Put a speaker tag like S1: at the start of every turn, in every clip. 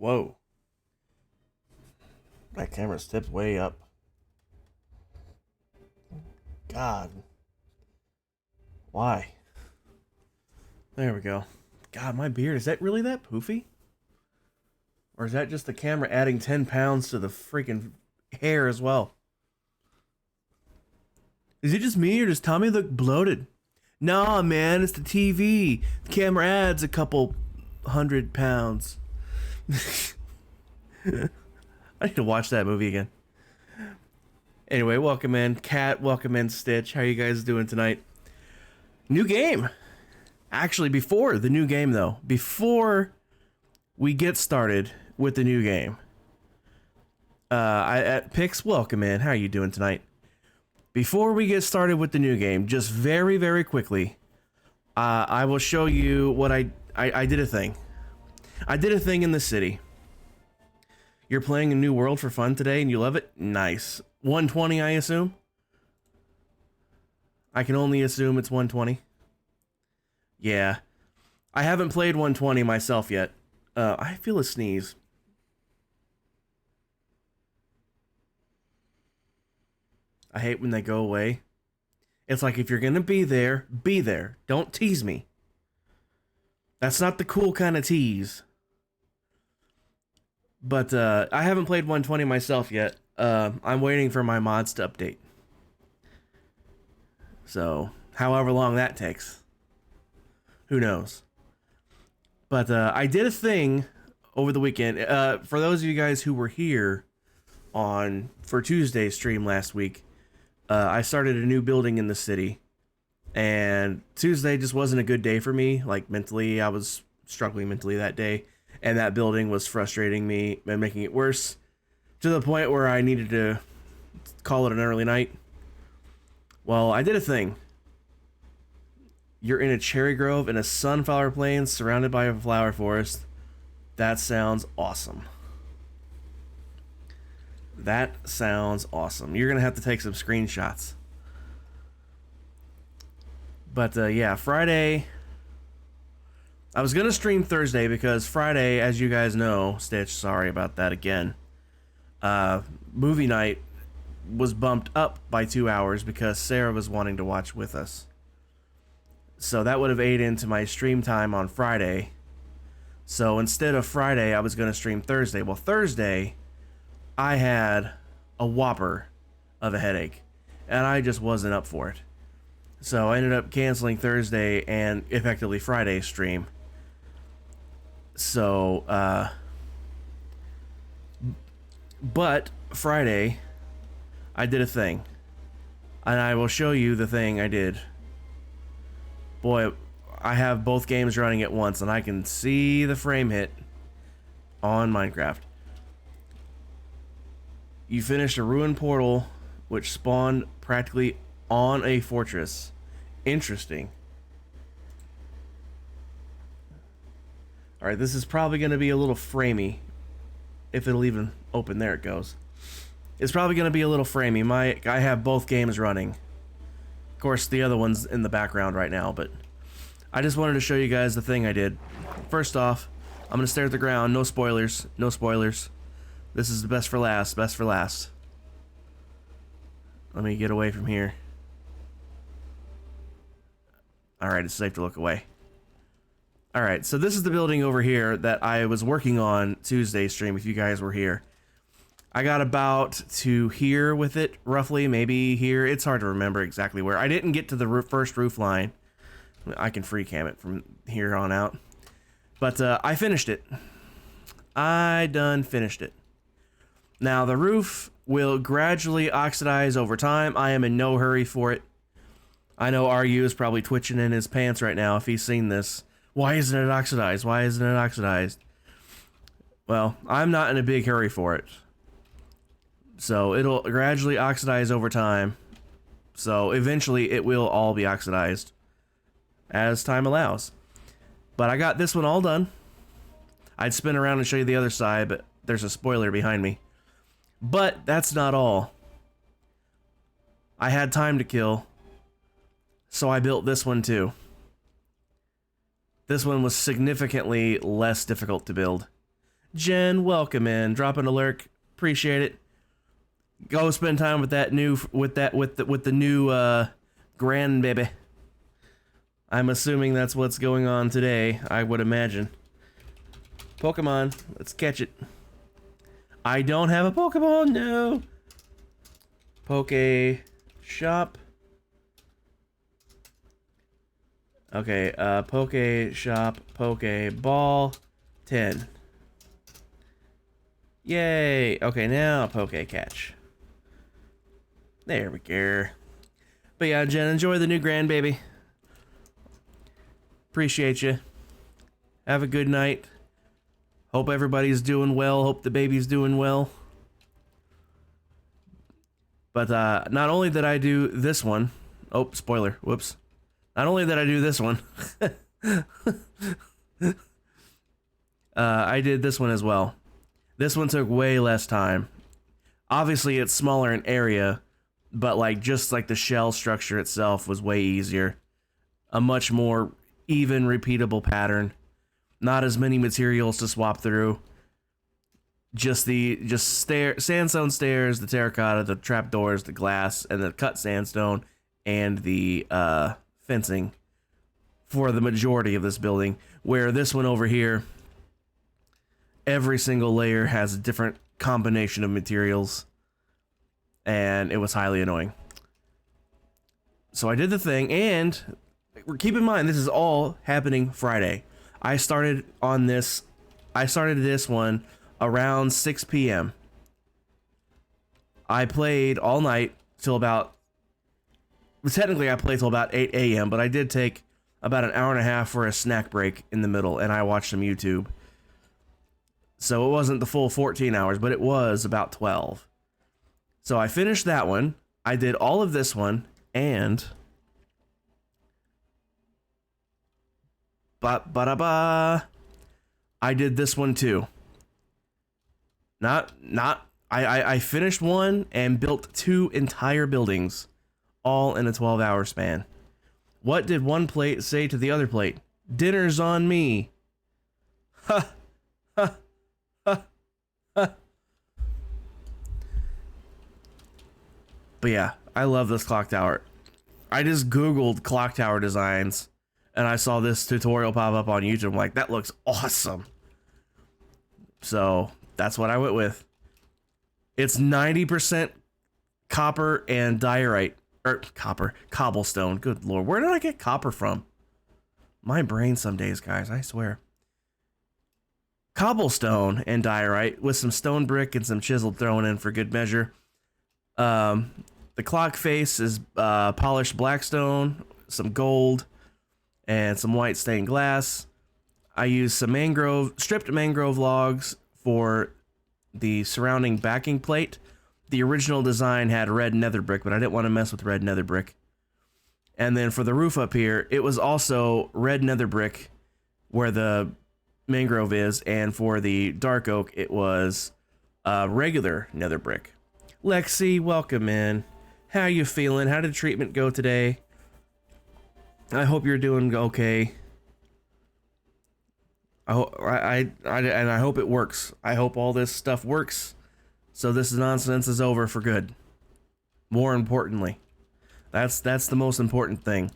S1: Whoa. That camera's tipped way up. God. Why? There we go. God, my beard, is that really that poofy? Or is that just the camera adding 10 pounds to the freaking hair as well? Is it just me or does Tommy look bloated? Nah, man, it's the TV. The camera adds a couple 100 pounds. I need to watch that movie again. Anyway, welcome in, Kat. Welcome in, Stitch. How you guys doing tonight? New game. Actually, before the new game, though, before we get started with the new game, at Pix, welcome in. How are you doing tonight? Before we get started with the new game, just very, very quickly, I will show you what I did a thing. I did a thing in the city. You're playing a new world for fun today and you love it? Nice. 120, I assume? I can only assume it's 120. Yeah. I haven't played 120 myself yet. I feel a sneeze. I hate when they go away. It's like, if you're gonna be there, be there. Don't tease me. That's not the cool kind of tease. But I haven't played 120 myself yet. I'm waiting for my mods to update. So, however long that takes. Who knows? But I did a thing over the weekend. For those of you guys who were here for Tuesday's stream last week, I started a new building in the city. And Tuesday just wasn't a good day for me. Like, mentally, I was struggling mentally that day. And that building was frustrating me and making it worse. To the point where I needed to call it an early night. Well, I did a thing. You're in a cherry grove in a sunflower plain surrounded by a flower forest. That sounds awesome. That sounds awesome. You're going to have to take some screenshots. But yeah, Friday... I was going to stream Thursday because Friday, as you guys know, Stitch, sorry about that again, movie night was bumped up by 2 hours because Sarah was wanting to watch with us. So that would have ate into my stream time on Friday. So instead of Friday, I was going to stream Thursday. Well, Thursday, I had a whopper of a headache, and I just wasn't up for it. So I ended up canceling Thursday and effectively Friday's stream. So, but Friday, I did a thing. And I will show you the thing I did. Boy, I have both games running at once, and I can see the frame hit on Minecraft. You finished a ruined portal, which spawned practically on a fortress. Interesting. Alright, this is probably going to be a little framey. If it'll even open. There it goes. It's probably going to be a little framey. I have both games running. Of course, the other one's in the background right now, but I just wanted to show you guys the thing I did. First off, I'm going to stare at the ground. No spoilers. No spoilers. This is the best for last. Best for last. Let me get away from here. Alright, it's safe to look away. Alright, so this is the building over here that I was working on Tuesday's stream, if you guys were here. I got about to here with it, roughly, maybe here. It's hard to remember exactly where. I didn't get to the first roof line. I can free cam it from here on out. But I finished it. I done finished it. Now, the roof will gradually oxidize over time. I am in no hurry for it. I know RU is probably twitching in his pants right now if he's seen this. Why isn't it oxidized? Why isn't it oxidized? Well, I'm not in a big hurry for it. So it'll gradually oxidize over time. So eventually it will all be oxidized as time allows. But I got this one all done. I'd spin around and show you the other side, but there's a spoiler behind me. But that's not all. I had time to kill, so I built this one too. This one was significantly less difficult to build. Jen, welcome in. Dropping a lurk. Appreciate it. Go spend time with that new with the new grandbaby. I'm assuming that's what's going on today, I would imagine. Pokemon, let's catch it. I don't have a Pokemon, no. Poke shop. Okay, Poke shop, Poke ball, 10. Yay! Okay, now Poke catch. There we go. But yeah, Jen, enjoy the new grandbaby. Appreciate you. Have a good night. Hope everybody's doing well. Hope the baby's doing well. But not only did I do this one. Oh, spoiler. Whoops. Not only did I do this one. I did this one as well. This one took way less time. Obviously, it's smaller in area, but like just like the shell structure itself was way easier. A much more even, repeatable pattern. Not as many materials to swap through. Just sandstone stairs, the terracotta, the trapdoors, the glass, and the cut sandstone, and the fencing for the majority of this building. Where this one over here, every single layer has a different combination of materials, and it was highly annoying. So I did the thing, and keep in mind, this is all happening Friday. I started this one around 6 p.m. I played all night till about, technically I played till about 8 a.m., but I did take about an hour and a half for a snack break in the middle, and I watched some YouTube. So it wasn't the full 14 hours, but it was about 12. So I finished that one. I did all of this one, and I did this one too. I finished one and built 2 entire buildings, all in a 12-hour span. What did one plate say to the other plate? Dinner's on me. Ha, ha, ha, ha. But yeah, I love this clock tower. I just Googled clock tower designs, and I saw this tutorial pop up on YouTube. I'm like, that looks awesome. So that's what I went with. It's 90% copper and diorite. Or cobblestone. Good lord. Where did I get copper from? My brain some days, guys, I swear. Cobblestone and diorite with some stone brick and some chisel thrown in for good measure. The clock face is polished blackstone, some gold, and some white stained glass. I used some stripped mangrove logs for the surrounding backing plate. The original design had red nether brick, but I didn't want to mess with red nether brick. And then for the roof up here, it was also red nether brick where the mangrove is, and for the dark oak, it was regular nether brick. Lexi, welcome in. How you feeling? How did treatment go today? I hope you're doing okay. I hope it works. I hope all this stuff works, so this nonsense is over for good. More importantly, that's the most important thing.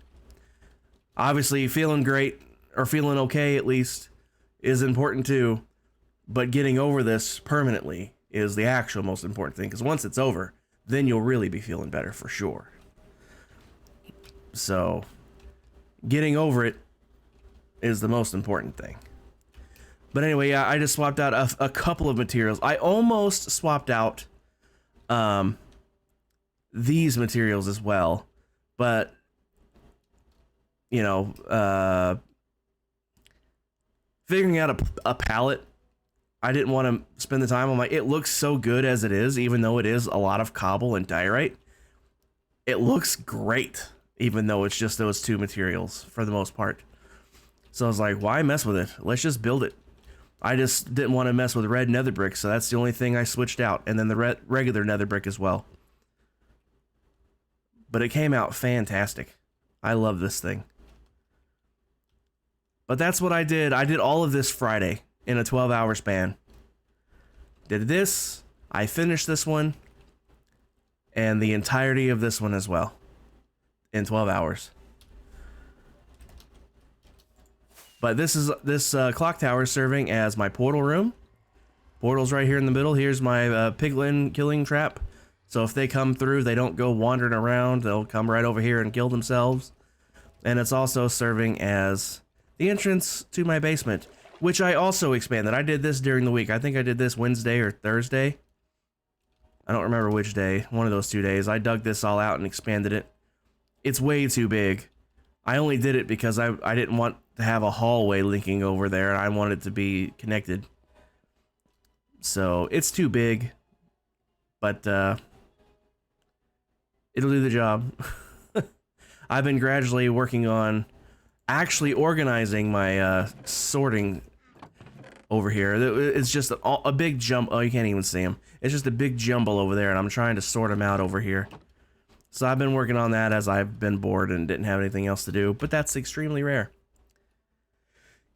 S1: Obviously, feeling great or feeling okay at least is important too, but getting over this permanently is the actual most important thing, because once it's over, then you'll really be feeling better for sure. So, getting over it is the most important thing. But anyway, yeah, I just swapped out a couple of materials. I almost swapped out these materials as well, but you know, figuring out a palette, I didn't want to spend the time. I'm like, it looks so good as it is, even though it is a lot of cobble and diorite. It looks great, even though it's just those 2 materials for the most part. So I was like, why mess with it? Let's just build it. I just didn't want to mess with red nether brick, so that's the only thing I switched out. And then the regular nether brick as well. But it came out fantastic. I love this thing. But that's what I did. I did all of this Friday in a 12-hour span. Did this. I finished this one. And the entirety of this one as well. In 12 hours. But this clock tower is serving as my portal room. Portal's right here in the middle. Here's my piglin killing trap. So if they come through, they don't go wandering around. They'll come right over here and kill themselves. And it's also serving as the entrance to my basement, which I also expanded. I did this during the week. I think I did this Wednesday or Thursday. I don't remember which day. One of those 2 days. I dug this all out and expanded it. It's way too big. I only did it because I didn't want to have a hallway linking over there, and I wanted it to be connected. So it's too big, but it'll do the job. I've been gradually working on actually organizing my sorting over here. It's just a big jump. Oh, you can't even see them. It's just a big jumble over there, and I'm trying to sort them out over here. So I've been working on that as I've been bored and didn't have anything else to do, but that's extremely rare.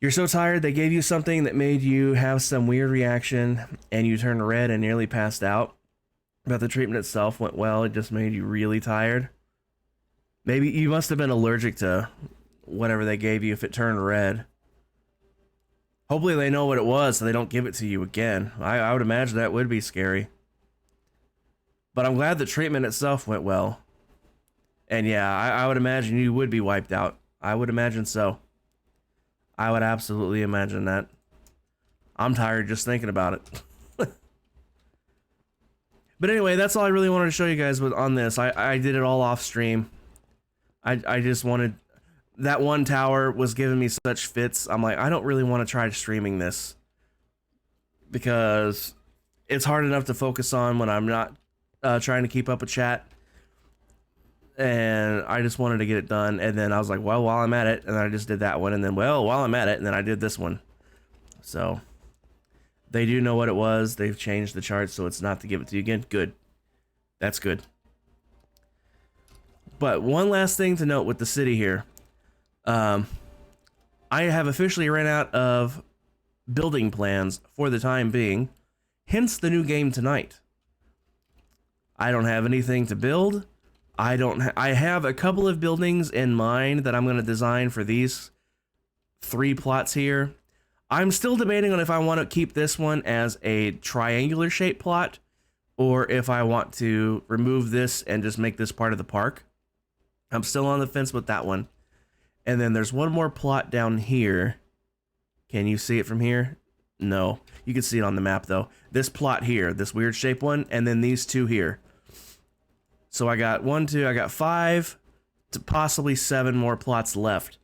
S1: You're so tired they gave you something that made you have some weird reaction, and you turned red and nearly passed out, but the treatment itself went well. It just made you really tired. Maybe you must have been allergic to whatever they gave you if it turned red. Hopefully they know what it was so they don't give it to you again. I would imagine that would be scary. But I'm glad the treatment itself went well. And yeah, I would imagine you would be wiped out. I would imagine so. I would absolutely imagine that. I'm tired just thinking about it. But anyway, that's all I really wanted to show you guys on this. I did it all off stream. I just wanted... That one tower was giving me such fits. I'm like, I don't really want to try streaming this. Because it's hard enough to focus on when I'm not trying to keep up with chat. And I just wanted to get it done. And then I was like, well, while I'm at it. And then I just did that one. And then, well, while I'm at it. And then I did this one. So, they do know what it was. They've changed the chart, so it's not to give it to you again. Good. That's good. But one last thing to note with the city here. I have officially ran out of building plans for the time being. Hence the new game tonight. I don't have anything to build. I have a couple of buildings in mind that I'm going to design for these 3 plots here. I'm still debating on if I want to keep this one as a triangular shaped plot or if I want to remove this and just make this part of the park. I'm still on the fence with that one. And then there's one more plot down here. Can you see it from here? No. You can see it on the map though. This plot here, this weird shaped one, and then these 2 here. So I got 1, 2, I got 5 to possibly 7 more plots left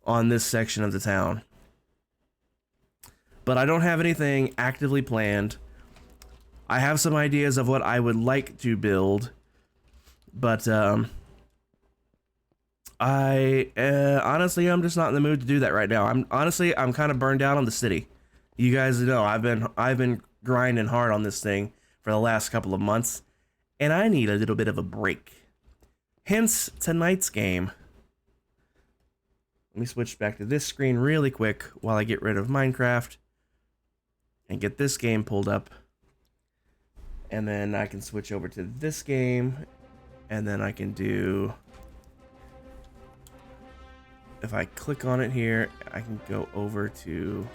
S1: on this section of the town. But I don't have anything actively planned. I have some ideas of what I would like to build, but honestly, I'm just not in the mood to do that right now. I'm kind of burned out on the city. You guys know I've been grinding hard on this thing for the last couple of months, and I need a little bit of a break. Hence tonight's game. Let me switch back to this screen really quick while I get rid of Minecraft and get this game pulled up. And then I can switch over to this game, and then I can do... If I click on it here, I can go over to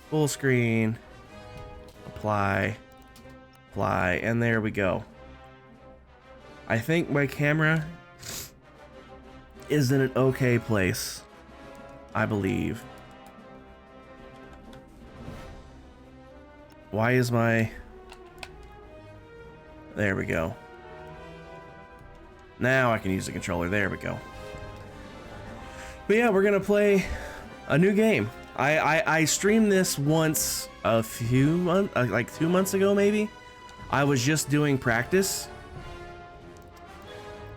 S1: full screen, apply, and there we go. I think my camera is in an okay place, I believe. Why is my... There we go. Now I can use the controller. There we go. But yeah, we're gonna play a new game. I streamed this once a few months, like 2 months ago maybe. I was just doing practice.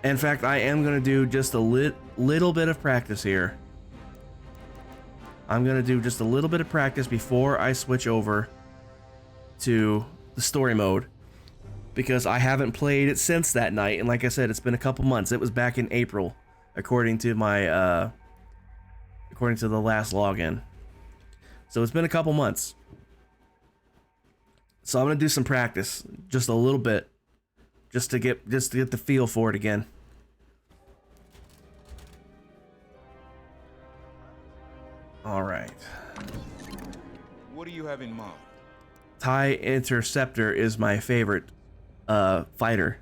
S1: In fact, I am gonna do just a little bit of practice here. I'm gonna do just a little bit of practice before I switch over to the story mode, because I haven't played it since that night. And like I said, it's been a couple months. It was back in April, according to my according to the last login. So it's been a couple months. So I'm gonna do some practice, just a little bit, just to get the feel for it again. All right.
S2: What do you have in mind?
S1: TIE Interceptor is my favorite fighter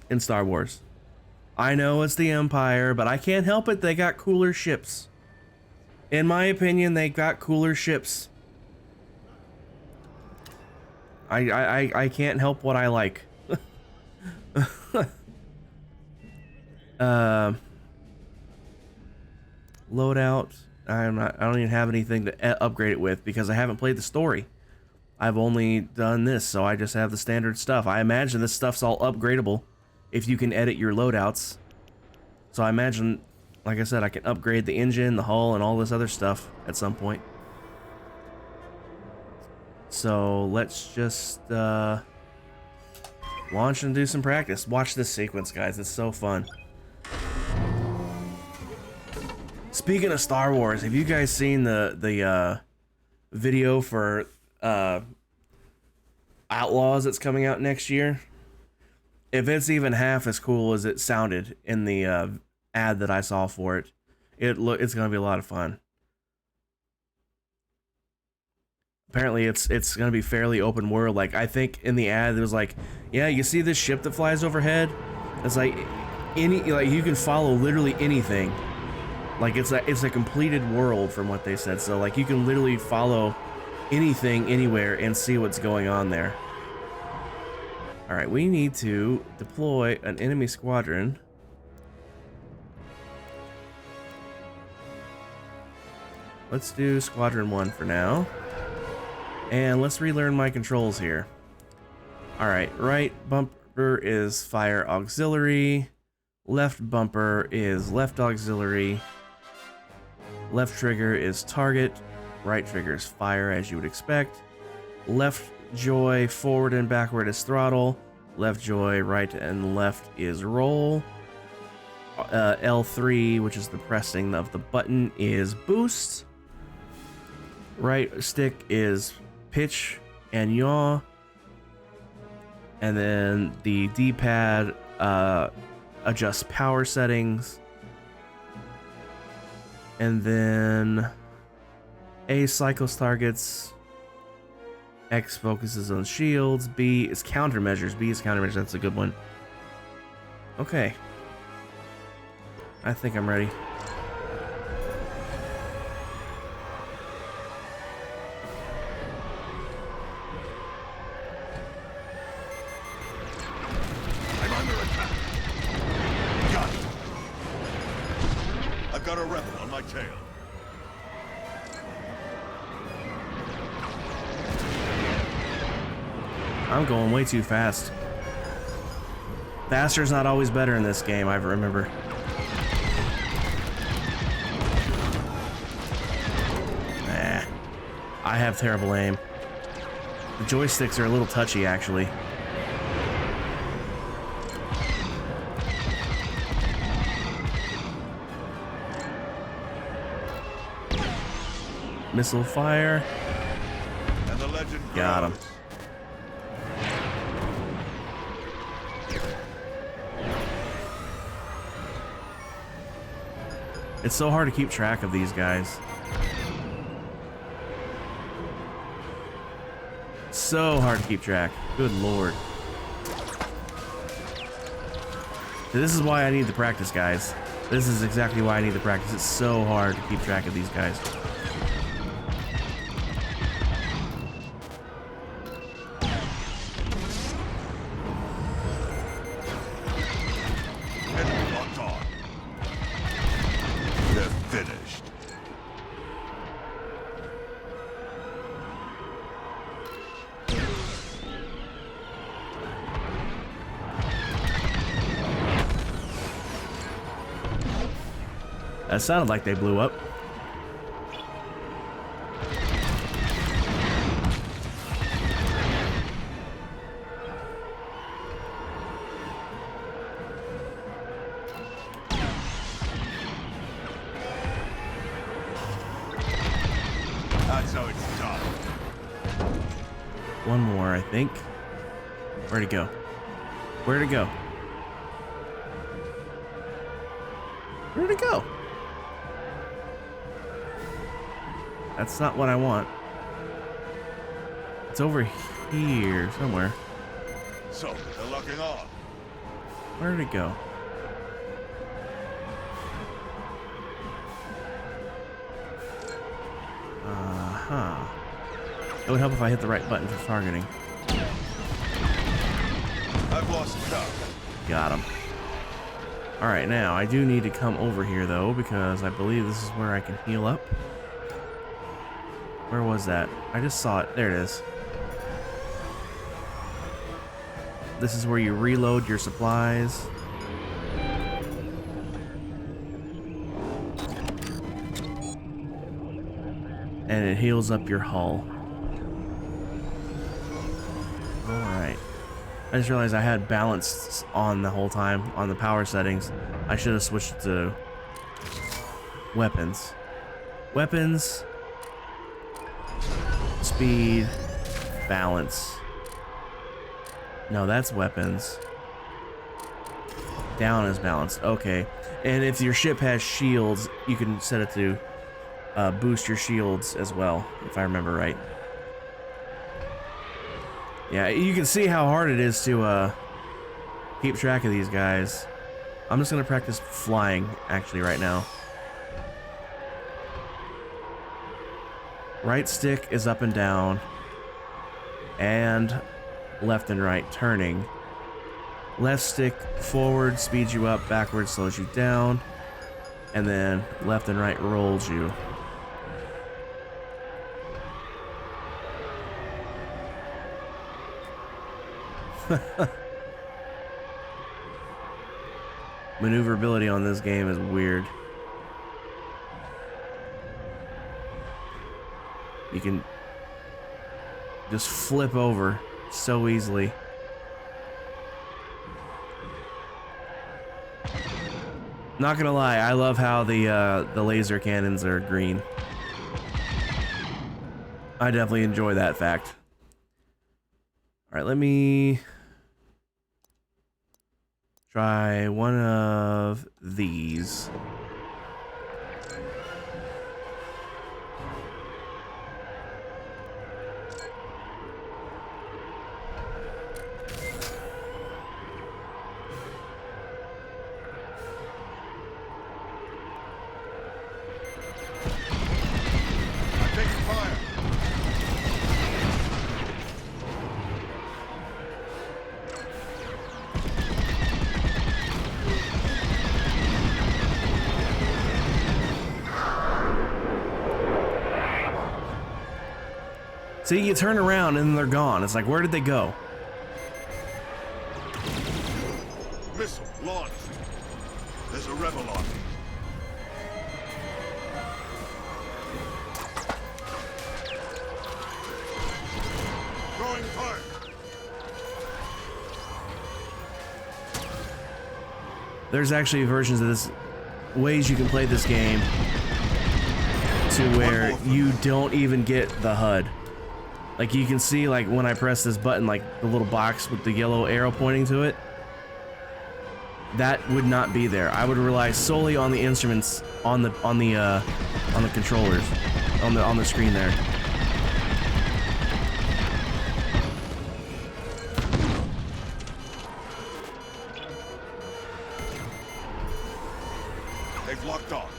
S1: in Star Wars. I know it's the Empire, but I can't help it. They got cooler ships. In my opinion, they got cooler ships. I can't help what I like. Loadout. I don't even have anything to upgrade it with because I haven't played the story. I've only done this, so I just have the standard stuff. I imagine this stuff's all upgradable if you can edit your loadouts. So I imagine, like I said, I can upgrade the engine, the hull, and all this other stuff at some point. So let's just launch and do some practice. Watch this sequence, guys. It's so fun. Speaking of Star Wars, have you guys seen the video for Outlaws that's coming out next year? If it's even half as cool as it sounded in the ad that I saw for it, it's gonna be a lot of fun. Apparently it's gonna be fairly open world. Like, I think in the ad it was like, yeah, you see this ship that flies overhead? It's like you can follow literally anything. Like, it's a completed world from what they said. So like you can literally follow anything anywhere and see what's going on there. All right, we need to deploy an enemy squadron. Let's do Squadron 1 for now. And let's relearn my controls here. All right, right bumper is fire auxiliary. Left bumper is left auxiliary. Left trigger is target. Right trigger is fire, as you would expect. Left joy forward and backward is throttle. Left joy right and left is roll. L3, which is the pressing of the button, is boost. Right stick is pitch and yaw. And then the D-pad adjusts power settings. And then A cycles targets. X focuses on shields. B is countermeasures. B is countermeasures. That's a good one. Okay. I think I'm ready.
S3: I'm under attack. Got it. I've got a rebel on my tail.
S1: I'm going way too fast. Faster's not always better in this game, I remember. Nah. I have terrible aim. The joysticks are a little touchy, actually. Missile fire.
S3: And the legend
S1: Got him.
S3: grows.
S1: It's so hard to keep track of these guys. So hard to keep track. Good lord. This is why I need the practice, guys. This is exactly why I need the practice. It's so hard to keep track of these guys.
S3: Enemy locked on. They're finished.
S1: That sounded like they blew up. That's how it's done. one more, I think. Where'd it go? Where'd it go? Where'd it go? That's not what I want. It's over here somewhere.
S3: So, they're locking on.
S1: Where did it go? Uh-huh. It would help if I hit the right button for targeting.
S3: I've lost count.
S1: Got him. Alright, now, I do need to come over here, though, because I believe this is where I can heal up. Where was that? I just saw it. There it is. This is where you reload your supplies. And it heals up your hull. Alright. I just realized I had balance on the whole time on the power settings. I should have switched to weapons. Weapons. Speed. Balance. No, that's weapons. Down is balanced. Okay. And if your ship has shields, you can set it to boost your shields as well, if I remember right. Yeah, you can see how hard it is to keep track of these guys. I'm just gonna practice flying actually right now. Right stick is up and down, and left and right turning. Left stick forward speeds you up, backwards slows you down, and then left and right rolls you. Maneuverability on this game is weird. You can just flip over so easily. Not gonna lie, I love how the laser cannons are green. I definitely enjoy that fact. All right, let me try one of these.
S3: I'm taking fire.
S1: See, you turn around and they're gone. It's like, where did they go?
S3: Missile launched. There's a rebel on me. Throwing fire.
S1: There's actually versions of this, ways you can play this game to where you don't even get the HUD. Like you can see, like when I press this button, like the little box with the yellow arrow pointing to it, that would not be there. I would rely solely on the instruments on the controllers on the screen there.
S3: They've locked on.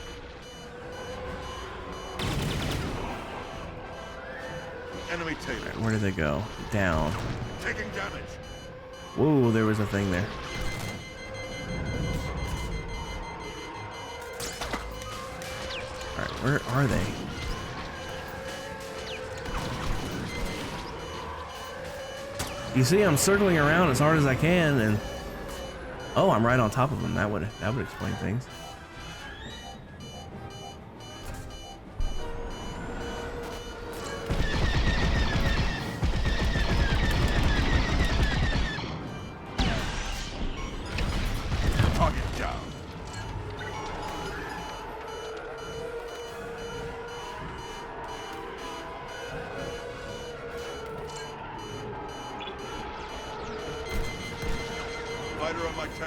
S3: Enemy tailor.
S1: Alright, where did they go? Down.
S3: Taking damage.
S1: Whoa, there was a thing there. Alright, where are they? You see, I'm circling around as hard as I can, and oh, I'm right on top of them. That would explain things.
S3: Target down. Spider on my tail.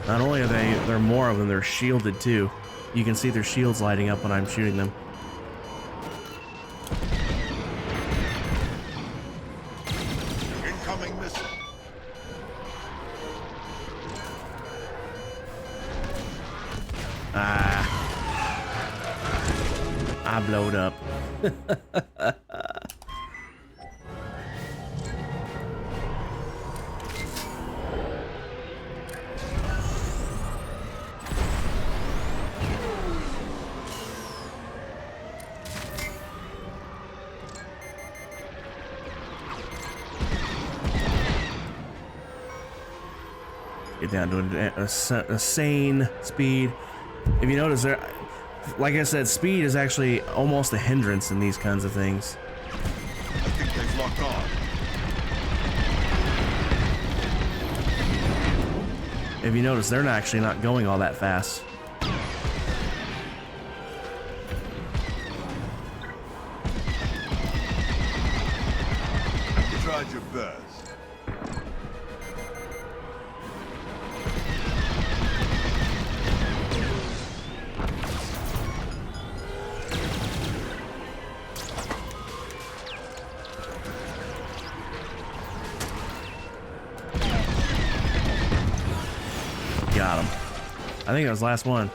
S1: Not only are there are more of them, they're shielded too. You can see their shields lighting up when I'm shooting them.
S3: Incoming missile.
S1: I blowed up. Get down to a sane speed. If you notice, there, like I said, speed is actually almost a hindrance in these kinds of things.
S3: I think they've locked on.
S1: If you notice, they're actually not going all that fast.
S3: You tried your best.
S1: Got him. I think that was the last one.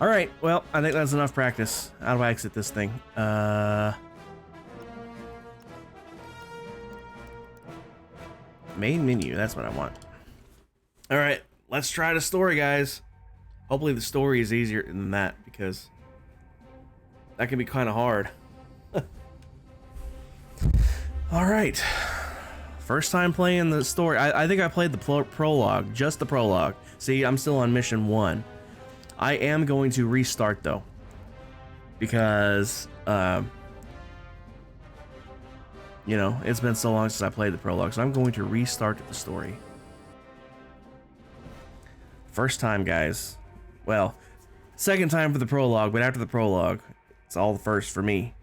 S1: All right, well, I think that's enough practice. How do I exit this thing? Main menu, that's what I want. All right, let's try the story, guys. Hopefully the story is easier than that, because that can be kind of hard. All right. First time playing the story. I think I played the prologue, just the prologue. See, I'm still on mission 1. I am going to restart though, because you know, it's been so long since I played the prologue, so I'm going to restart the story. First time, guys. Well, second time for the prologue, but after the prologue, it's all the first for me.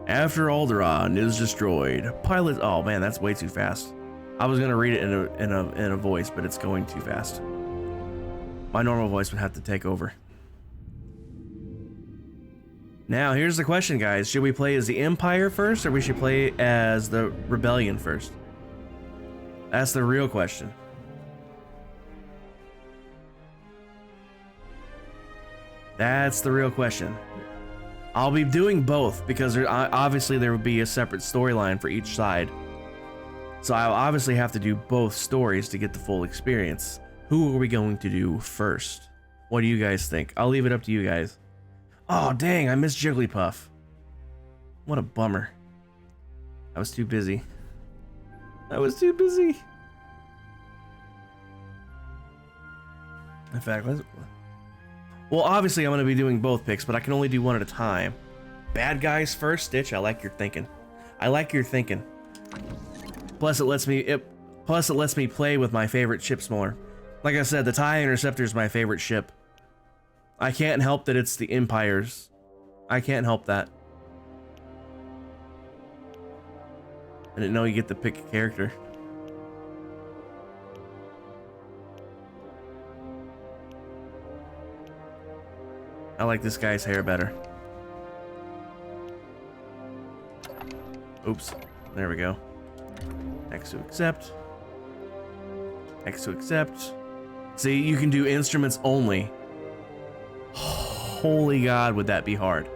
S1: After Alderaan is destroyed, pilot. Oh man, that's way too fast. I was gonna read it in a voice, but it's going too fast. My normal voice would have to take over. Now, here's the question, guys: should we play as the Empire first, or we should play as the Rebellion first? That's the real question. That's the real question. I'll be doing both because obviously there will be a separate storyline for each side. So I'll obviously have to do both stories to get the full experience. Who are we going to do first? What do you guys think? I'll leave it up to you guys. Oh, dang, I missed Jigglypuff. What a bummer. I was too busy. I was too busy. In fact, let's... Well, obviously I'm going to be doing both picks, but I can only do one at a time. Bad guys first, Stitch. I like your thinking. I like your thinking. Plus it lets me play with my favorite ships more. Like I said, the TIE Interceptor is my favorite ship. I can't help that it's the Empire's. I can't help that. I didn't know you get to pick a character. I like this guy's hair better. Oops. There we go. X to accept. X to accept. See, you can do instruments only. Holy God, would that be hard.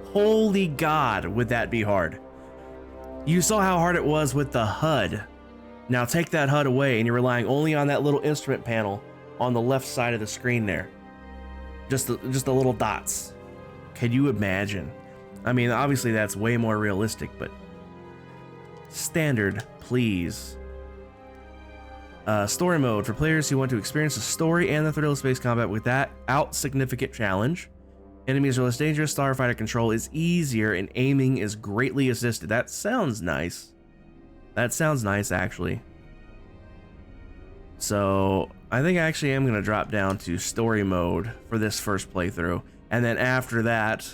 S1: Holy God, would that be hard. You saw how hard it was with the HUD. Now take that HUD away and you're relying only on that little instrument panel on the left side of the screen there. Just the little dots. Can you imagine? I mean, obviously that's way more realistic, but standard, please. Story mode for players who want to experience the story and the thrill of space combat without significant challenge. Enemies are less dangerous, starfighter control is easier, and aiming is greatly assisted. That sounds nice. That sounds nice, actually. So I think I actually am going to drop down to story mode for this first playthrough. And then after that,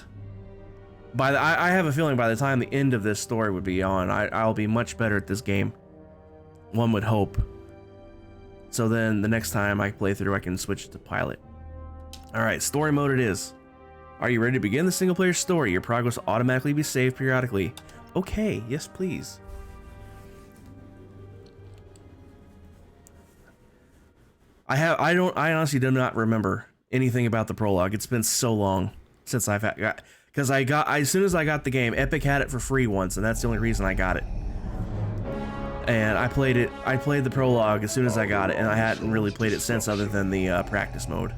S1: I have a feeling by the time the end of this story would be on, I'll be much better at this game. One would hope. So then the next time I play through, I can switch to pilot. Alright, story mode it is. Are you ready to begin the single player story? Your progress will automatically be saved periodically. Okay, yes please. I honestly do not remember anything about the prologue. It's been so long since I've got, because as soon as I got the game, Epic had it for free once, and that's the only reason I got it. And I played the prologue as soon as I got it, and I hadn't really played it since, other than the practice mode.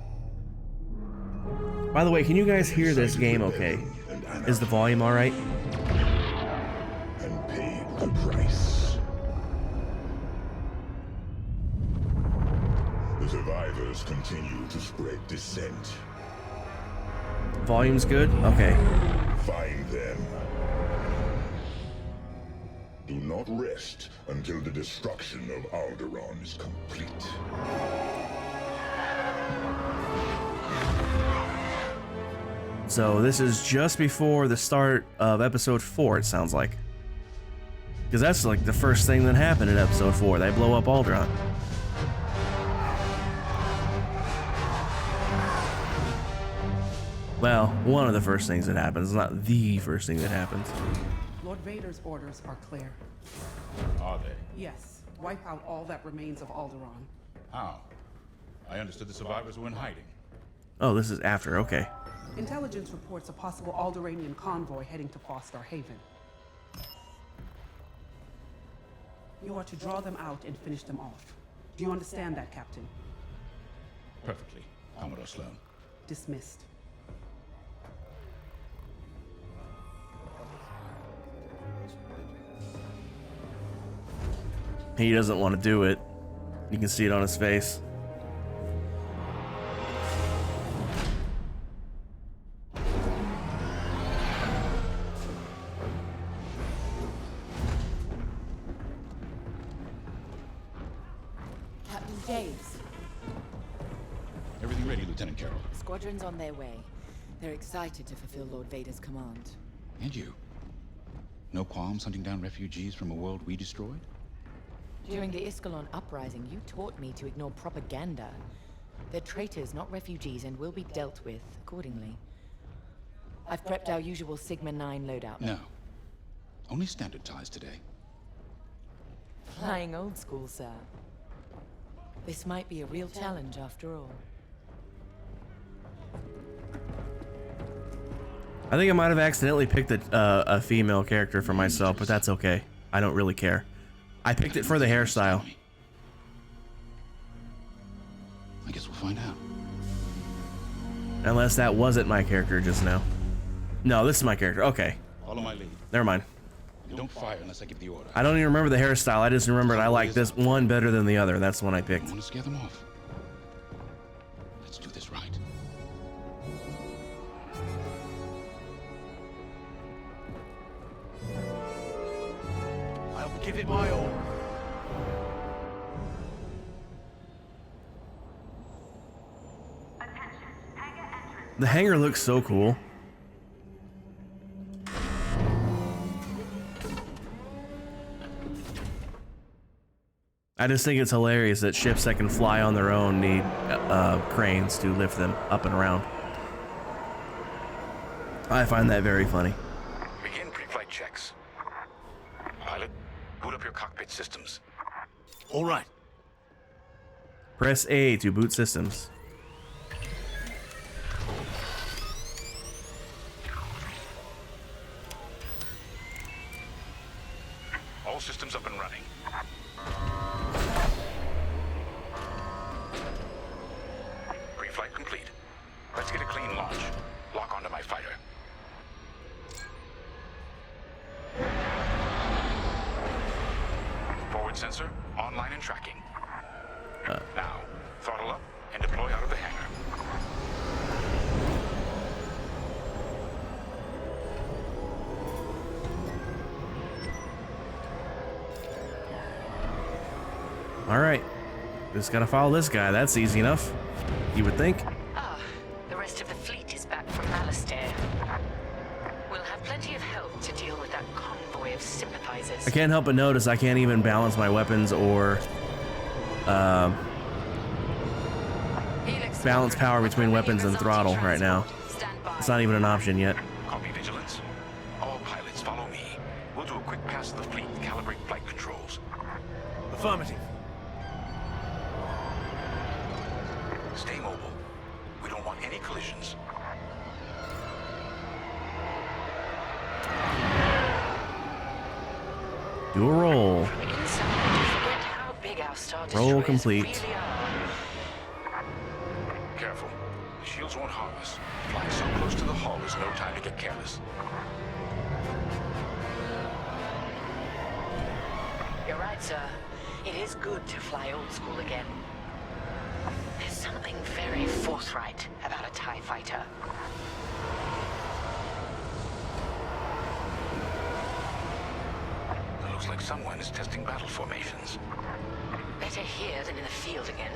S1: By the way, can you guys hear this game okay? Is the volume alright?
S3: And paid the price. The survivors continue to spread dissent.
S1: Volume's good? Okay.
S3: Find them. Do not rest until the destruction of Alderaan is complete.
S1: So this is just before the start of episode 4, it sounds like. Because that's like the first thing that happened in episode 4. They blow up Alderaan. Well, one of the first things that happens, not the first thing that happens.
S4: Lord Vader's orders are clear.
S2: Are they?
S4: Yes, wipe out all that remains of Alderaan.
S2: How? I understood the survivors were in hiding.
S1: Oh, this is after, okay.
S4: Intelligence reports a possible Alderaanian convoy heading to Foster Haven. You are to draw them out and finish them off. Do you understand that, Captain?
S2: Perfectly, Commodore Sloan.
S4: Dismissed.
S1: He doesn't want to do it. You can see it on his face.
S5: Captain James.
S2: Everything ready, Lieutenant Carroll.
S5: Squadrons on their way. They're excited to fulfill Lord Vader's command.
S2: And you? No qualms hunting down refugees from a world we destroyed?
S5: During the Iskalon uprising, you taught me to ignore propaganda. They're traitors, not refugees, and will be dealt with accordingly. I've prepped our usual Sigma 9 loadout.
S2: No. Only standard ties today.
S5: Flying old school, sir. This might be a real challenge after all.
S1: I think I might have accidentally picked a female character for myself, but that's okay. I don't really care. I picked it for the hairstyle.
S2: I guess we'll find out.
S1: Unless that wasn't my character just now. No, this is my character. Okay.
S2: Follow my lead.
S1: Never mind.
S2: Don't fire unless I give the order.
S1: I don't even remember the hairstyle. I just remembered I like this one better than the other. That's the one I
S2: I
S1: picked.
S2: want to scare them off. Let's do this right.
S3: I'll give it my all.
S1: The hangar looks so cool. I just think it's hilarious that ships that can fly on their own need cranes to lift them up and around. I find that very funny.
S6: Begin pre-flight checks. Pilot, boot up your cockpit systems.
S3: All right.
S1: Press A to boot systems.
S6: All systems up and running. Pre-flight complete. Let's get a clean launch. Lock onto my fighter. Forward sensor, online and tracking. Now, throttle up and deploy out of the hangar.
S1: All right. Just gotta follow this guy. That's easy enough. You would think.
S5: Ah, the rest of the fleet is back from Alistair. We'll have plenty of help to deal with that convoy of sympathizers.
S1: I can't help but notice I can't even balance my weapons or balance power between weapons and throttle right now. It's not even an option yet.
S6: Copy, Vigilance. All pilots, follow me. We'll do a quick pass of the fleet and calibrate flight controls.
S3: Affirmative.
S6: Stay mobile. We don't want any collisions.
S1: Do a roll.
S5: Forget how big our Star
S1: Roll
S5: Destroyers
S1: complete.
S5: really are.
S6: Careful. The shields won't harm us. Flying so close to the hull is no time to get careless.
S5: You're right, sir. It is good to fly old school again. There's something very forthright about a TIE fighter.
S6: It looks like someone is testing battle formations.
S5: Better here than in the field again.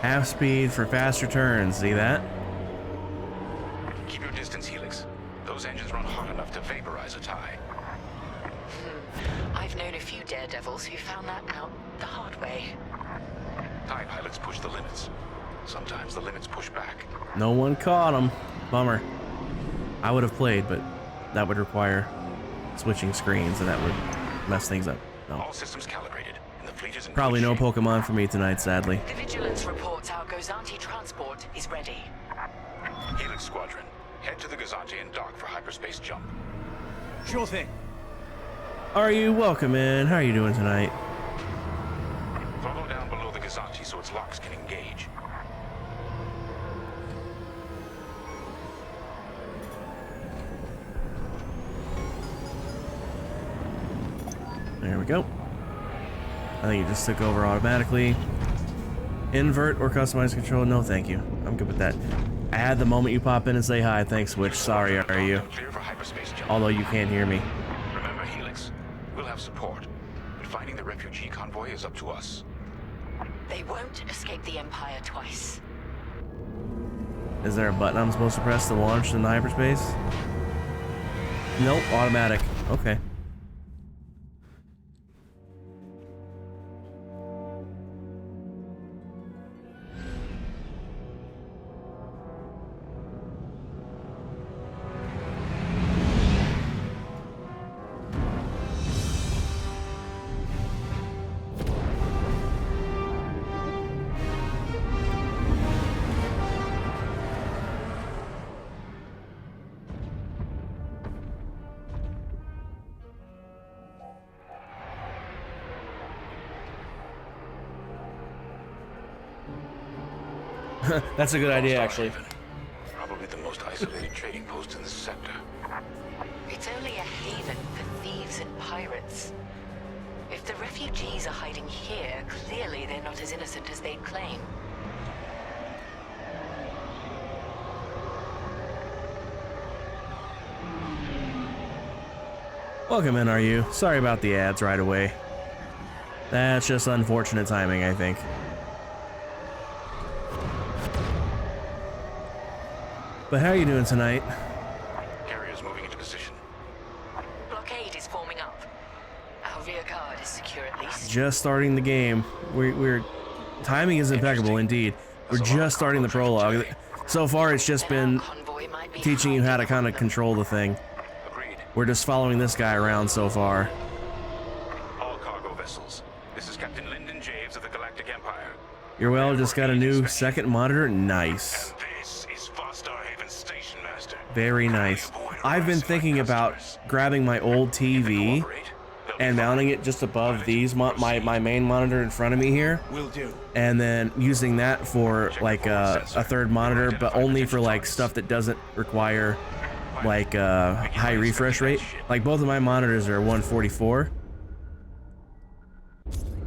S1: Half speed for faster turns. See that?
S6: Keep your distance, Helix. Those engines run hot enough to vaporize a TIE.
S5: I've known a few daredevils who found that out the hard way.
S6: TIE pilots push the limits. Sometimes the limits push back.
S1: No one caught him. Bummer. I would have played, but that would require switching screens, and that would mess things up. No.
S6: All systems calibrated, and the fleet is in
S1: Probably
S6: good
S1: no
S6: shape.
S1: Pokemon for me tonight, sadly.
S5: The Vigilance reports our Gozanti transport is ready.
S6: Helix Squadron, head to the Gazanti and dock for hyperspace jump.
S3: Sure thing.
S1: Are you welcome in? How are you doing tonight?
S6: Throttle down below the Gazanti so its locks can engage.
S1: There we go. I think it just took over automatically. Invert or customize control? No, thank you. I'm good with that. Add the moment you pop in and say hi. Thanks, Witch. Sorry, are you?
S6: Clear for hyperspace jump.
S1: Although you can't hear me.
S6: Remember, Helix, we'll have support, but finding the refugee convoy is up to us.
S5: They won't escape the Empire twice.
S1: Is there a button I'm supposed to press to launch in the hyperspace? Nope, automatic. Okay. That's a good idea, actually.
S6: Probably the most isolated trading post in the sector.
S5: It's only a haven for thieves and pirates. If the refugees are hiding here, clearly they're not as innocent as they'd claim.
S1: Welcome in, are you? Sorry about the ads right away. That's just unfortunate timing, I think. But how are you doing tonight?
S6: Carrier's moving into position.
S5: Blockade is forming up. Our rear guard is secure at least.
S1: Just starting the game. We're timing is impeccable indeed. We're just starting the prologue. So far, it's just been
S5: Convoy might be
S1: teaching you how to
S5: hiding
S1: kind of
S5: from them.
S1: control the thing.
S6: Agreed.
S1: We're just following this guy around so far.
S6: All cargo vessels. This is Captain Lyndon Javes of the Galactic Empire.
S1: Your well just got a new second monitor. Nice.
S6: And this is Vostar Haven Station Master.
S1: Very nice. I've been thinking about grabbing my old TV and mounting it just above these my main monitor in front of me here,
S3: Will do.
S1: and then using that for like a third monitor, but only for like stuff that doesn't require like high refresh rate. Like both of my monitors are 144.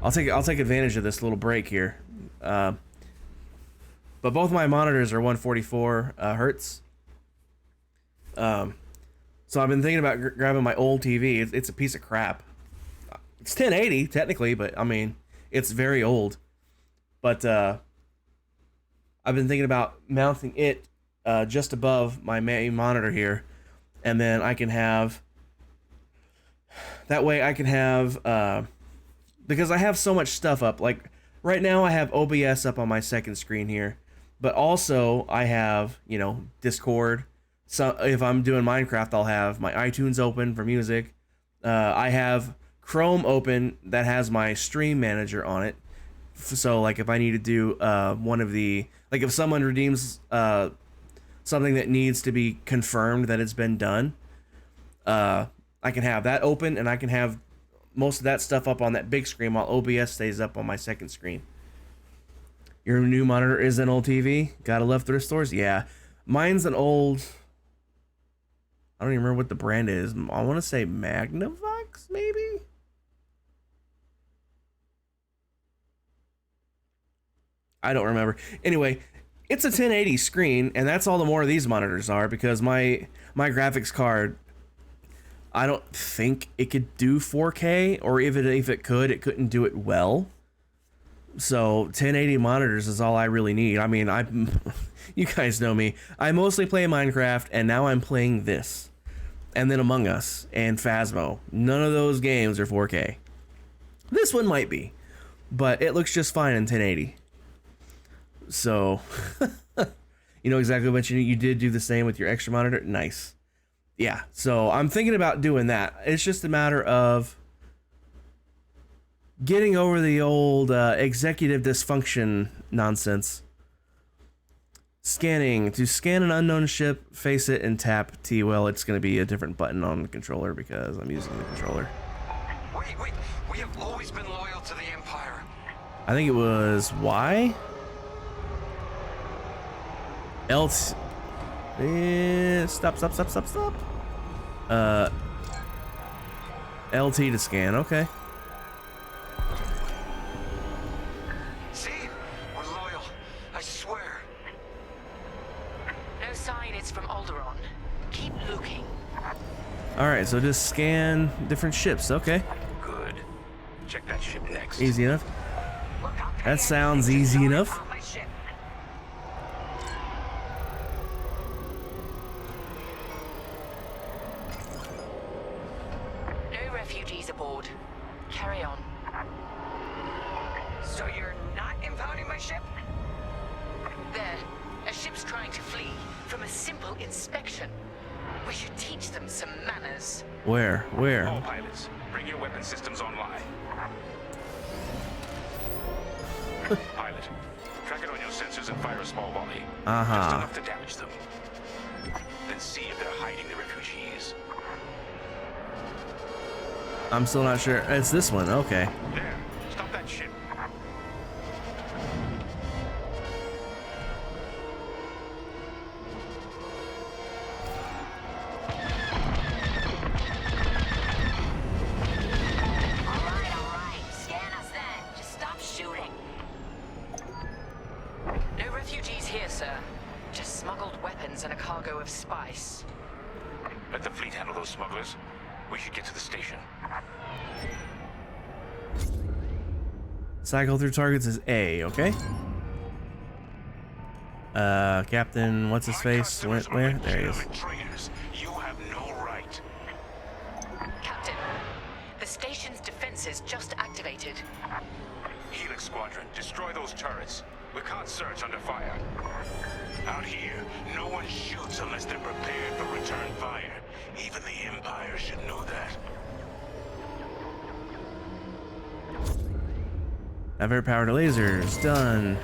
S1: I'll take advantage of this little break here. But both my monitors are 144 hertz. So I've been thinking about grabbing my old TV. It's a piece of crap. It's 1080 technically, but I mean, it's very old. But I've been thinking about mounting it just above my main monitor here, and then I can have. That way I can have because I have so much stuff up. Like right now I have OBS up on my second screen here, but also I have, you know, Discord. So if I'm doing Minecraft, I'll have my iTunes open for music. I have Chrome open that has my stream manager on it. So like if I need to do one of the, like if someone redeems something that needs to be confirmed that it's been done, I can have that open, and I can have most of that stuff up on that big screen while OBS stays up on my second screen. Your new monitor is an old TV? Gotta love thrift stores? Yeah. Mine's an old... I don't even remember what the brand is. I want to say Magnavox, maybe? I don't remember. Anyway, it's a 1080 screen, and that's all the more these monitors are, because my graphics card... I don't think it could do 4K, or if it could, it couldn't do it well. So 1080 monitors is all I really need. I mean, you guys know me. I mostly play Minecraft, and now I'm playing this, and then Among Us and Phasmo. None of those games are 4K. This one might be, but it looks just fine in 1080. So you know exactly what you did do the same with your extra monitor. Nice. Yeah, so I'm thinking about doing that. It's just a matter of getting over the old executive dysfunction nonsense. Scanning. To scan an unknown ship, face it and tap T. Well, it's going to be a different button on the controller because I'm using the controller.
S6: Wait. We have always been loyal to the Empire.
S1: I think it was Y? Else... Stop. LT to scan, okay.
S6: See? We're loyal. I swear.
S5: No sign it's from Alderaan. Keep looking.
S1: Alright, so just scan different ships, okay.
S6: Good. Check that ship next.
S1: Easy enough. That sounds easy enough.
S5: No refugees aboard. Carry on.
S7: So you're not impounding my ship?
S5: There. A ship's trying to flee from a simple inspection. We should teach them some manners.
S1: Where?
S6: All pilots, bring your weapon systems online. Pilot, track it on your sensors and fire a small volley. Just enough to damage them. Then see if they're hiding the refugees.
S1: I'm still not sure. It's this one, okay.
S6: There, stop that ship.
S7: Alright. Scan us then. Just stop shooting.
S5: No refugees here, sir. Just smuggled weapons and a cargo of spice.
S6: Let the fleet handle those smugglers. We should get to the station.
S1: Cycle through targets is A, okay? Captain, what's his face? Where? There he is.
S6: Traitors, you have no right.
S5: Captain, the station's defenses just activated.
S6: Helix Squadron, destroy those turrets. We can't search under fire. Out here, no one shoots unless they're prepared for return fire. Even the Empire should know that.
S1: Divert power to lasers. Done.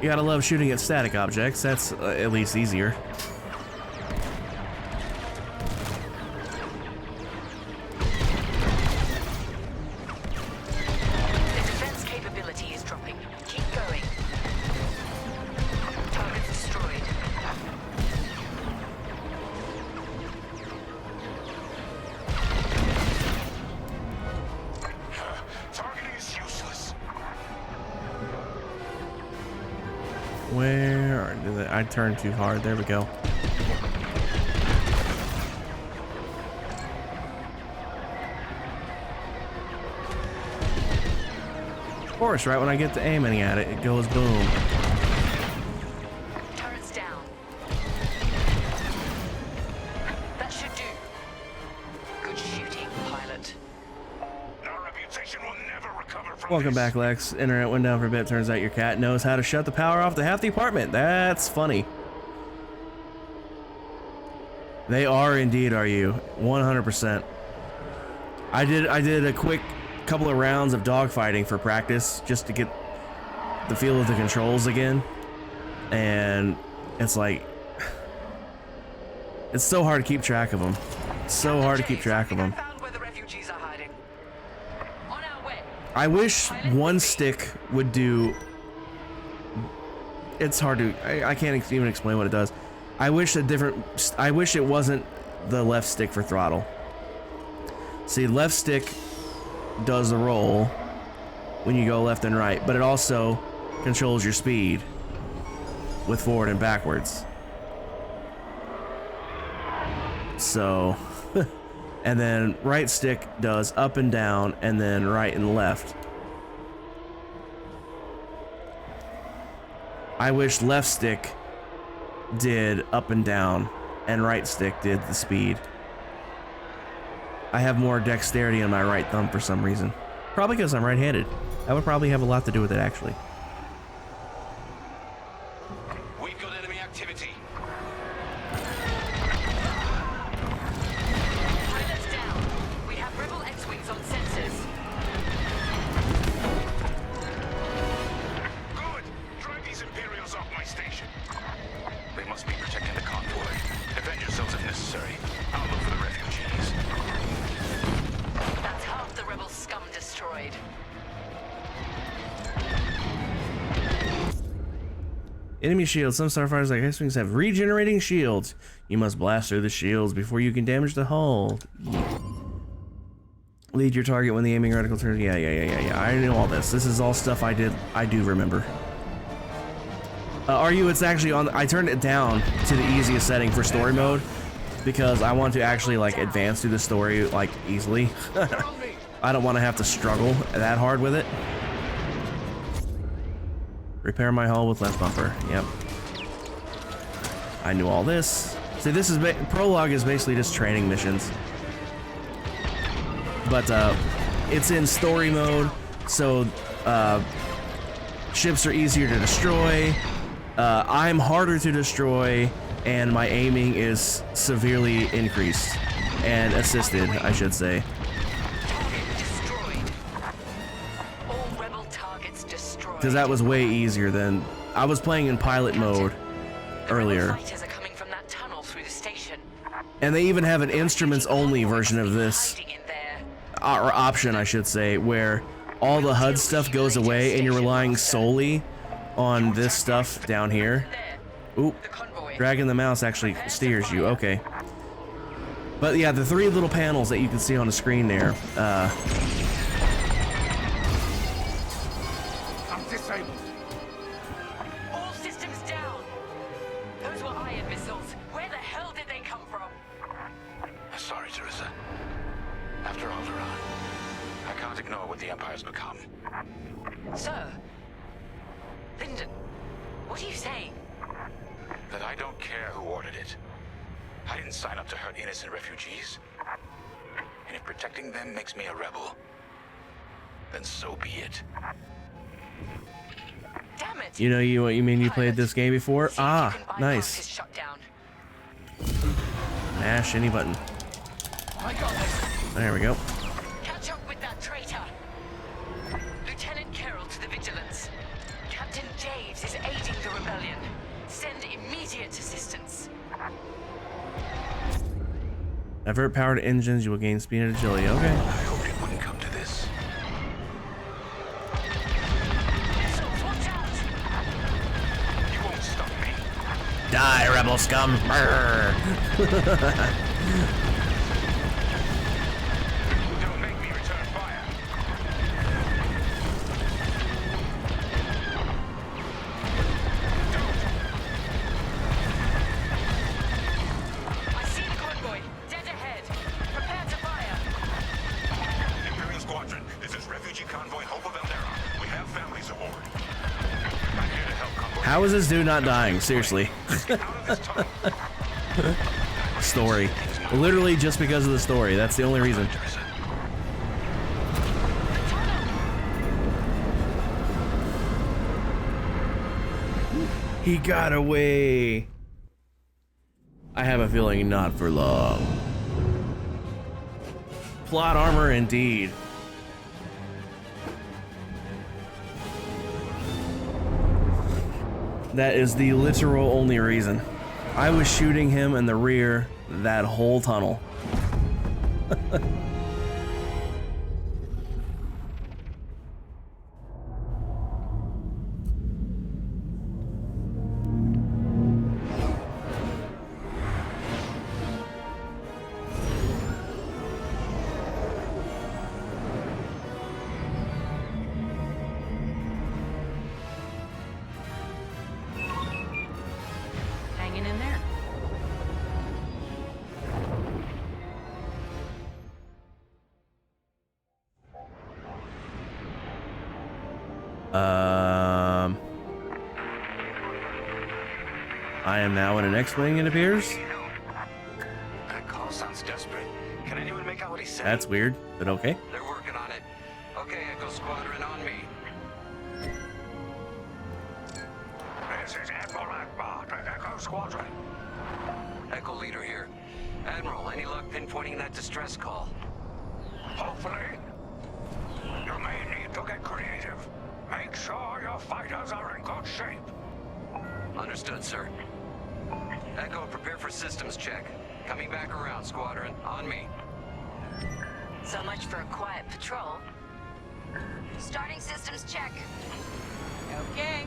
S1: You gotta love shooting at static objects. That's at least easier.
S5: The defense capability is dropping. Keep going. Targets destroyed.
S1: Where did I turned too hard? There we go. Of course, right when I get to aiming at it, it goes boom.
S7: Turrets down. That should do. Good shooting, pilot.
S6: Our reputation will never recover from
S1: Welcome
S6: this.
S1: back, Lex. Internet went down for a bit. Turns out your cat knows how to shut the power off to half the apartment. That's funny. They are indeed, are you? 100%. I did a quick couple of rounds of dogfighting for practice just to get the feel of the controls again. And it's like, it's so hard to keep track of them. It's so hard to keep track of them.
S7: Found where the refugees are hiding. On our way.
S1: I wish one stick would do. It's hard to. I can't even explain what it does. I wish it wasn't the left stick for throttle. See, left stick does the roll when you go left and right, but it also controls your speed with forward and backwards. So, and then right stick does up and down, and then right and left. I wish left stick did up and down, and right stick did the speed. I have more dexterity on my right thumb for some reason. Probably because I'm right-handed. That would probably have a lot to do with it, actually.
S6: We've got enemy activity.
S7: Pilots down. We have rebel X-wings on sensors.
S6: Good. Drive these Imperials off my station. They must be protecting the convoy. Defend yourselves if necessary. I'll look for the refugees.
S7: That's half the rebel scum destroyed.
S1: Enemy shields. Some starfighters like X-Wings have regenerating shields. You must blast through the shields before you can damage the hull. Lead your target when the aiming reticle turns. Yeah. I know all this. This is all stuff I do remember. It's actually on. I turned it down to the easiest setting for story mode because I want to actually like advance through the story like easily. I don't want to have to struggle that hard with it. Repair my hull with left bumper. Yep. I knew all this. See, this is prologue is basically just training missions, but it's in story mode, so ships are easier to destroy. I'm harder to destroy, and my aiming is severely increased and assisted, I should say. Because that was way easier than I was playing in pilot mode earlier.
S7: Fighters are coming from that tunnel through the station.
S1: And they even have an instruments only version of this,
S7: Hiding in there.
S1: or option I should say, where all the HUD stuff goes away and you're relying solely on this stuff down here. Oop,
S7: The convoy.
S1: dragging the mouse actually steers you, okay. But yeah, the three little panels that you can see on the screen there,
S3: I'm disabled.
S7: All systems down. Those were iron missiles. Where the hell did they come from?
S6: Sorry, Teresa. After Alderaan, I can't ignore what the Empire's become.
S7: Sir. Lyndon, what are you saying?
S6: That I don't care who ordered it. I didn't sign up to hurt innocent refugees. And if protecting them makes me a rebel, then so be it.
S7: Damn it.
S1: you know you mean you played this game before?
S7: See if you
S1: Ah,
S7: can bypass
S1: nice.
S7: his shutdown.
S1: Mash any button.
S7: I got this.
S1: There we go.
S7: Catch up with that traitor. Lieutenant Carroll to the Vigilance. Captain Javes is aiding the rebellion. Send immediate assistance.
S1: Divert power to engines, you will gain speed and agility. Okay.
S6: I hoped it wouldn't come to this.
S7: Missiles, watch out!
S6: You won't stop me.
S1: Die, rebel scum!
S6: Don't make me return fire. Don't convoy Hope of Eldera. We have families aboard. I'm here to help convoy.
S1: How is this dude not dying? Seriously.
S6: Out of this tunnel.
S1: Story. Literally just because of the story. That's the only reason. He got away. I have a feeling not for long. Plot armor indeed. That is the literal only reason. I was shooting him in the rear that whole tunnel.
S7: Hanging in there.
S1: I am now in an X-Wing, it appears.
S6: That call sounds desperate. Can anyone make out what he said?
S1: That's weird, but okay.
S8: They're working on it. Okay, Echo Squadron, on me.
S6: This is Admiral Akbar to Echo Squadron.
S8: Echo Leader here. Admiral, any luck pinpointing that distress call?
S6: Hopefully. You may need to get creative. Make sure your fighters are in good shape.
S8: Understood, sir. Echo, prepare for systems check. Coming back around, Squadron. On me.
S7: So much for a quiet patrol. Starting systems check. Okay.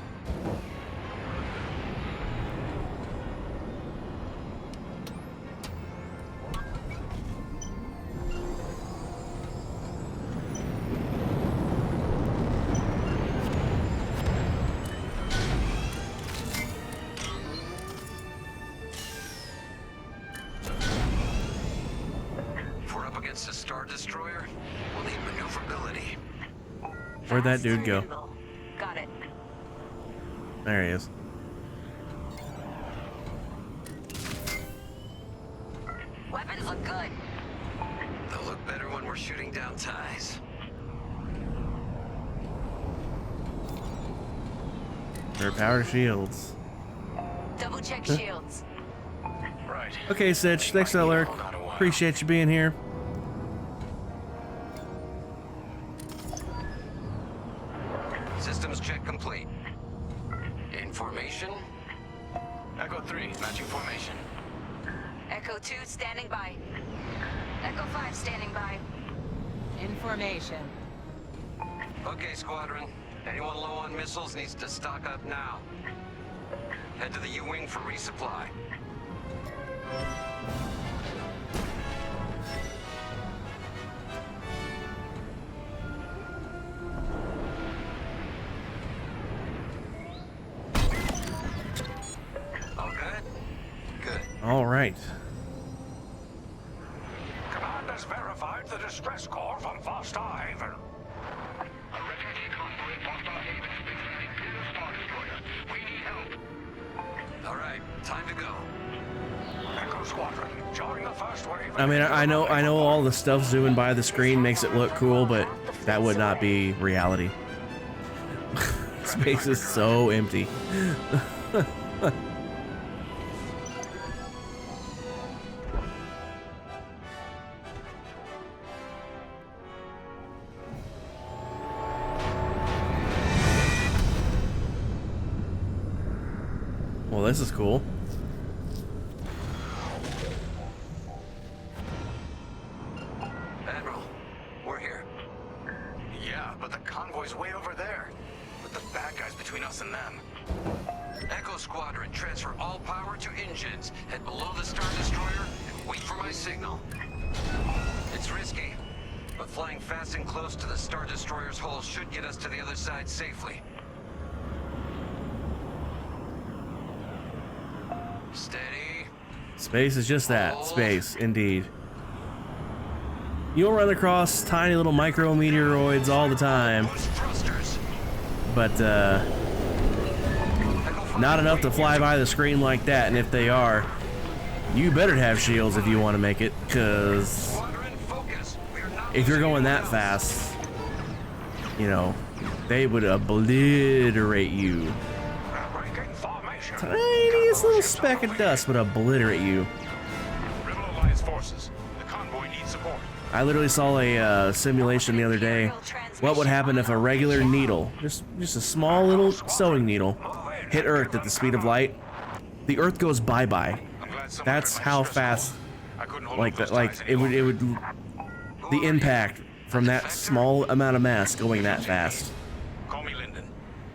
S8: If we're up against a Star Destroyer, we'll need maneuverability.
S1: Where'd that dude go?
S7: Got it.
S1: There he is.
S7: Weapons look good.
S8: They'll look better when we're shooting down ties.
S1: Their power shields.
S7: Double check shields.
S6: Right.
S1: Okay, Sitch. Thanks, Lurk. Appreciate you being here.
S8: Systems check complete. In formation.
S6: Echo 3, matching formation.
S7: Echo 2 standing by. Echo 5 standing by.
S5: Information.
S8: Okay, Squadron. Anyone low on missiles needs to stock up now. Head to the U-Wing for resupply. All good? Good.
S1: All right.
S6: Command has verified the distress call from Foster Haven. A refugee convoy at Foster Haven is presenting to the Star Destroyer. We need help.
S8: All right, time to go.
S6: Echo Squadron, join the first wave.
S1: I mean, I know all the stuff zooming by the screen makes it look cool, but that would not be reality. Space is so empty. Well, this is cool.
S8: Admiral, we're here.
S6: Yeah, but the convoy's way over there. With the bad guys between us and them.
S8: Echo Squadron, transfer all power to engines. Head below the Star Destroyer and wait for my signal. It's risky, but flying fast and close to the Star Destroyer's hull should get us to the other side safely. Steady.
S1: Space is just that. Space, indeed. You'll run across tiny little micrometeoroids all the time,
S8: Push thrusters.
S1: but not enough to fly by the screen like that. And if they are, you better have shields if you want to make it, because
S8: Squadron, focus. We are not
S1: if you're going that fast, you know, they would obliterate you.
S6: Breaking formation.
S1: Tiniest little speck of dust would obliterate you.
S6: Rebel Alliance forces. The convoy needs support.
S1: I literally saw a simulation the other day. What would happen if a regular needle, just a small little sewing needle, hit Earth at the speed of light? The Earth goes bye-bye. That's how fast, like that, like it would, the impact from that small amount of mass going that fast.
S6: Call me Lyndon.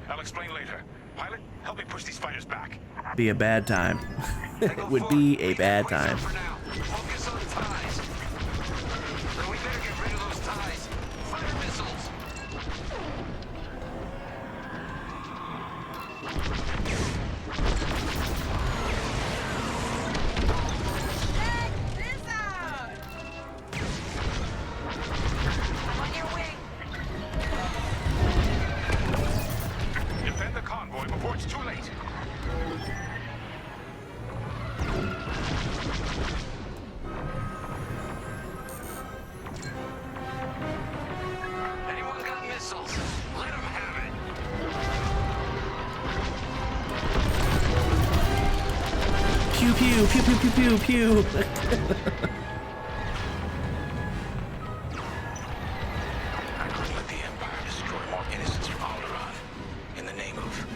S6: I'll explain later. Pilot, help me push these fighters back.
S1: Be a bad time. It would be a bad time.
S8: For now. Focus on ties. Then we better get rid of those ties. Fire missiles.
S7: On your wing.
S6: Defend the convoy before it's too late.
S8: Anyone got missiles? Let them have it.
S1: Pew pew pew pew pew pew pew.
S6: I couldn't let the Empire destroy more innocents from Alderaan in the name of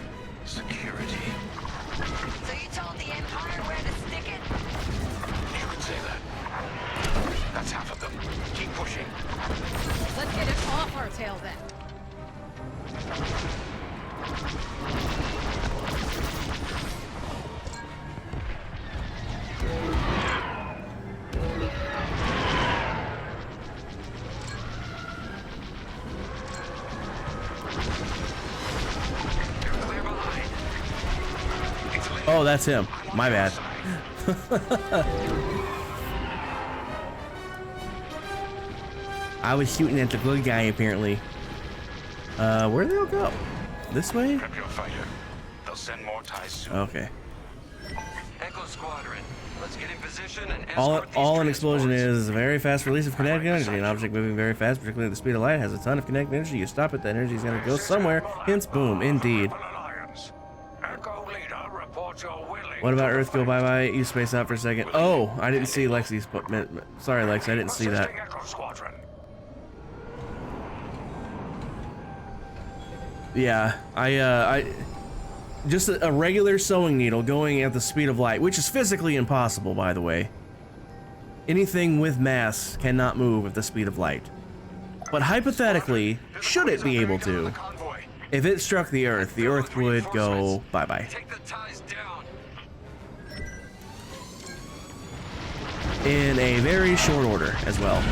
S6: security.
S7: So you told the Empire where to stick it?
S6: You could say that. That's half of them. Keep pushing.
S9: Let's get it off our tail then.
S8: Clear behind.
S1: Oh, that's him. My bad. I was shooting at the good guy apparently. Where did they all go? This way?
S6: Prep your fighter. They'll send more ties soon.
S1: Okay.
S8: Echo Squadron. Let's get in position and
S1: All
S8: escort these
S1: an explosion
S8: transports.
S1: is a very fast release of kinetic energy. An object moving very fast, particularly at the speed of light, has a ton of kinetic energy. You stop it, that energy is going to go somewhere. Hence, boom. Indeed.
S6: Rebel Alliance. Echo leader, report you're willing.
S1: What about
S6: to
S1: Earth? Go
S6: fight.
S1: bye-bye. You space out for a second. Oh, I didn't see Lexi's. Sorry, Lex. I didn't see that.
S6: Assisting Echo Squadron.
S1: Yeah, I just a regular sewing needle going at the speed of light, which is physically impossible, by the way. Anything with mass cannot move at the speed of light. But hypothetically, should it be able to,
S6: Convoy.
S1: if it struck the Earth would go bye-bye.
S8: Take the ties down.
S1: In a very short order as well.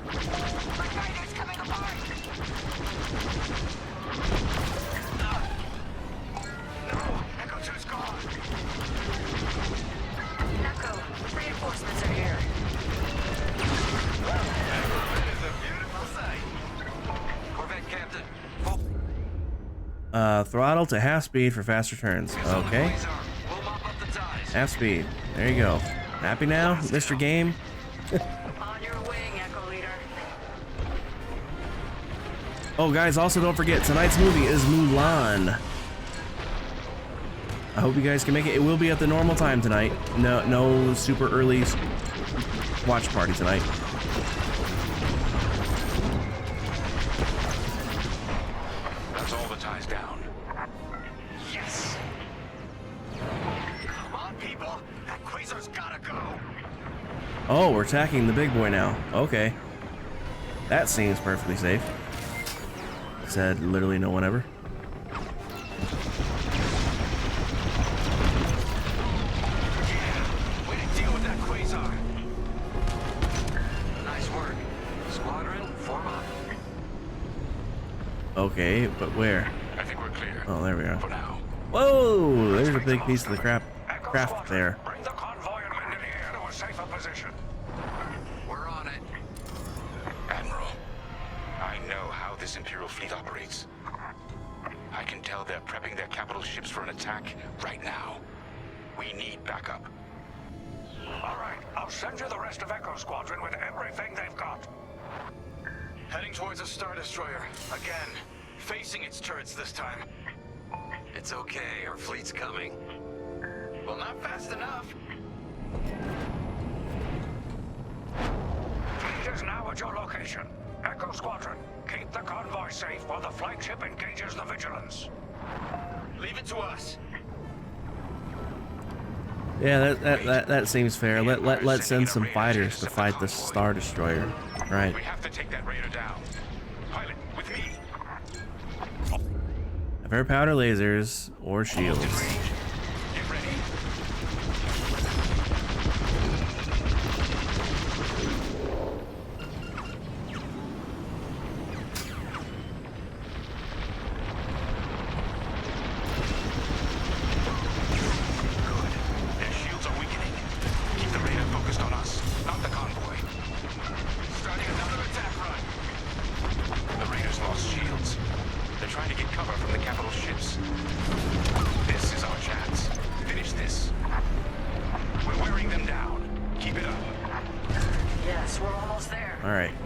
S7: Fighters coming apart.
S6: No, Echo 2's gone.
S7: Echo, reinforcements are here.
S8: Corvette captain.
S1: Throttle to half speed for faster turns. Okay.
S8: We'll mop up the ties.
S1: Half speed. There you go. Happy now, Mr. Game?
S7: On your wing, Echo leader.
S1: Oh, guys, also don't forget, tonight's movie is Mulan. I hope you guys can make it. It will be at the normal time tonight. No super early watch party tonight.
S6: That's all the ties down. Yes. Come on, people. That quasar's gotta go.
S1: Oh, we're attacking the big boy now. Okay. That seems perfectly safe. Said literally no one ever.
S8: Way to deal with that quasar. Nice work. Squadron, form up.
S1: Okay, but where?
S6: I think we're clear.
S1: Oh, there we
S6: For
S1: are.
S6: now.
S1: Whoa! There's a big piece of the craft
S6: Echo Squadron,
S1: there.
S6: Bring the convoy and Lyndon here to a safer position. this Imperial fleet operates. I can tell they're prepping their capital ships for an attack right now. We need backup.
S10: All right, I'll send you the rest of Echo Squadron with everything they've got.
S6: Heading towards a Star Destroyer. Again. Facing its turrets this time.
S8: It's okay, our fleet's coming.
S6: Well, not fast enough.
S10: Fleet is now at your location. Echo Squadron, keep the convoy safe while the flagship engages the Vigilance.
S6: Leave it to us.
S1: Yeah, that seems fair. Let's send some fighters to fight the Star Destroyer. Right.
S6: We have to take that raider down. Pilot, with me.
S1: Have air powder lasers or shields.
S6: Get ready.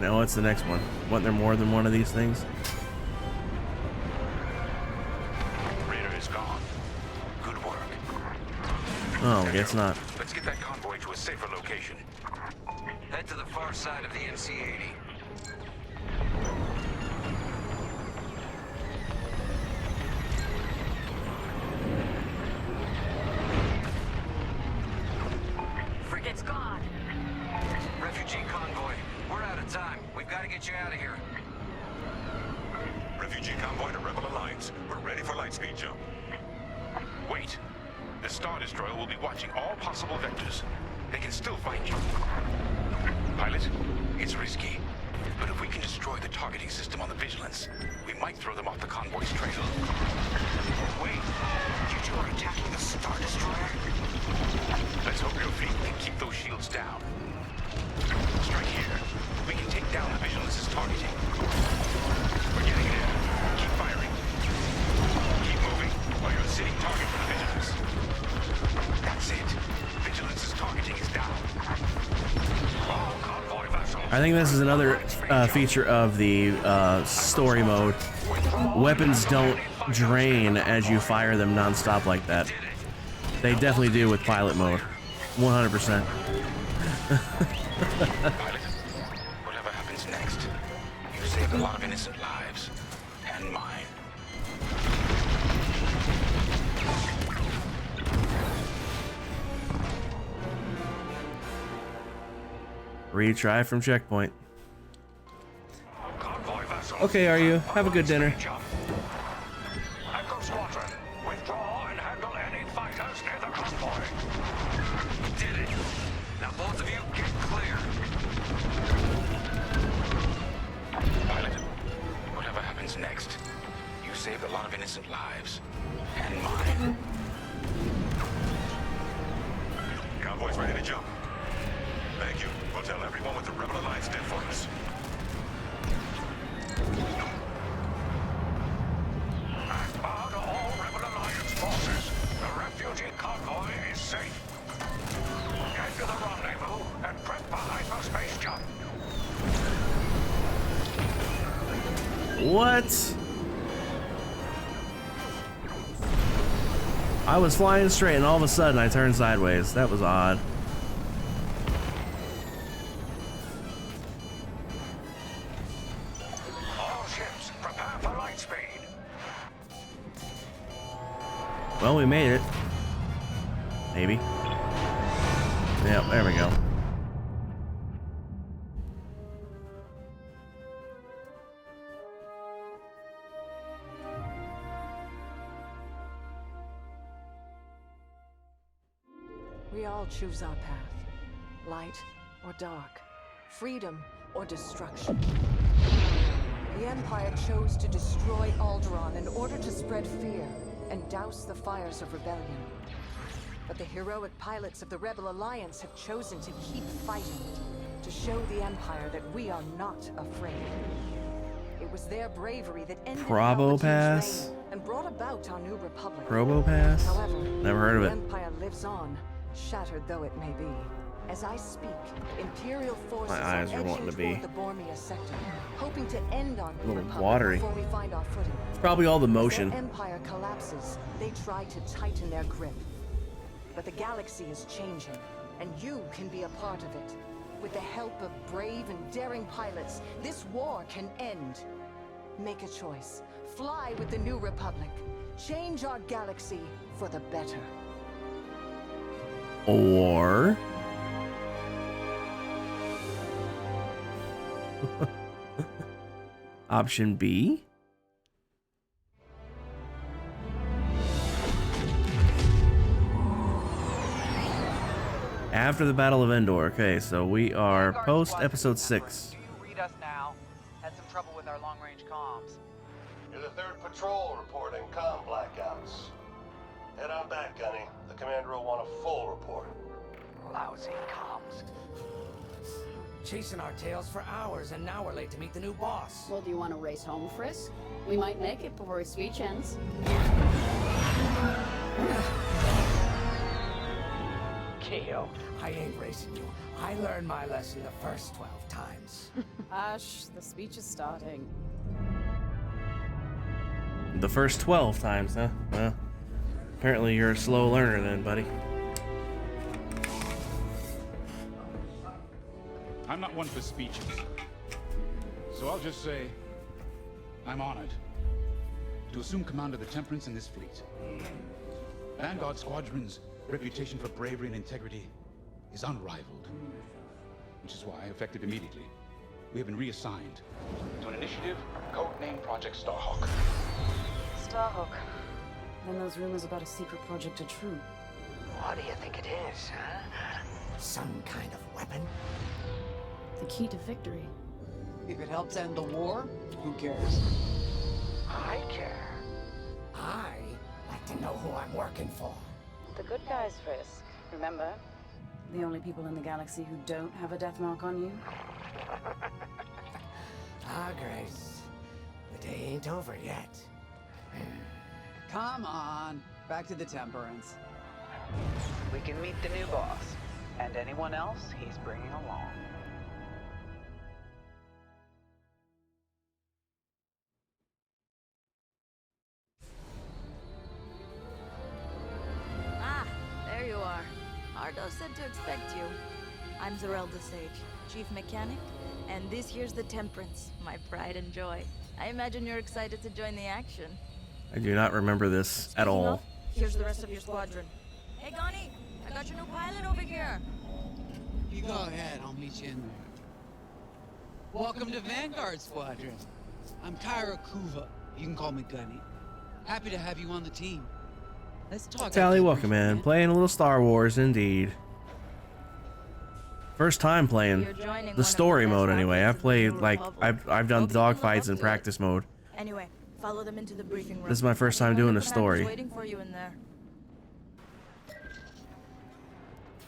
S1: What's the next one? Wasn't there more than one of these things?
S6: Raider is gone. Good work.
S1: Oh, guess not.
S6: Let's get that convoy to a safer location.
S8: Head to the far side of the MC-80.
S7: Frigate's gone.
S8: Refugee convoy. We're out of time. We've got to get you out of here.
S3: Refugee convoy to Rebel Alliance. We're ready for lightspeed jump.
S6: Wait. The Star Destroyer will be watching all possible vectors. They can still find you. Pilot, it's risky. But if we can destroy the targeting system on the Vigilance, we might throw them off the convoy's trail. Wait. You two are attacking the Star Destroyer? Let's hope your fleet can keep those shields down. Strike here. We can take down the Vigilance's targeting. We're getting there. Keep firing. Keep moving while you're a sitting target for the Vigilance. That's it. Vigilance's targeting is down. All convoy vessels.
S1: I think this is another feature of the story mode. Weapons don't drain as you fire them non-stop like that. They definitely do with pilot mode. 100%.
S6: Pilot, whatever happens next, you saved a lot of innocent lives. And mine.
S1: Retry from checkpoint.
S10: Convoy vessels.
S1: Okay, are you? Have a good dinner.
S10: Echo Squadron, withdraw and handle any fighters near the convoy.
S8: Did it. Now both of you get clear.
S6: Pilot, whatever happens next, you saved a lot of innocent lives. And mine.
S3: Convoy's ready to jump. Thank you. We'll tell everyone what the Rebel Alliance did for us.
S10: Bow to all Rebel Alliance forces. The refugee convoy is safe. Get to the rendezvous and prep for hyperspace jump.
S1: What? I was flying straight and all of a sudden I turned sideways. That was odd.
S10: All ships, prepare for light speed.
S1: Well, we made it. Maybe. Yep, there we go.
S11: We all choose our path. Light or dark. Freedom or destruction. The Empire chose to destroy Alderaan in order to spread fear and douse the fires of rebellion. But the heroic pilots of the Rebel Alliance have chosen to keep fighting, to show the Empire that we are not afraid. It was their bravery that ended
S1: Probo
S11: Palpatine's
S1: Pass?
S11: reign and brought about our new republic.
S1: Probo Pass?
S11: However,
S1: Never heard of
S11: the
S1: it.
S11: Empire lives on, shattered though it may be. As I speak, Imperial forces
S1: My eyes are
S11: are
S1: wanting
S11: edging
S1: to be
S11: toward the Bormia sector, hoping to end our new
S1: little
S11: republic
S1: watery.
S11: before we find our footing.
S1: It's probably all the
S11: As
S1: motion.
S11: their empire collapses, they try to tighten their grip. But the galaxy is changing, and you can be a part of it. With the help of brave and daring pilots, this war can end. Make a choice. Fly with the new republic. Change our galaxy for the better.
S1: Or option B. After the Battle of Endor. Okay, so we are post episode 6.
S12: Do you read us now? Had some trouble with our long-range comms.
S13: You're the 3rd patrol reporting comm blackouts. Head on back, Gunny. The commander will want a full report.
S12: Lousy comms. Chasing our tails for hours, and now we're late to meet the new boss.
S9: Well, do you want to race home, Frisk? We might make it before his speech ends.
S12: Keo, I ain't racing you. I learned my lesson the first 12 times.
S9: Ash, the speech is starting.
S1: The first 12 times, huh? Well, apparently you're a slow learner then, buddy.
S2: I'm not one for speeches. So I'll just say, I'm honored to assume command of the Temperance in this fleet. Vanguard Squadron's reputation for bravery and integrity is unrivaled. Which is why, effective immediately, we have been reassigned to an initiative codenamed Project Starhawk.
S11: Starhawk. Then those rumors about a secret project are true.
S12: What do you think it is, huh? Some kind of weapon?
S11: The key to victory.
S12: If it helps end the war, who cares? I care. I like to know who I'm working for.
S11: The good guys, Frisk. Remember? The only people in the galaxy who don't have a death mark on you?
S12: Ah, Grace. The day ain't over yet. Come on. Back to the Temperance. We can meet the new boss. And anyone else he's bringing along.
S14: Ah, there you are. Ardo said to expect you. I'm Zerelda Sage, Chief Mechanic, and this here's the Temperance, my pride and joy. I imagine you're excited to join the action.
S1: I do not remember this at all.
S14: Here's the rest of your squadron. Hey, Gunny, I got your new pilot over here.
S15: You go ahead, I'll meet you in there. Welcome to Vanguard Squadron. I'm Kyra Kuva. You can call me Gunny. Happy to have you on the team. Let's talk.
S1: Tally, welcome in. Playing a little Star Wars, indeed. First time playing the story mode anyway. I've played like I've done dogfights in practice mode.
S14: Anyway, follow them into the briefing room.
S1: This is my first time doing a story.
S14: Waiting for you in there.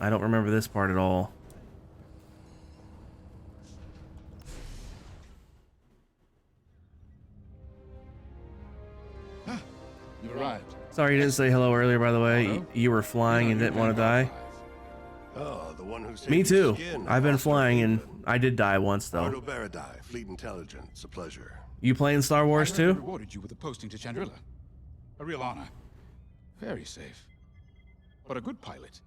S1: I don't remember this part at all.
S2: You arrived.
S1: Sorry you didn't say hello earlier, by the way. You were flying and didn't want to die.
S13: Oh, the one who saved
S1: Me
S13: your
S1: too.
S13: skin.
S1: I've been flying and I did die once though.
S13: Ardo Baradai, Fleet Intelligence. A pleasure.
S1: You playing Star Wars
S2: I heard they
S1: too?
S2: rewarded you with a posting to Chandrilla. A real honor. Very safe. But a good pilot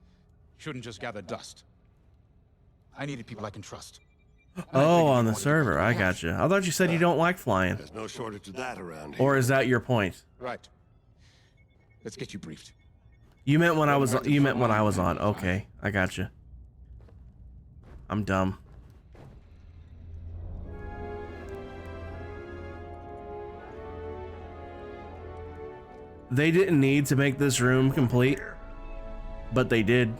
S2: shouldn't just gather dust. I needed people I can trust.
S1: Oh, on the server. I gotcha. I thought you said you don't like flying.
S13: There's no shortage of that around here.
S1: Or is that your point?
S2: Right. Let's get you briefed.
S1: You meant when I was on. Okay, I gotcha. I'm dumb. They didn't need to make this room complete, but they did.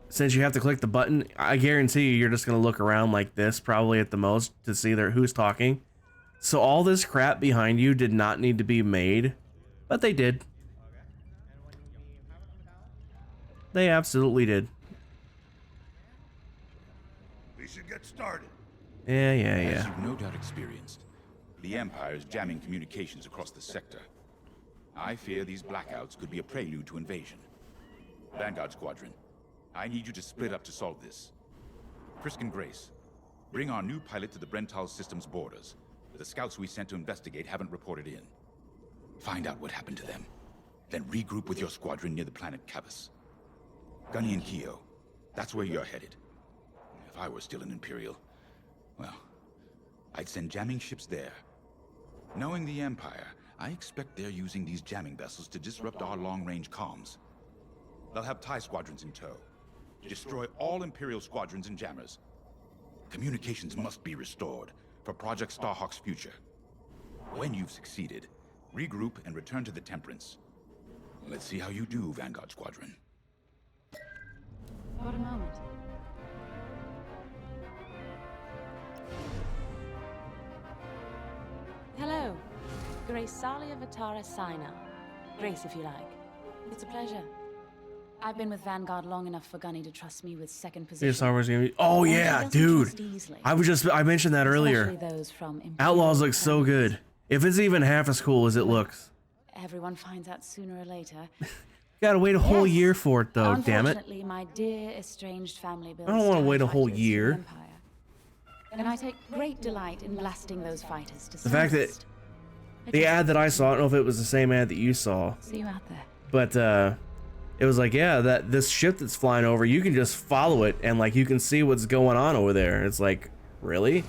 S1: Since you have to click the button, I guarantee you're just gonna look around like this probably at the most to see who's talking. So all this crap behind you did not need to be made, but they did. They absolutely did.
S13: We should get started.
S2: As you've no doubt experienced, the Empire is jamming communications across the sector. I fear these blackouts could be a prelude to invasion. Vanguard Squadron, I need you to split up to solve this. Frisk and Grace, bring our new pilot to the Brental system's borders. The scouts we sent to investigate haven't reported in. Find out what happened to them. Then regroup with your squadron near the planet Cavus. Gunny and Keo, that's where you're headed. If I were still an Imperial, well, I'd send jamming ships there. Knowing the Empire, I expect they're using these jamming vessels to disrupt our long-range comms. They'll have TIE squadrons in tow. Destroy all Imperial squadrons and jammers. Communications must be restored for Project Starhawk's future. When you've succeeded, regroup and return to the Temperance. Let's see how you do, Vanguard Squadron.
S14: What a moment. Hello. Grace Salia Vatara Sina. Grace, if you like. It's a pleasure. I've been with Vanguard long enough for Gunny to trust me with second position.
S1: Star Wars game. Oh yeah, dude. I mentioned that earlier. Outlaws look so good. If it's even half as cool as it looks.
S14: Everyone finds out sooner or later.
S1: Gotta wait a whole year for it though, damn it.
S14: Unfortunately, my dear estranged family builds
S1: I don't want to wait a whole
S14: TIE fighters
S1: year.
S14: for the Empire. And I take great delight in blasting those fighters to
S1: The fact that the ad that I saw, I don't know if it was the same ad that you saw.
S14: See you out there.
S1: But it was like, yeah, that this ship that's flying over, you can just follow it and like you can see what's going on over there. It's like, really?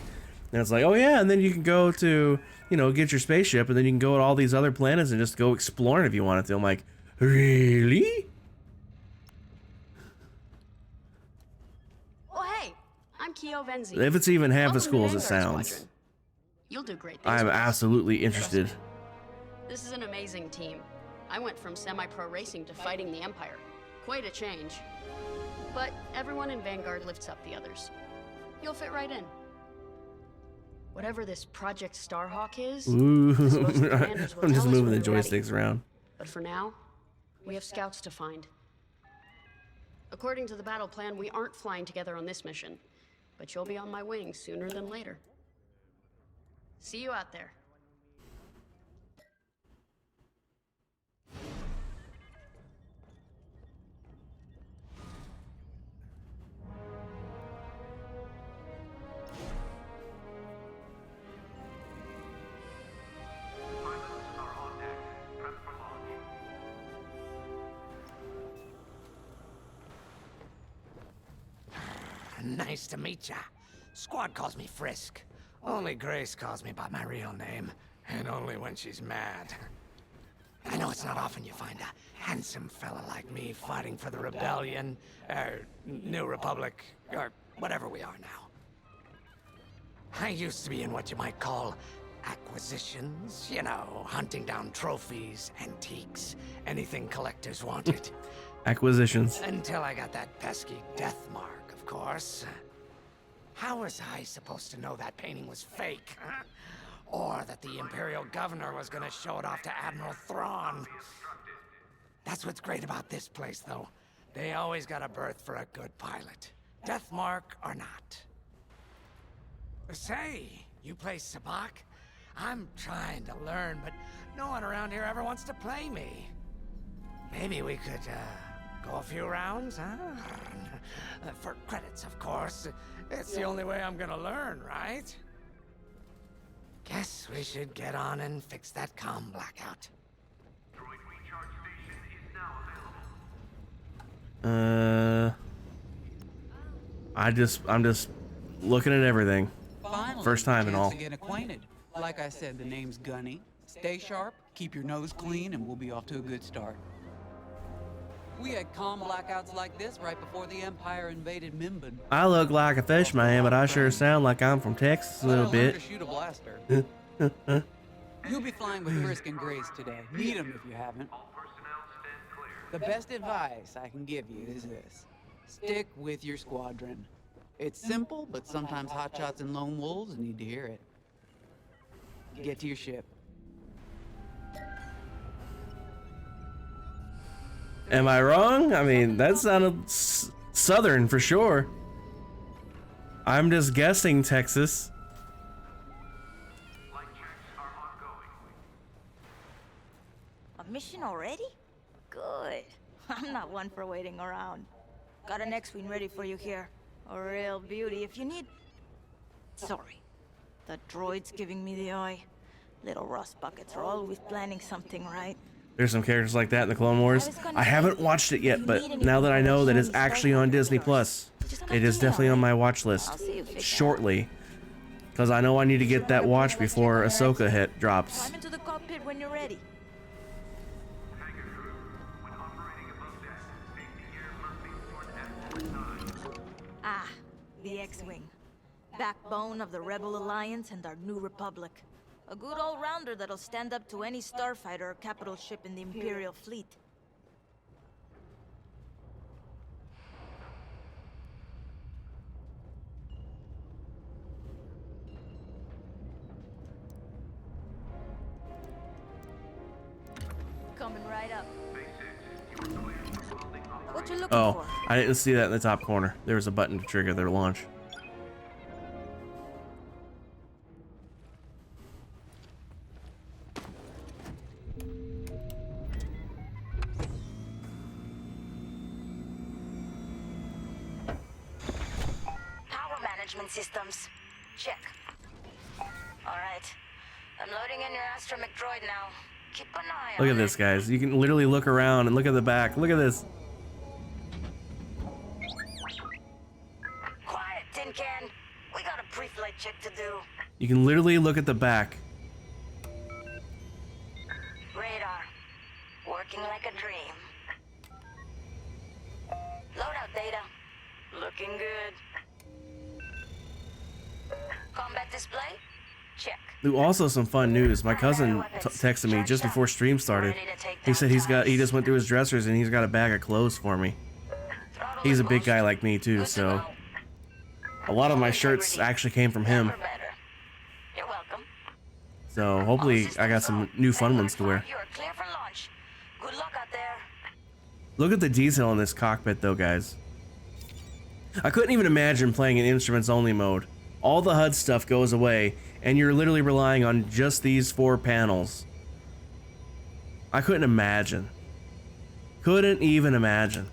S1: And it's like, oh yeah, and then you can go to, you know, get your spaceship and then you can go to all these other planets and just go exploring if you wanted to. I'm like, really?
S16: Oh hey, I'm Keo Venzi.
S1: If it's even half as
S16: Welcome to
S1: cool as it
S16: Vanguard
S1: sounds,
S16: Squadron. You'll do great things
S1: I'm
S16: with us.
S1: absolutely interested.
S16: This is an amazing team. I went from semi-pro racing to fighting the Empire. Quite a change. But everyone in Vanguard lifts up the others. You'll fit right in. Whatever this Project Starhawk is,
S1: Ooh,
S16: I suppose the commanders will
S1: I'm just
S16: tell us
S1: moving the
S16: when we're ready.
S1: joysticks around.
S16: But for now, we have scouts to find. According to the battle plan, we aren't flying together on this mission. But you'll be on my wing sooner than later. See you out there.
S12: Nice to meet ya. Squad calls me Frisk. Only Grace calls me by my real name, and only when she's mad. I know it's not often you find a handsome fella like me fighting for the Rebellion, or New Republic, or whatever we are now. I used to be in what you might call acquisitions, you know, hunting down trophies, antiques, anything collectors wanted.
S1: Acquisitions.
S12: Until I got that pesky death mark, of course. How was I supposed to know that painting was fake, huh? Or that the Imperial Governor was gonna show it off to Admiral Thrawn? That's what's great about this place, though. They always got a berth for a good pilot. Death mark or not. Say, you play Sabak? I'm trying to learn, but no one around here ever wants to play me. Maybe we could, go a few rounds, huh? For credits, of course. It's the only way I'm gonna learn, right? Guess we should get on and fix that comm blackout.
S1: I'm just looking at everything.
S15: Finally,
S1: First time and
S15: chance
S1: all.
S15: to get acquainted. Like I said, the name's Gunny. Stay sharp, keep your nose clean, and we'll be off to a good start. We had comm blackouts like this right before the Empire invaded Minbin.
S1: I look like a fish man, but I sure sound like I'm from Texas a little
S15: Learn
S1: bit.
S15: to shoot a blaster. You'll be flying with Frisk and Grace today. Meet them if you haven't. The best advice I can give you is this. Stick with your squadron. It's simple, but sometimes hotshots and lone wolves need to hear it. Get to your ship.
S1: Am I wrong? I mean, that sounded southern for sure. I'm just guessing, Texas.
S14: A mission already? Good. I'm not one for waiting around. Got an X-Wing ready for you here. A real beauty if you need... Sorry. The droid's giving me the eye. Little rust buckets are always planning something, right?
S1: There's some characters like that in the Clone Wars. I haven't watched it yet, but now that I know that it's actually on Disney Plus, it is definitely on my watch list shortly. Because I know I need to get that watch before Ahsoka drops.
S14: Climb into the cockpit when you're ready. Ah, the X-Wing. Backbone of the Rebel Alliance and our new Republic. A good all-rounder that'll stand up to any starfighter or capital ship in the Imperial fleet. Coming right up. What you looking for?
S1: I didn't see that in the top corner. There was a button to trigger their launch.
S14: Power management systems. Check. Alright. I'm loading in your astromech droid now. Keep an eye on
S1: Look at this, guys. You can literally look around and look at the back. Look at this.
S14: Quiet, Tin Can. We got a pre-flight check to do.
S1: You can literally look at the back.
S14: Radar. Working like a dream. Loadout data. Looking good. Combat display? Check.
S1: Ooh, also some fun news. My cousin texted me just before stream started. He said he just went through his dressers and he's got a bag of clothes for me. He's a big guy like me too, so a lot of my shirts actually came from him.
S14: You're welcome.
S1: So hopefully I got some new fun ones to wear.
S14: You are clear for launch. Good luck out there.
S1: Look at the detail in this cockpit though, guys. I couldn't even imagine playing in instruments only mode. All the HUD stuff goes away and you're literally relying on just these 4 panels. I couldn't imagine. Couldn't even imagine.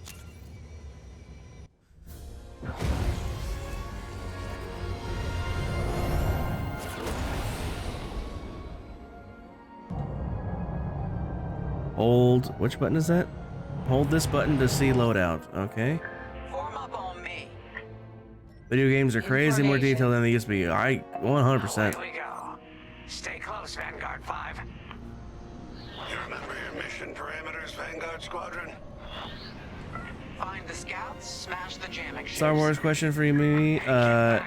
S1: Hold, which button is that? Hold this button to see loadout, okay.
S12: Form up on me.
S1: Video games are crazy more detailed than they used to be. 100%.
S12: Here we go. Stay close, Vanguard 5.
S13: You remember your mission parameters, Vanguard Squadron?
S12: Find the scouts, smash the jamming ships.
S1: Star Wars question for you, Mimi.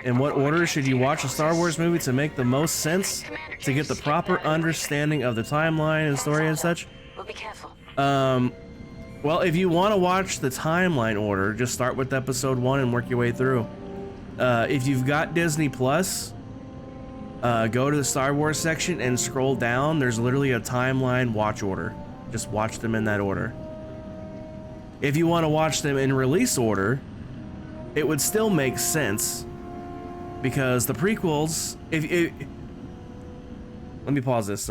S1: In what order should you watch a Star Wars movie to make the most sense? To get the proper understanding of the timeline and story and such?
S14: But be careful.
S1: Well, if you want to watch the timeline order, just start with episode 1 and work your way through. If you've got Disney Plus, go to the Star Wars section and scroll down. There's literally a timeline watch order. Just watch them in that order. If you want to watch them in release order, it would still make sense because the prequels. Let me pause this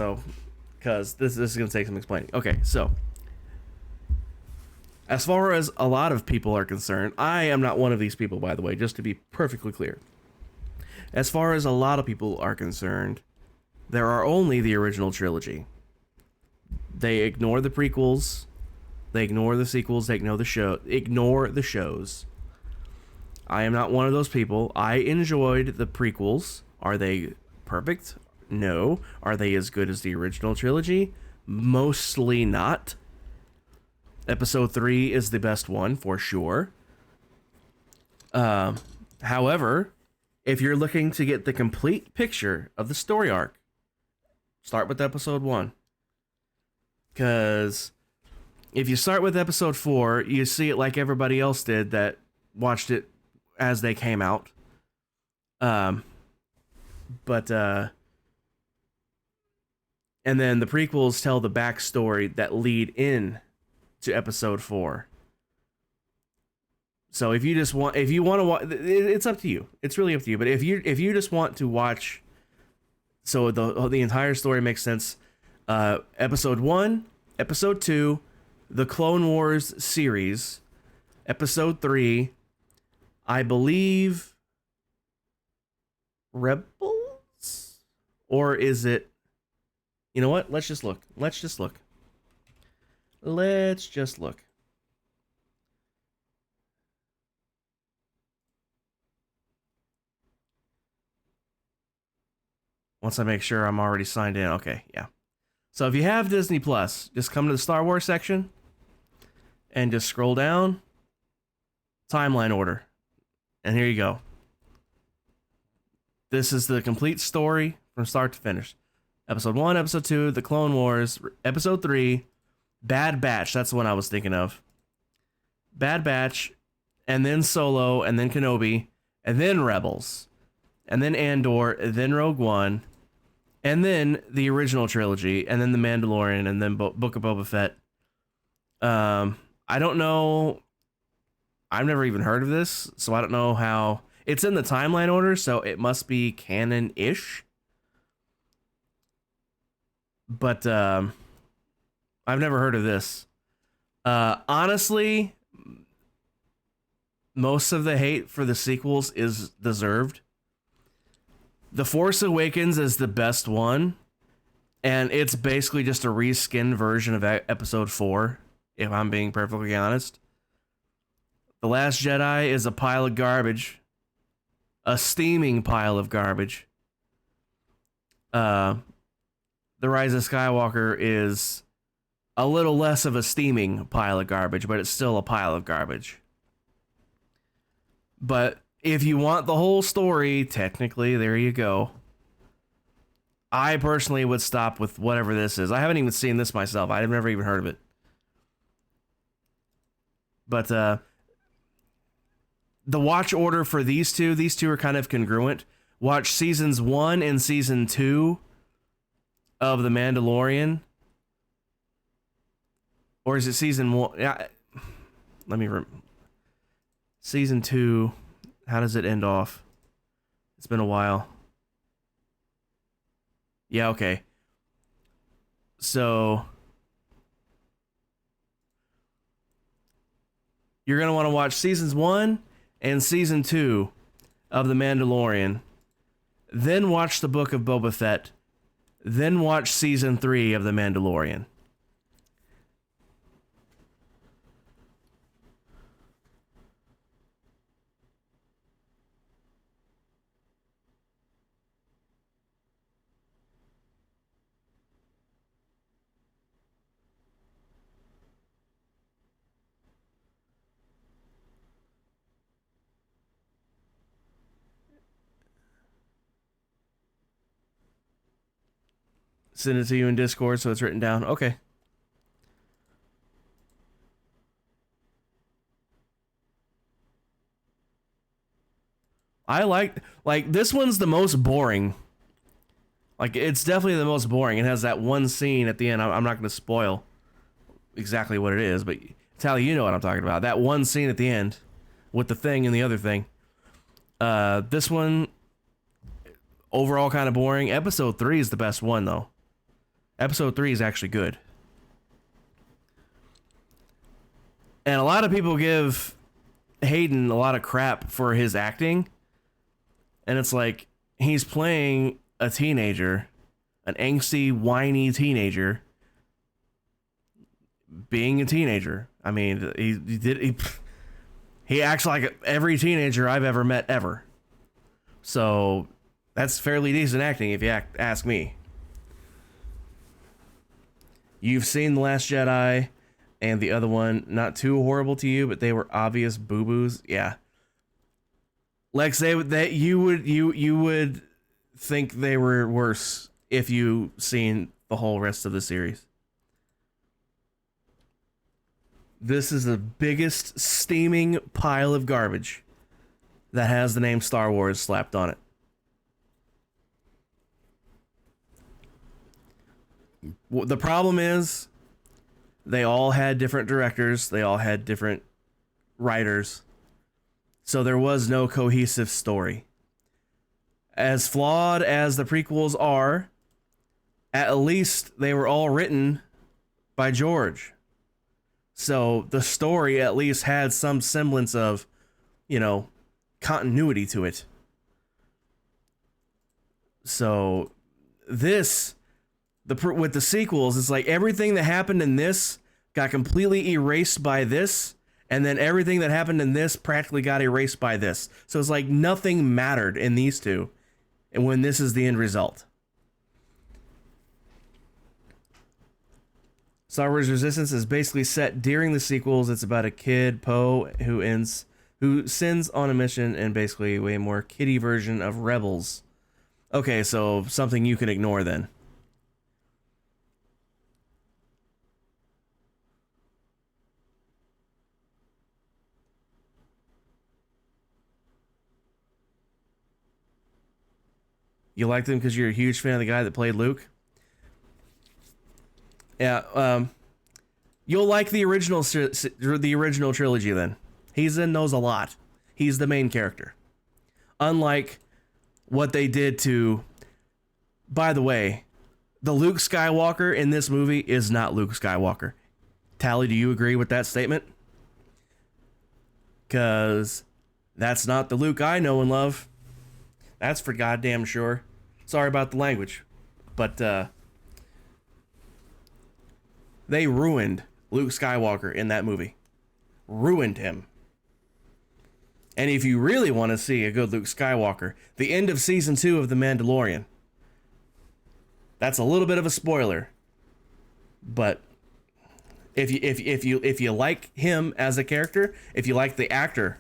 S1: because this is going to take some explaining. Okay, so as far as a lot of people are concerned, I am not one of these people, by the way, just to be perfectly clear. As far as a lot of people are concerned, there are only the original trilogy. They ignore the prequels. They ignore the sequels. They ignore the shows. I am not one of those people. I enjoyed the prequels. Are they perfect? No. Are they as good as the original trilogy? Mostly not. Episode 3 is the best one for sure. However, if you're looking to get the complete picture of the story arc, start with episode 1. Because if you start with episode 4, you see it like everybody else did that watched it as they came out. And then the prequels tell the backstory that lead in to episode 4. So if you want to watch, it's up to you. It's really up to you. But if you just want to watch, so the entire story makes sense. Episode 1, Episode 2, the Clone Wars series, Episode 3, I believe Rebels? Or is it... You know what? Let's just look. Let's just look. Once I make sure I'm already signed in. Okay, yeah. So if you have Disney Plus, just come to the Star Wars section and just scroll down. Timeline order. And here you go. This is the complete story from start to finish. Episode 1, Episode 2, The Clone Wars, Episode 3, Bad Batch, that's the one I was thinking of. Bad Batch, and then Solo, and then Kenobi, and then Rebels, and then Andor, and then Rogue One, and then the original trilogy, and then The Mandalorian, and then Book of Boba Fett. I don't know. I've never even heard of this, so I don't know how... It's in the timeline order, so it must be canon-ish. But I've never heard of this. Honestly, most of the hate for the sequels is deserved. The Force Awakens is the best one, and it's basically just a reskinned version of Episode 4, if I'm being perfectly honest. The Last Jedi is a pile of garbage. A steaming pile of garbage. The Rise of Skywalker is a little less of a steaming pile of garbage, but it's still a pile of garbage. But if you want the whole story, technically, there you go. I personally would stop with whatever this is. I haven't even seen this myself. I've never even heard of it. But the watch order for these two are kind of congruent. Watch seasons 1 and season 2 of The Mandalorian. Or is it season 1? Yeah, let me season 2, how does it end off? It's been a while. Yeah, okay. So you're going to want to watch seasons 1 and season 2 of The Mandalorian. Then watch the Book of Boba Fett. Then watch season 3 of The Mandalorian. Send it to you in Discord so it's written down. Okay. I like this one's the most boring. Like, it's definitely the most boring. It has that one scene at the end. I'm not going to spoil exactly what it is, but Tally, you know what I'm talking about. That one scene at the end with the thing and the other thing. This one, overall kind of boring. Episode 3 is the best one, though. Episode 3 is actually good. And a lot of people give Hayden a lot of crap for his acting. And it's like, he's playing a teenager, an angsty, whiny teenager, being a teenager. I mean, he acts like every teenager I've ever met ever. So that's fairly decent acting if you ask me. You've seen The Last Jedi and the other one, not too horrible to you, but they were obvious boo-boos. Yeah. Lex, you would think they were worse if you seen the whole rest of the series. This is the biggest steaming pile of garbage that has the name Star Wars slapped on it. The problem is they all had different directors, they all had different writers, So there was no cohesive story. As flawed as the prequels are, at least they were all written by George. So the story at least had some semblance of, continuity to it. So this, with the sequels, it's like everything that happened in this got completely erased by this, and then everything that happened in this practically got erased by this. So it's like nothing mattered in these two, and when this is the end result. Star Wars Resistance is basically set during the sequels. It's about a kid, Poe, who sends on a mission, and basically a way more kiddie version of Rebels. Okay, so something you can ignore then. You like them because you're a huge fan of the guy that played Luke? Yeah, you'll like the original trilogy then. He's in those a lot. He's the main character. Unlike what they did to... By the way, the Luke Skywalker in this movie is not Luke Skywalker. Tally, do you agree with that statement? Because that's not the Luke I know and love. That's for goddamn sure. Sorry about the language. But, they ruined Luke Skywalker in that movie. Ruined him. And if you really want to see a good Luke Skywalker, the end of season 2 of The Mandalorian. That's a little bit of a spoiler. But if you like him as a character, if you like the actor,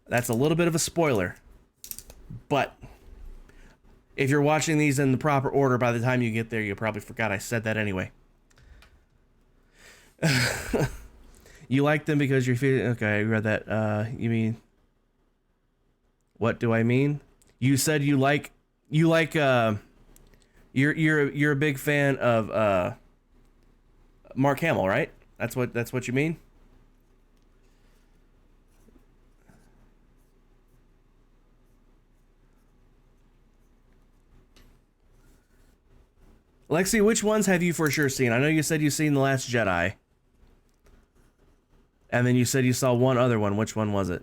S1: that's a little bit of a spoiler. But if you're watching these in the proper order, by the time you get there, you probably forgot I said that anyway. You like them because you're feeling... Okay, I read that. You mean... What do I mean? You said you like... You're a big fan of Mark Hamill, right? That's what you mean? Lexi, which ones have you for sure seen? I know you said you've seen The Last Jedi. And then you said you saw one other one. Which one was it?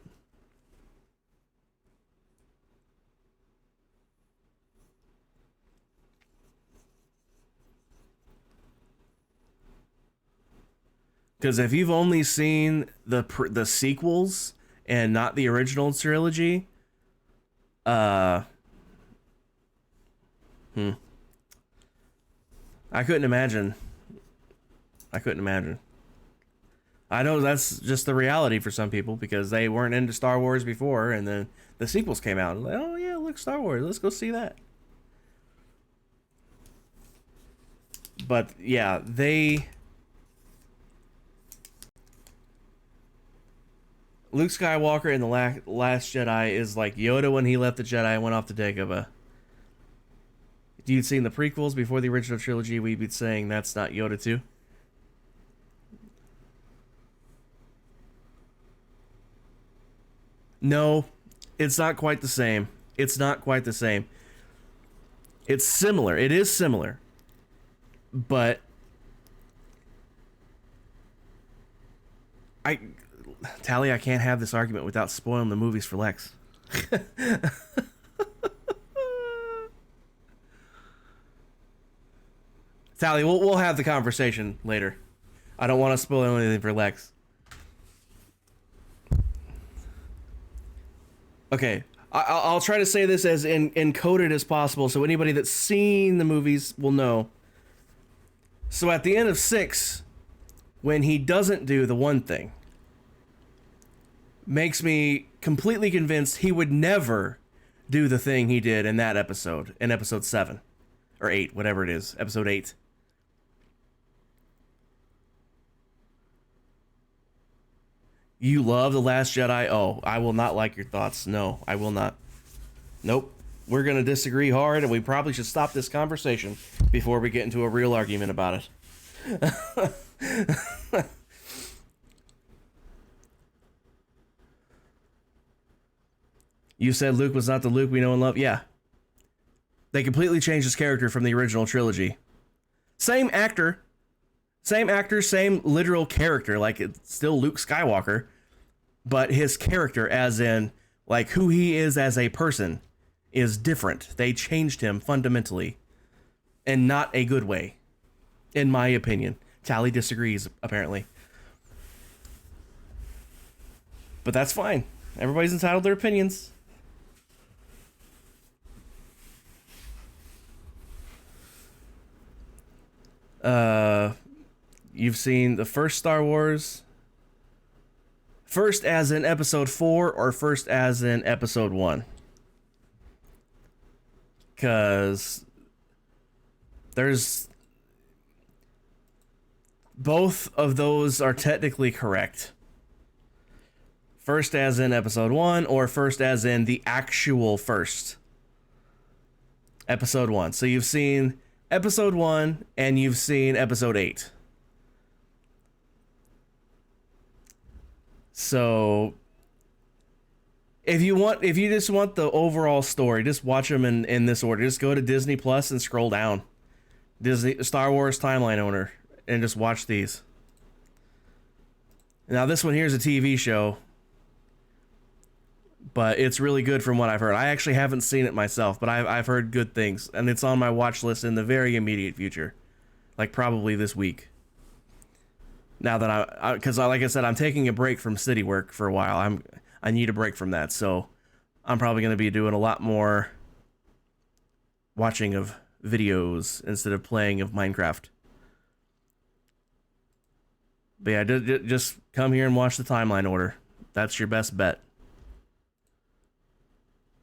S1: Because if you've only seen the sequels and not the original trilogy, I couldn't imagine. I know that's just the reality for some people because they weren't into Star Wars before, and then the sequels came out. Like, oh yeah, look, Star Wars, let's go see that. But yeah, Luke Skywalker in The Last Jedi is like Yoda when he left the Jedi and went off to Dagobah. If you'd seen the prequels before the original trilogy, we'd be saying that's not Yoda too. No, it's not quite the same. It's not quite the same. It's similar. It is similar. But Tally, I can't have this argument without spoiling the movies for Lex. Tally, we'll have the conversation later. I don't want to spoil anything for Lex. Okay, I'll try to say this as encoded as possible so anybody that's seen the movies will know. So at the end of 6, when he doesn't do the one thing, makes me completely convinced he would never do the thing he did in that episode, in episode 7. Or 8, whatever it is, episode 8. You love The Last Jedi? Oh, I will not like your thoughts. No, I will not. Nope. We're going to disagree hard, and we probably should stop this conversation before we get into a real argument about it. You said Luke was not the Luke we know and love. Yeah. They completely changed his character from the original trilogy. Same actor, same literal character. Like, it's still Luke Skywalker, but his character, as in, like, who he is as a person, is different. They changed him fundamentally, and not a good way, in my opinion. Tally disagrees, apparently. But that's fine. Everybody's entitled to their opinions. You've seen the first Star Wars? First as in episode 4 or first as in episode 1? Because there's... both of those are technically correct. First as in episode 1 or first as in the actual first. Episode 1. So you've seen episode 1 and you've seen episode 8. So if you just want the overall story, just watch them in this order. Just go to Disney Plus and scroll down. Disney Star Wars Timeline Owner and just watch these. Now this one here is a TV show, but it's really good from what I've heard. I actually haven't seen it myself, but I've heard good things, and it's on my watch list in the very immediate future, like probably this week. Now that because like I said, I'm taking a break from city work for a while. I need a break from that, so I'm probably going to be doing a lot more watching of videos instead of playing of Minecraft. But yeah, just come here and watch the timeline order. That's your best bet.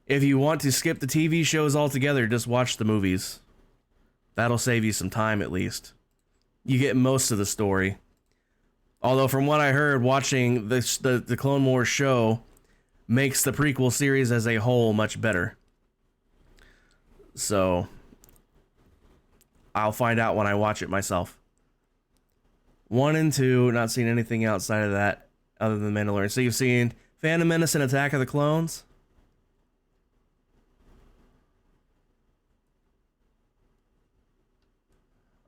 S1: If you want to skip the TV shows altogether, just watch the movies. That'll save you some time at least. You get most of the story. Although from what I heard, watching the Clone Wars show makes the prequel series as a whole much better. So I'll find out when I watch it myself. 1 and 2, not seen anything outside of that other than Mandalorian. So you've seen Phantom Menace and Attack of the Clones?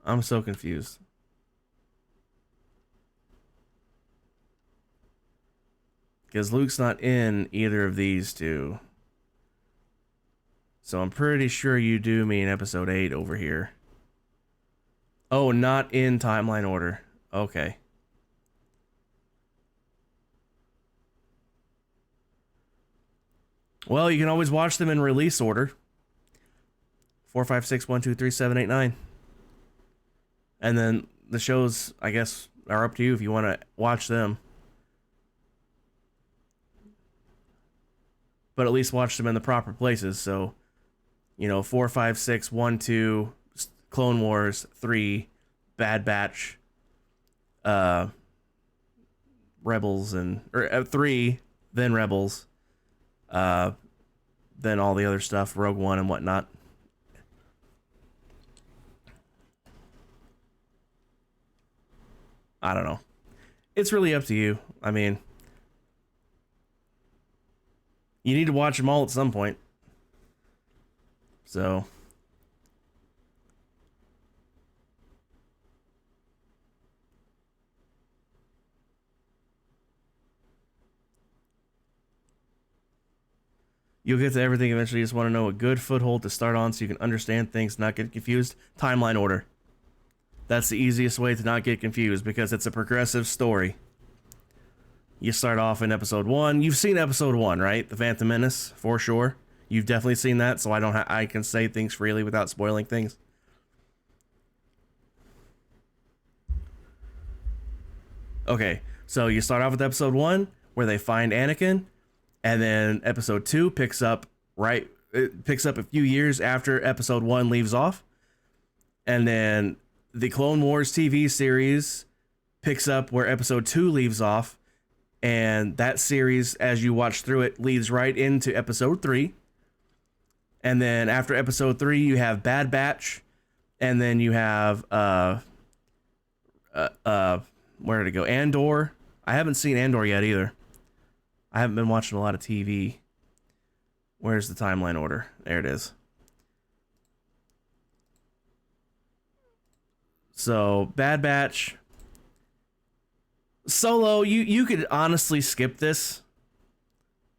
S1: I'm so confused. Because Luke's not in either of these two. So I'm pretty sure you do mean episode 8 over here. Oh, not in timeline order. Okay. Well, you can always watch them in release order. 4, 5, 6, 1, 2, 3, 7, 8, 9. And then the shows, I guess, are up to you if you want to watch them. But at least watch them in the proper places. So, 4, 5, 6, 1, 2, Clone Wars, 3, Bad Batch, Rebels, or 3, then Rebels, then all the other stuff, Rogue One and whatnot. I don't know. It's really up to you. I mean, you need to watch them all at some point. So you'll get to everything eventually. You just want to know a good foothold to start on so you can understand things, not get confused. Timeline order. That's the easiest way to not get confused because it's a progressive story. You start off in episode 1. You've seen episode 1, right? The Phantom Menace, for sure. You've definitely seen that, so I can say things freely without spoiling things. Okay, so you start off with episode 1, where they find Anakin, and then episode 2 picks up a few years after episode 1 leaves off, and then the Clone Wars TV series picks up where episode 2 leaves off, and that series, as you watch through it, leads right into episode 3. And then after episode 3, you have Bad Batch, and then you have where did it go? Andor. I haven't seen Andor yet either. I haven't been watching a lot of TV. Where's the timeline order? There it is. So, Bad Batch. Solo, you could honestly skip this.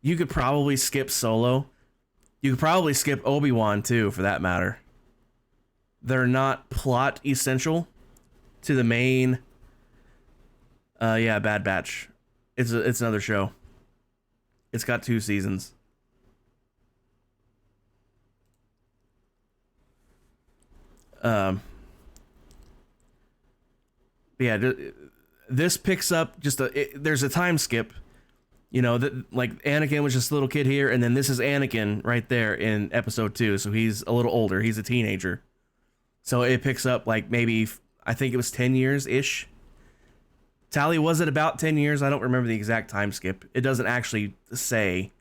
S1: You could probably skip Solo. You could probably skip Obi-Wan too, for that matter. They're not plot essential to the main. Yeah, Bad Batch. It's another show. It's got 2 seasons. Yeah, this picks up just there's a time skip. You know, that like Anakin was just a little kid here, and then this is Anakin right there in episode 2. So he's a little older. He's a teenager. So it picks up like maybe, I think it was 10 years ish. Tally, was it about 10 years? I don't remember the exact time skip. It doesn't actually say.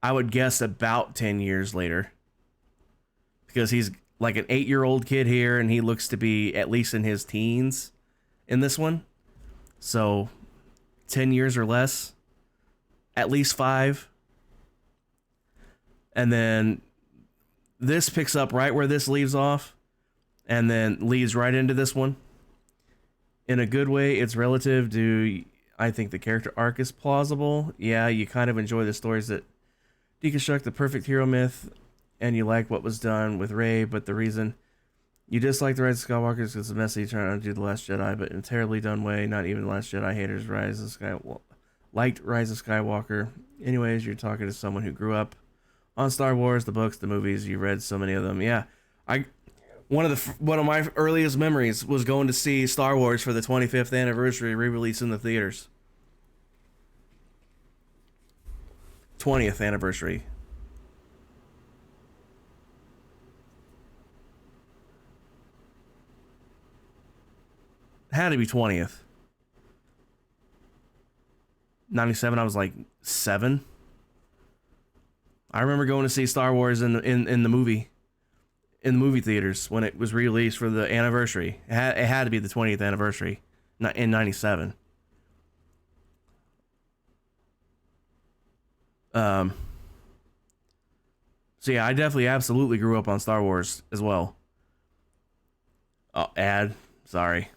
S1: I would guess about 10 years later. Because he's like an 8-year-old kid here, and he looks to be at least in his teens in this one. So 10 years or less. At least 5. And then this picks up right where this leaves off. And then leads right into this one. In a good way, it's relative to, I think the character arc is plausible. Yeah, you kind of enjoy the stories that deconstruct the perfect hero myth, and you like what was done with Rey, but the reason you dislike the Rise of Skywalker is because it's messy, trying to undo The Last Jedi, but in a terribly done way. Not even The Last Jedi haters liked Rise of Skywalker. Anyways, you're talking to someone who grew up on Star Wars, the books, the movies. You read so many of them. Yeah, one of my earliest memories was going to see Star Wars for the 25th anniversary re-release in the theaters. 20th anniversary. Had to be 20th. 97, I was like 7. I remember going to see Star Wars in the movie theaters when it was released for the anniversary. It had to be the 20th anniversary in 97. So yeah, I definitely absolutely grew up on Star Wars as well. Oh, sorry.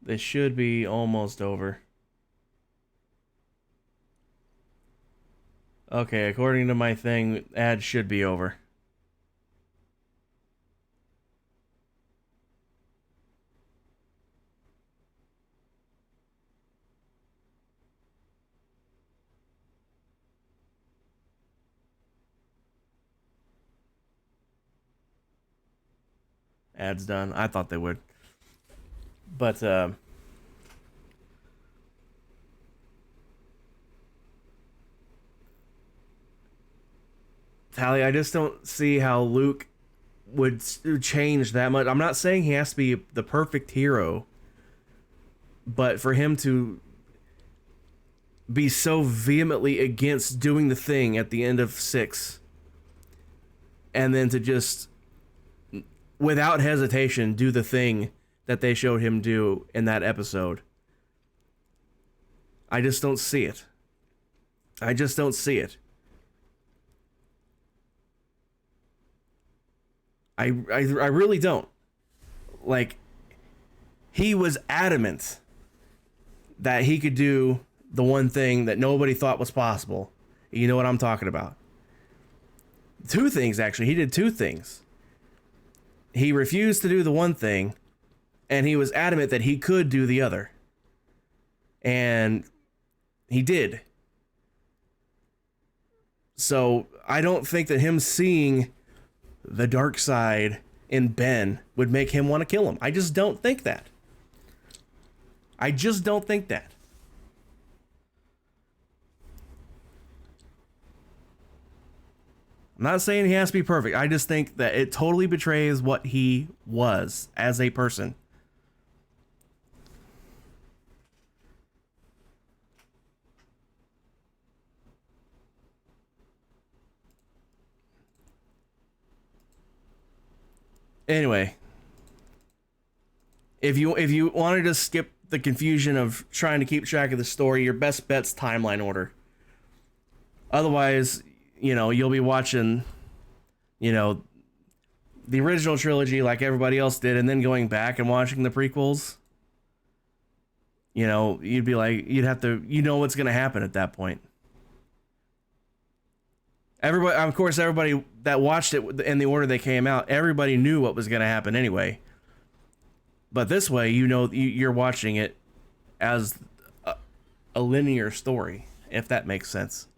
S1: This should be almost over. Okay, according to my thing, ad should be over. Ad's done. I thought they would. But, Tally, I just don't see how Luke would change that much. I'm not saying he has to be the perfect hero, but for him to be so vehemently against doing the thing at the end of 6, and then to just, without hesitation, do the thing that they showed him do in that episode. I just don't see it. I just don't see it. I really don't. Like, he was adamant that he could do the one thing that nobody thought was possible. You know what I'm talking about. 2 things, actually. He did 2 things. He refused to do the one thing, and he was adamant that he could do the other. And he did. So I don't think that him seeing the dark side in Ben would make him want to kill him. I just don't think that. I just don't think that. I'm not saying he has to be perfect. I just think that it totally betrays what he was as a person. Anyway, if you wanted to skip the confusion of trying to keep track of the story, your best bet's timeline order. Otherwise, you know, you'll be watching, you know, the original trilogy like everybody else did, and then going back and watching the prequels. You know, you'd be like, you'd have to, you know what's going to happen at that point. Everybody, of course, everybody that watched it in the order they came out, everybody knew what was going to happen anyway. But this way, you know, you're watching it as a linear story, if that makes sense.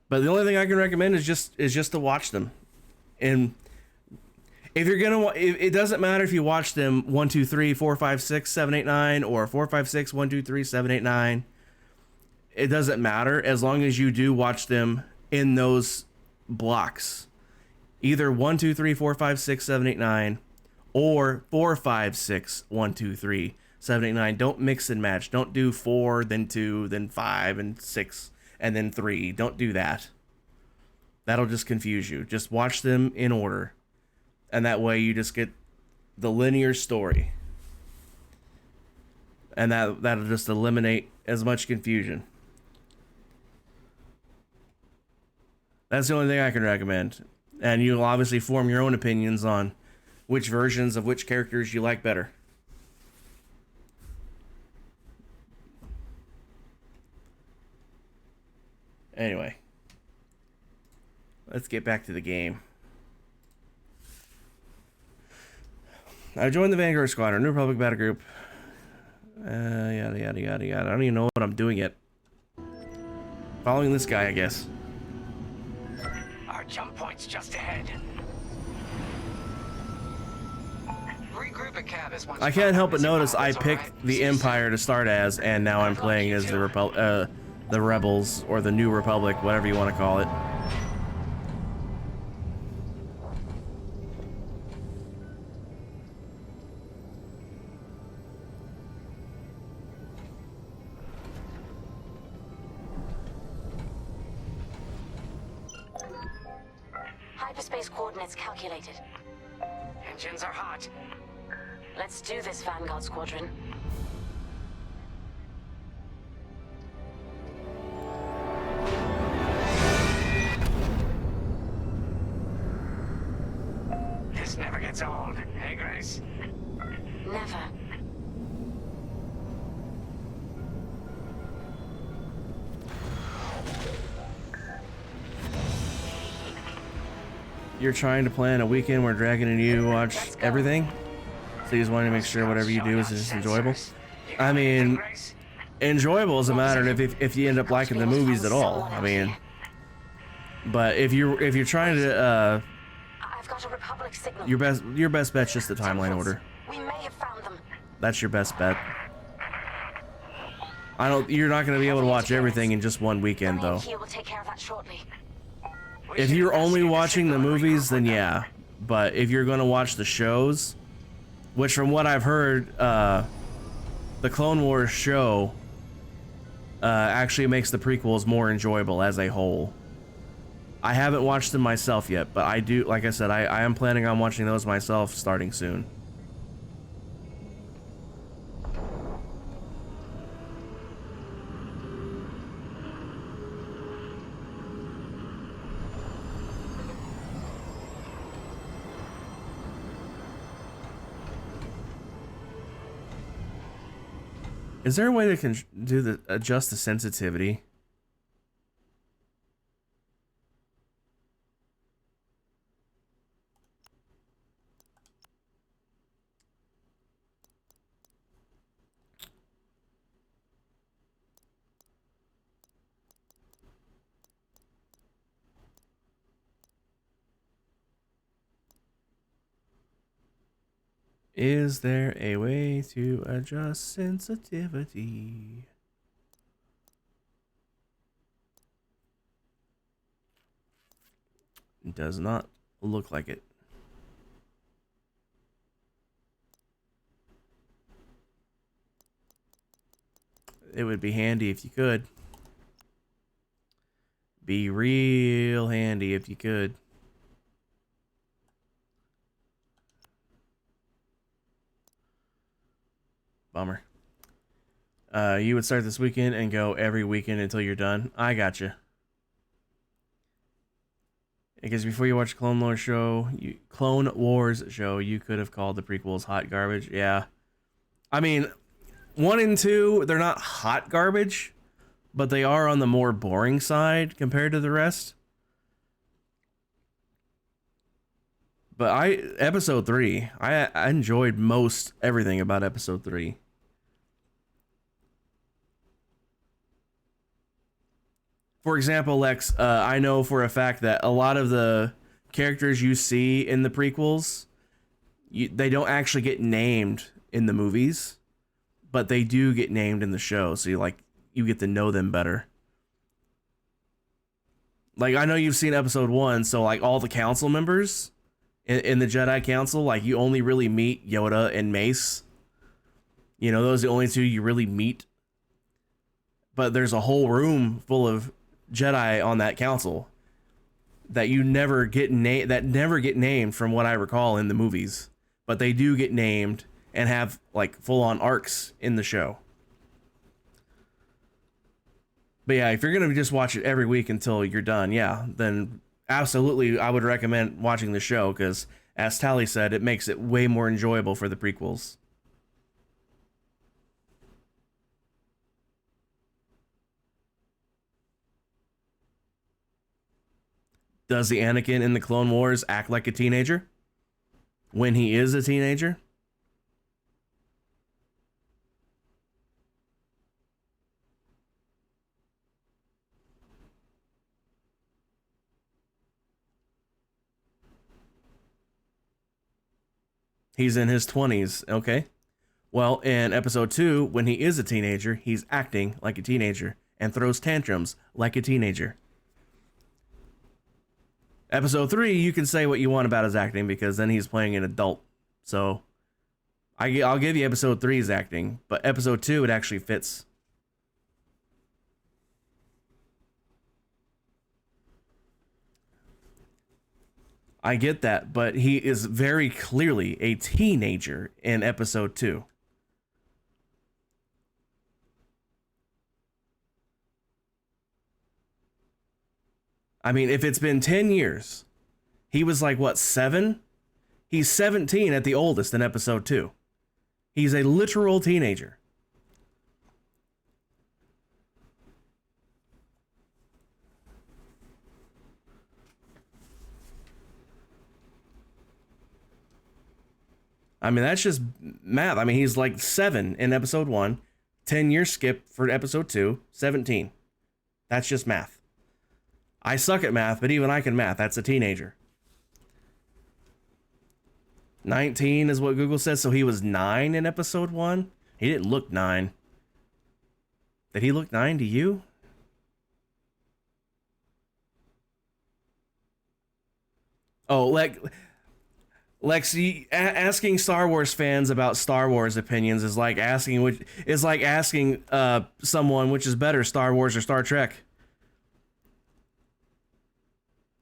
S1: But the only thing I can recommend is just to watch them. And if you're gonna, it doesn't matter if you watch them 1, 2, 3, 4, 5, 6, 7, 8, 9, or 4, 5, 6, 1, 2, 3, 7, 8, 9. It doesn't matter as long as you do watch them in those blocks. Either 1, 2, 3, 4, 5, 6, 7, 8, 9, or 4, 5, 6, 1, 2, 3, 7, 8, 9. Don't mix and match. Don't do 4, then 2, then 5, and 6, and then 3. Don't do that. That'll just confuse you. Just watch them in order. And that way you just get the linear story. And that'll just eliminate as much confusion. That's the only thing I can recommend. And you'll obviously form your own opinions on which versions of which characters you like better. Anyway, let's get back to the game. I joined the Vanguard Squadron, New Republic Battle Group. Yada, yada, yada, yada. I don't even know what I'm doing yet. Following this guy, I guess.
S12: Our jump point's just ahead. Regroup at Cab as
S1: I can't help but notice I picked the Empire to start as, and now I'm playing as the Rebels, or the New Republic, whatever you want to call it.
S17: Hyperspace coordinates calculated.
S12: Engines are hot.
S17: Let's do this, Vanguard Squadron.
S12: This never gets old, hey Grace?
S17: Never.
S1: You're trying to plan a weekend where Dragon and you watch everything? So you just want to make sure whatever you do is just enjoyable? I mean, enjoyable is a matter of if you end up liking the movies at all. I mean, but if you're trying to
S17: I've got a Republic signal.
S1: your best bet's just the timeline order.
S17: We may have found them.
S1: That's your best bet. You're not going to be able to watch everything in just one weekend though.
S17: Here will take care of that shortly.
S1: If you're only watching the movies, then yeah. But if you're going to watch the shows, which from what I've heard, the Clone Wars show actually makes the prequels more enjoyable as a whole. I haven't watched them myself yet, but I do, like I said, I am planning on watching those myself starting soon. Is there a way to adjust the sensitivity? Is there a way to adjust sensitivity? It does not look like it. It would be handy if you could. Be real handy if you could. Bummer. You would start this weekend and go every weekend until you're done. I gotcha. Because before you watch Clone Wars show, you could have called the prequels hot garbage. Yeah. I mean, 1 and 2, they're not hot garbage, but they are on the more boring side compared to the rest. But episode 3, I enjoyed most everything about episode 3. For example, Lex, I know for a fact that a lot of the characters you see in the prequels, they don't actually get named in the movies, but they do get named in the show. So you get to know them better. Like, I know you've seen episode 1, so like all the council members in the Jedi Council, like you only really meet Yoda and Mace. You know, those are the only two you really meet. But there's a whole room full of Jedi on that council that you never get named from what I recall in the movies, but they do get named and have like full-on arcs in the show. But yeah, if you're gonna just watch it every week until you're done, yeah, then absolutely I would recommend watching the show, because as Tally said, it makes it way more enjoyable for the prequels. Does the Anakin in the Clone Wars act like a teenager when he is a teenager? He's in his 20s, okay? Well, in episode 2, when he is a teenager, he's acting like a teenager and throws tantrums like a teenager. Episode 3, you can say what you want about his acting, because then he's playing an adult. So, I'll give you episode 3's acting, but episode 2, it actually fits. I get that, but he is very clearly a teenager in episode 2. I mean, if it's been 10 years, he was like, what, 7? He's 17 at the oldest in episode 2. He's a literal teenager. I mean, that's just math. I mean, he's like 7 in episode 1, 10-year skip for episode 2, 17. That's just math. I suck at math, but even I can math. That's a teenager. 19 is what Google says, so he was 9 in episode 1? He didn't look 9. Did he look 9 to you? Oh, Lexi, asking Star Wars fans about Star Wars opinions is like asking someone which is better, Star Wars or Star Trek.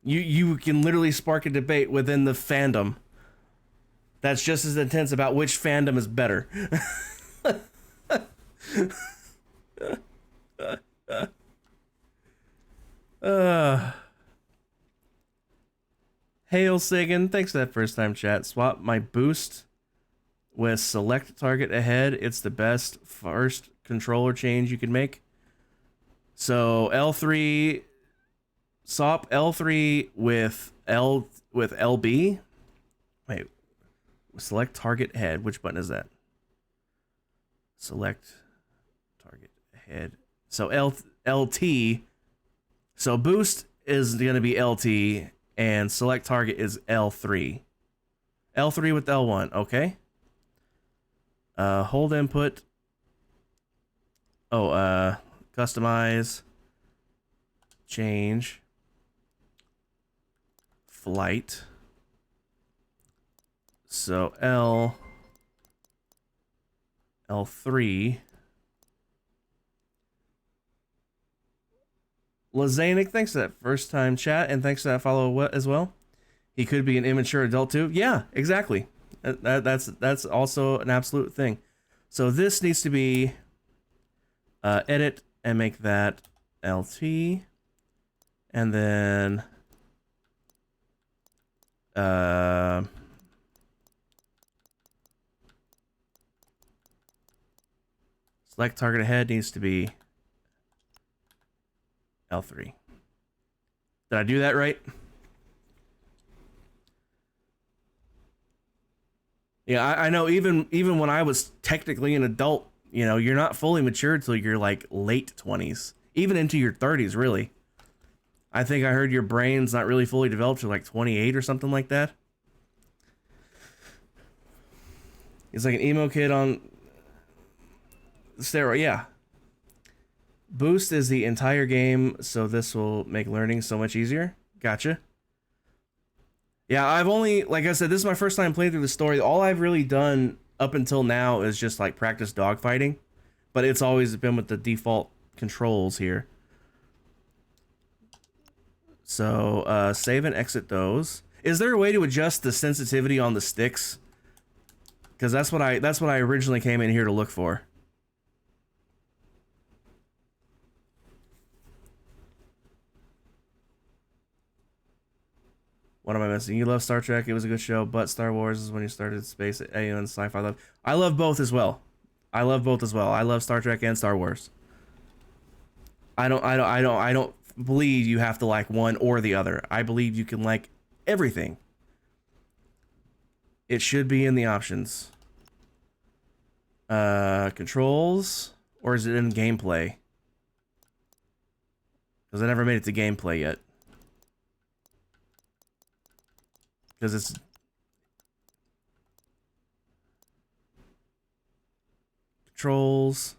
S1: You can literally spark a debate within the fandom that's just as intense about which fandom is better. Hail Sagan, thanks for that first time chat. Swap my boost with select target ahead. It's the best first controller change you can make. So L3, swap L3 with LB. Wait, select target head. Which button is that? Select target head. So LT. So boost is going to be LT, and select target is L3. L3 with L1. Okay. Hold input. Oh, customize. Change. Flight. So L3. Lazanic, thanks for that first time chat, and thanks for that follow as well. He could be an immature adult too. Yeah, exactly. That's also an absolute thing. So this needs to be edit and make that LT, and then select target ahead needs to be L3. Did I do that right? Yeah, I know even when I was technically an adult, you know, you're not fully mature till you're like late 20s, even into your 30s, really. I think I heard your brain's not really fully developed till like 28 or something like that. He's like an emo kid on steroid. Yeah. Boost is the entire game, so this will make learning so much easier. Gotcha. Yeah, I've only, like I said, this is my first time playing through the story. All I've really done up until now is just like practice dogfighting, but it's always been with the default controls here. So save and exit those. Is there a way to adjust the sensitivity on the sticks? Because that's what I originally came in here to look for. What am I missing? You love Star Trek. It was a good show, but Star Wars is when you started space, alien, sci-fi love. I love both as well. I love both as well. I love Star Trek and Star Wars. I don't believe you have to like one or the other. I believe you can like everything. It should be in the options. Controls, or is it in gameplay? Because I never made it to gameplay yet. Because it's controls.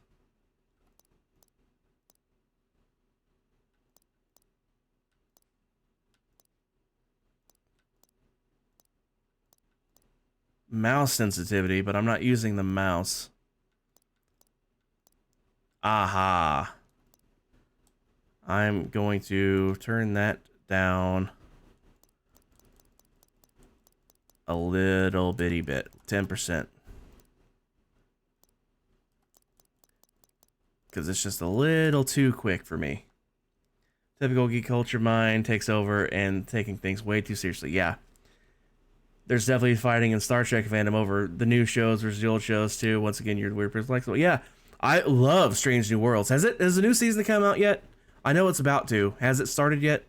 S1: Mouse sensitivity, but I'm not using the mouse. Aha. I'm going to turn that down a little bitty bit, 10%. Because it's just a little too quick for me. Typical geek culture mind takes over and taking things way too seriously. Yeah. There's definitely fighting in Star Trek fandom over the new shows versus the old shows too. Once again, you're the weird person. Like, so yeah, I love Strange New Worlds. Has the new season come out yet? I know it's about to. Has it started yet?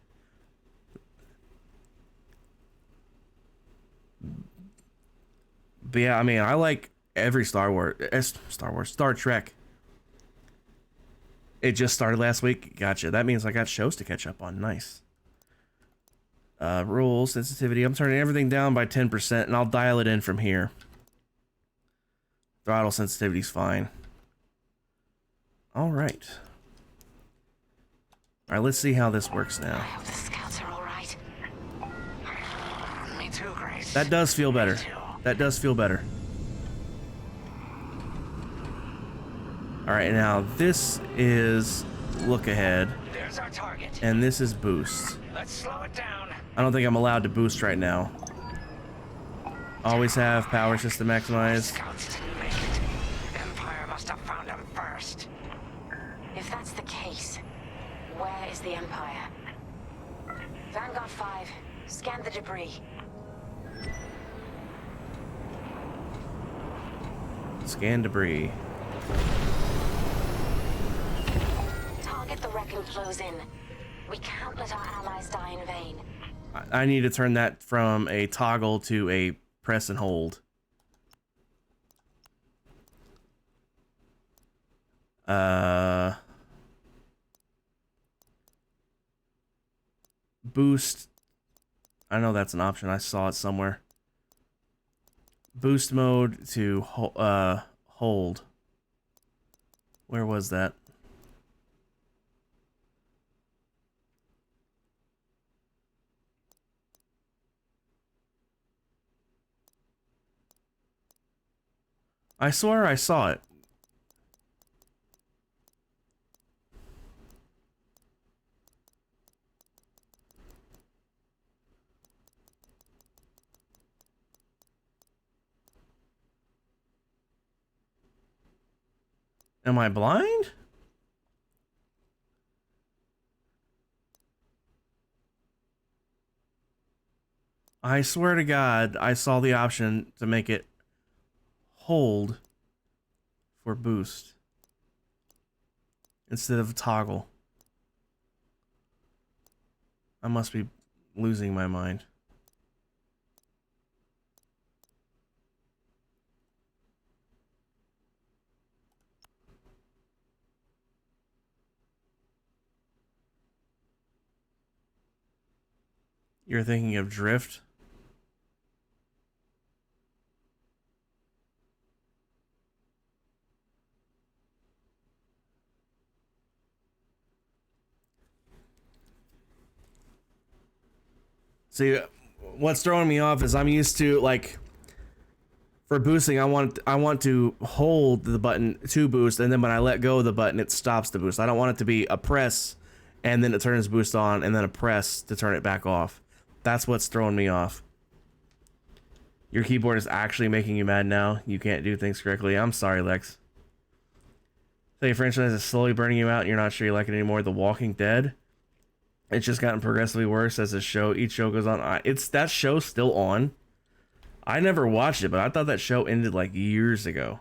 S1: But yeah, I mean, I like every Star Trek. It just started last week. Gotcha. That means I got shows to catch up on. Nice. Rules, sensitivity. I'm turning everything down by 10%, and I'll dial it in from here. Throttle sensitivity's fine. All right. All right, let's see how this works now.
S17: I hope the scouts are all right.
S12: Me too, Grace.
S1: That does feel better. That does feel better. All right, now this is look ahead.
S12: There's our target.
S1: And this is boost.
S12: Let's slow it down.
S1: I don't think I'm allowed to boost right now. Always have power system maximized.
S12: Scouts didn't make it. Empire must have found him first.
S17: If that's the case, where is the Empire? Vanguard 5, scan the debris.
S1: Scan debris.
S17: Target the wreck and close in. We can't let our allies die in vain.
S1: I need to turn that from a toggle to a press and hold. Boost. I know that's an option. I saw it somewhere. Boost mode to hold. Where was that? I swear I saw it. Am I blind? I swear to God, I saw the option to make it hold for boost instead of toggle. I must be losing my mind. You're thinking of drift? See, what's throwing me off is I'm used to, like, for boosting, I want to hold the button to boost, and then when I let go of the button, it stops the boost. I don't want it to be a press, and then it turns boost on, and then a press to turn it back off. That's what's throwing me off. Your keyboard is actually making you mad now. You can't do things correctly. I'm sorry, Lex. So your franchise is slowly burning you out, and you're not sure you like it anymore. The Walking Dead. It's just gotten progressively worse as each show goes on. It's that show still on. I never watched it, but I thought that show ended like years ago.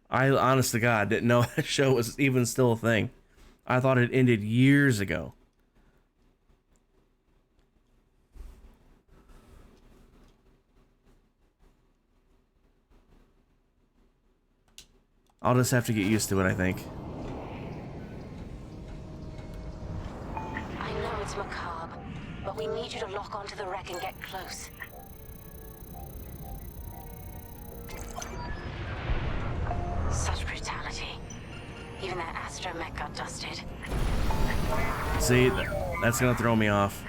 S1: I, honest to God, didn't know that show was even still a thing. I thought it ended years ago. I'll just have to get used to it, I think.
S17: I know it's macabre, but we need you to lock onto the wreck and get close. Such brutality. Even that astromech got dusted.
S1: See, that's gonna throw me off.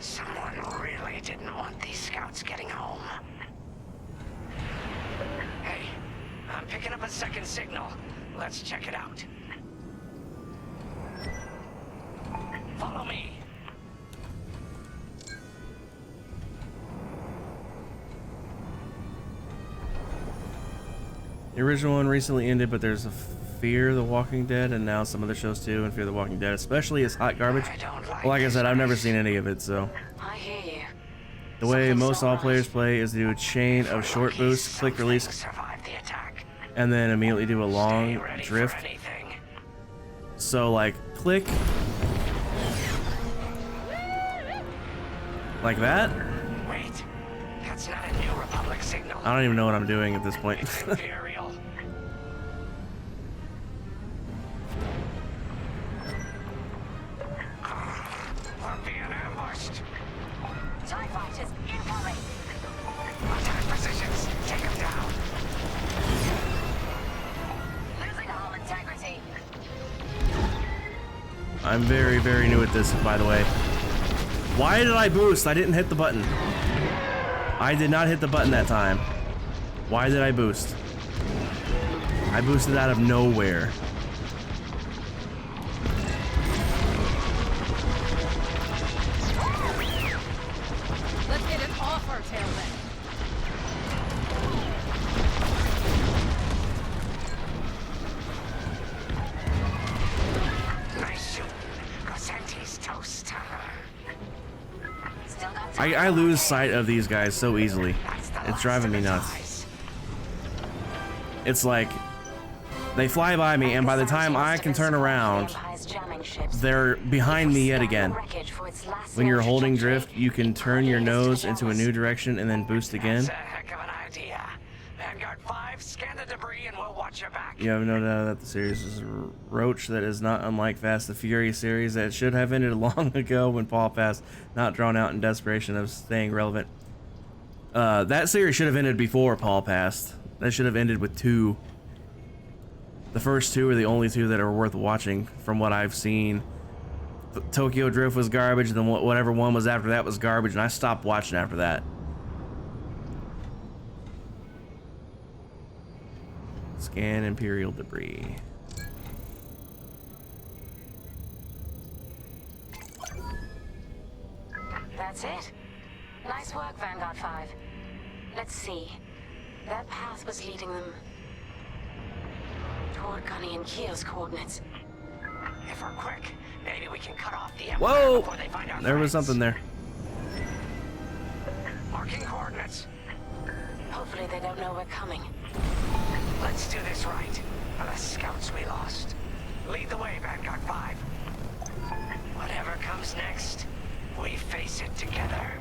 S12: Someone really didn't want these scouts getting home. Hey, I'm picking up a second signal. Let's check it out. Follow me.
S1: The original one recently ended, but there's a Fear the Walking Dead, and now some other shows too, and Fear the Walking Dead especially is hot garbage. Well, like I said, I've never seen any of it, so.
S17: I hear you.
S1: The way most all players play is to do a chain of short boosts, click release, and then immediately do a long drift. So like click, like that.
S12: Wait, that's not a New Republic signal.
S1: I don't even know what I'm doing at this point.
S12: Imperial. We're being ambushed.
S17: TIE fighters incoming.
S12: Attack positions. Take them down.
S17: Losing hull integrity.
S1: I'm very, very new at this, by the way. Why did I boost? I didn't hit the button. I did not hit the button that time. Why did I boost? I boosted out of nowhere.
S7: Let's get it off our tail then.
S12: Nice shooting. Cosente's toast.
S1: I lose sight of these guys so easily. It's driving me nuts. It's like they fly by me, and by the time I can turn around, they're behind me yet again. When you're holding drift, you can turn your nose into a new direction and then boost again.
S12: That's a heck of an idea. Vanguard 5, scan the debris and we'll watch your back.
S1: You have no doubt that the series is a roach that is not unlike Fast and Furious series that should have ended long ago when Paul passed, not drawn out in desperation of staying relevant. That series should have ended before Paul passed. That should have ended with 2. The first 2 are the only 2 that are worth watching from what I've seen. Tokyo Drift was garbage, then whatever one was after that was garbage, and I stopped watching after that. Scan Imperial debris.
S17: that's it. Nice work, Vanguard 5. Let's see. That path was leading them toward Gunny and Keel's coordinates.
S12: If we're quick, maybe we can cut off the Empire
S1: Whoa!
S12: before they find our
S1: There was
S12: friends.
S1: something there.
S12: Marking coordinates.
S17: Hopefully they don't know we're coming.
S12: Let's do this right. For the scouts we lost. Lead the way, Vanguard 5. Whatever comes next, we face it together.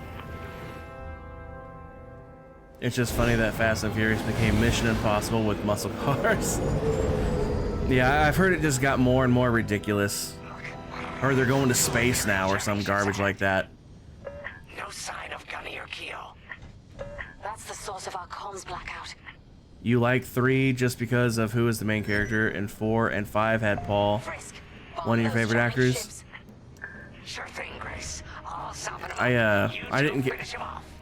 S1: It's just funny that Fast and Furious became Mission Impossible with muscle cars. Yeah, I've heard it just got more and more ridiculous. Or they're going to space now or some garbage like that.
S12: No sign of Gunny or Keel.
S17: That's the source of our comms blackout.
S1: You like 3 just because of who is the main character, and 4 and 5 had Paul, one of your favorite actors.
S12: Sure thing, Grace. I'll soften him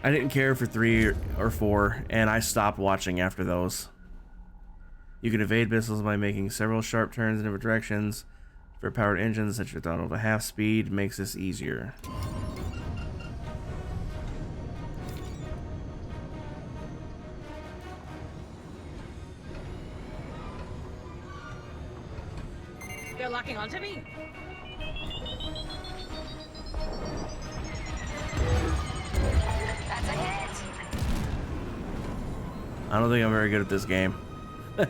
S1: I didn't care for 3 or 4, and I stopped watching after those. You can evade missiles by making several sharp turns in different directions. For powered engines, set your throttle to half speed, makes this easier.
S7: They're locking onto me.
S17: That's a hit.
S1: I don't think I'm very good at this game.
S7: Got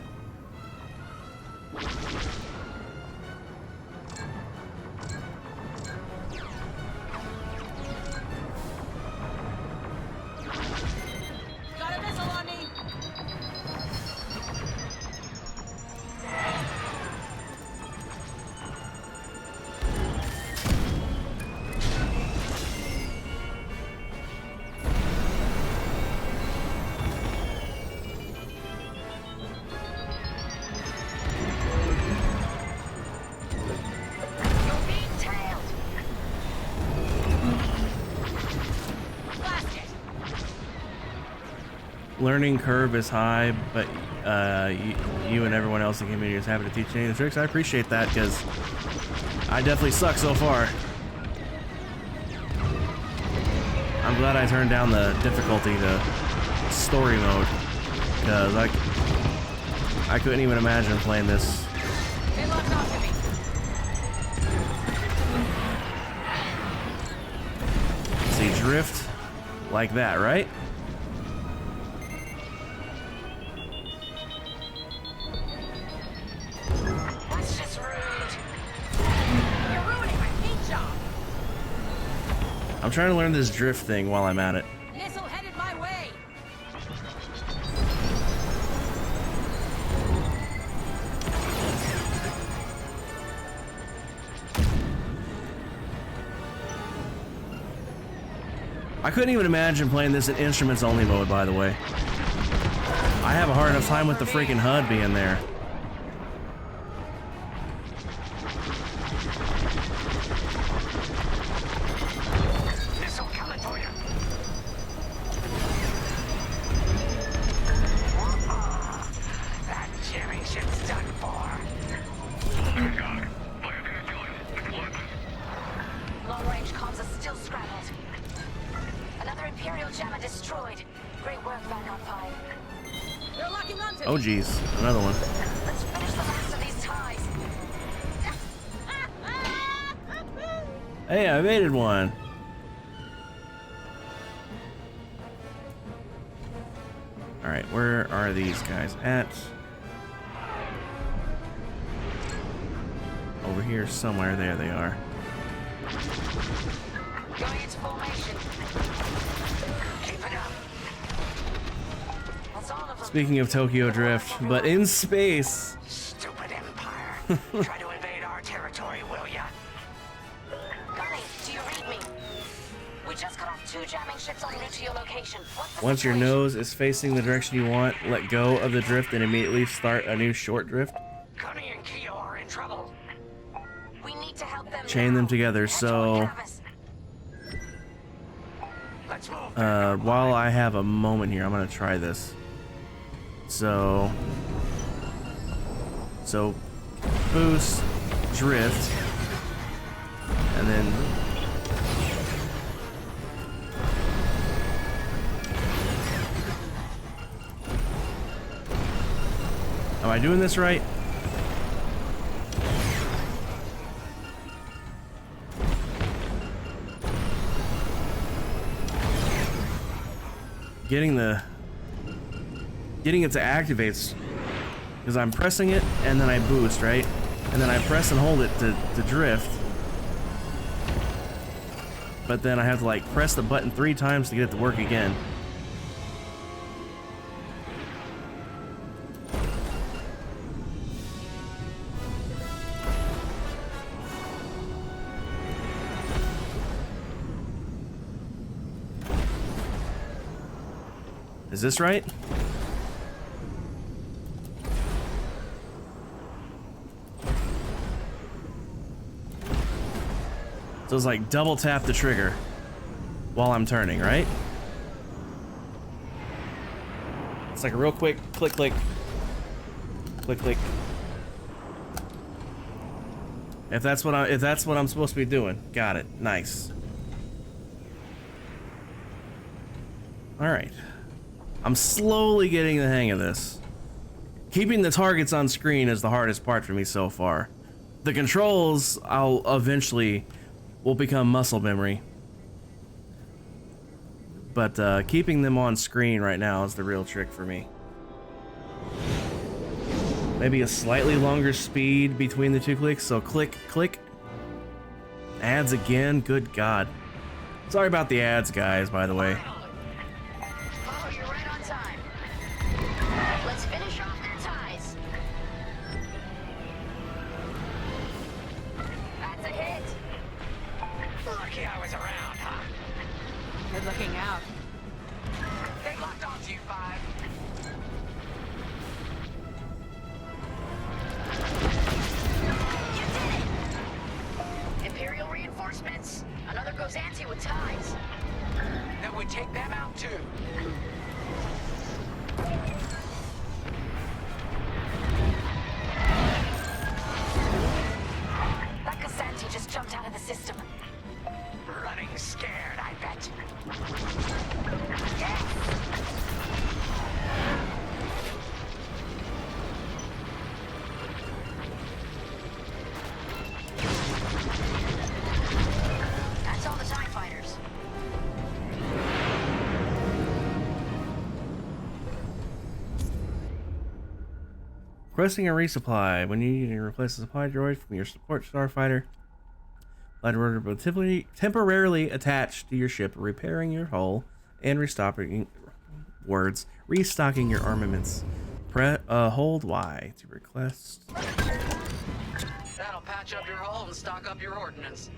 S7: a missile on me.
S17: You're being tailed.
S7: Blast it.
S1: Learning curve is high, but you and everyone else in the community is happy to teach any of the tricks. I appreciate that, because I definitely suck so far. I'm glad I turned down the difficulty to story mode, because I couldn't even imagine playing this.
S7: They locked onto me.
S1: See, drift like that, right?
S17: That's just rude.
S7: You're ruining my paint job.
S1: I'm trying to learn this drift thing while I'm at it.
S7: Missile headed my way.
S1: I couldn't even imagine playing this in instruments only mode, by the way. I have a hard enough time with the freaking HUD being there.
S12: Missile coming for you. That jamming ship's done for.
S17: Long-range comms are still scrambled. Another Imperial jammer destroyed. Great work, Vanguard 5.
S7: They're locking onto
S1: Oh
S7: me.
S1: geez, another one.
S17: Let's finish the last of these ties.
S1: Hey, I evaded one. Alright, where are these guys at? Over here somewhere. There they are.
S17: Going into formation.
S12: Keep it up.
S17: That's all of them.
S1: Speaking of Tokyo Drift, but in space.
S12: Stupid Empire. Try to invade our territory, will ya?
S17: Gunny, do you read me? We just cut off 2 jamming ships en route to your location. What's the
S1: Once your
S17: situation?
S1: nose is facing the direction you want, let go of the drift and immediately start a new short drift.
S12: Gunny and Keo are in trouble.
S17: We need to help them
S1: Chain them together. So,
S12: Let's move.
S1: while I have a moment here, I'm gonna try this. So boost, drift, and then I doing this right? Getting it to activate, because I'm pressing it and then I boost, right? And then I press and hold it to drift. But then I have to like press the button 3 times to get it to work again. Is this right? So it's like double tap the trigger while I'm turning, right? It's like a real quick click, click, click, click. If that's what I'm supposed to be doing, got it. Nice. All right. I'm slowly getting the hang of this. Keeping the targets on screen is the hardest part for me so far. The controls I'll eventually will become muscle memory. But keeping them on screen right now is the real trick for me. Maybe a slightly longer speed between the 2 clicks, so click, click. Ads again, good God. Sorry about the ads, guys, by the way.
S7: Looking out.
S12: They locked onto you, 5.
S7: You did it! Imperial reinforcements. Another Gozanti with ties.
S12: Then we take them out too.
S17: That Gozanti just jumped out of the system.
S12: Running scared, I bet.
S7: That's all the TIE fighters.
S1: Requesting a resupply. When you need to replace a supply droid from your support starfighter, light order will temporarily attached to your ship, repairing your hull and restocking your armaments. Hold Y to request.
S8: That'll patch up your hull and stock up your ordnance.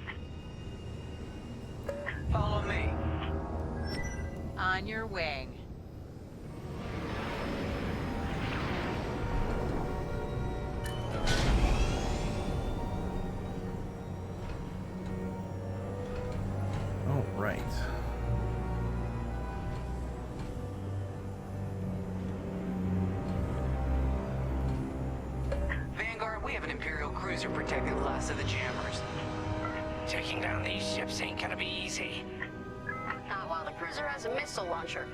S8: Follow me.
S7: On your wing.
S1: All right.
S12: Vanguard, we have an Imperial cruiser protecting the last of the jammers.
S6: Taking down these ships ain't gonna be easy.
S16: Not while the cruiser has a missile launcher.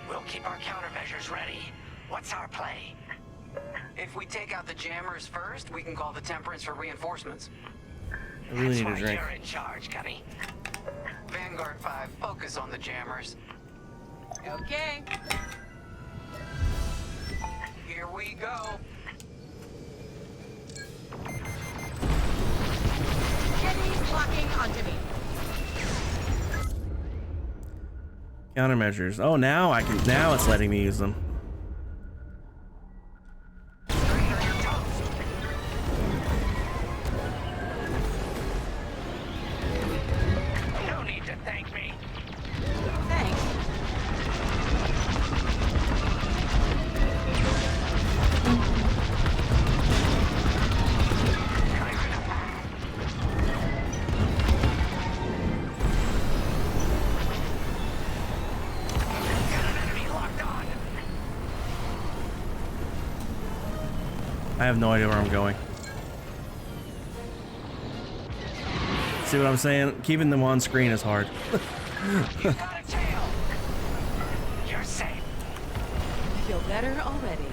S6: We'll keep our countermeasures ready. What's our play?
S12: If we take out the jammers first, we can call the Temperance for reinforcements.
S1: I really
S6: That's
S1: need a
S6: why
S1: drink.
S6: you're in charge, Gunny.
S12: Vanguard 5, focus on the jammers.
S7: Okay.
S12: Here we go.
S7: Jenny's locking onto me.
S1: Countermeasures. Oh, now I can. Now it's letting me use them.
S6: No need to thank me.
S7: Thanks.
S1: I have no idea where I'm going. See what I'm saying? Keeping them on screen is hard.
S6: You got a tail. You're safe.
S11: Feel better already.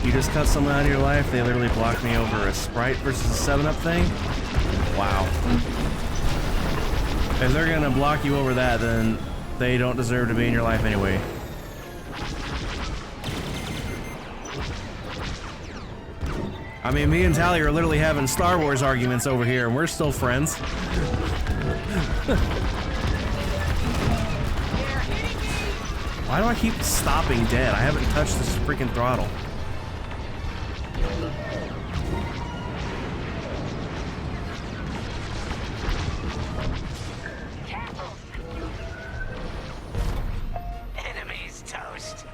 S1: You just cut someone out of your life, they literally blocked me over a Sprite versus a 7-Up thing? Wow. If they're gonna block you over that, then they don't deserve to be in your life anyway. I mean, me and Tally are literally having Star Wars arguments over here, and we're still friends. Why do I keep stopping dead? I haven't touched this freaking throttle.
S12: Enemies toast.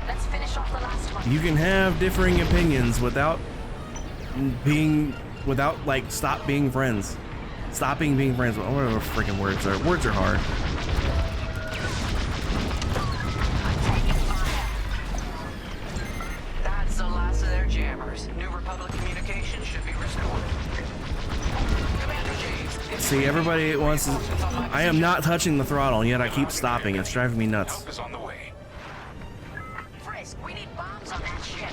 S17: Let's finish off the last one.
S1: You can have differing opinions without like, stop being friends. Stopping being friends. Whatever freaking words are. Words are hard.
S8: That's the last of their jammers. New Republic communications should be restored. Commander James.
S1: See, everybody wants to... I am not touching the throttle, and yet I keep stopping. It's driving me nuts.
S6: Help is on the way.
S17: Frisk, we need bombs on that ship.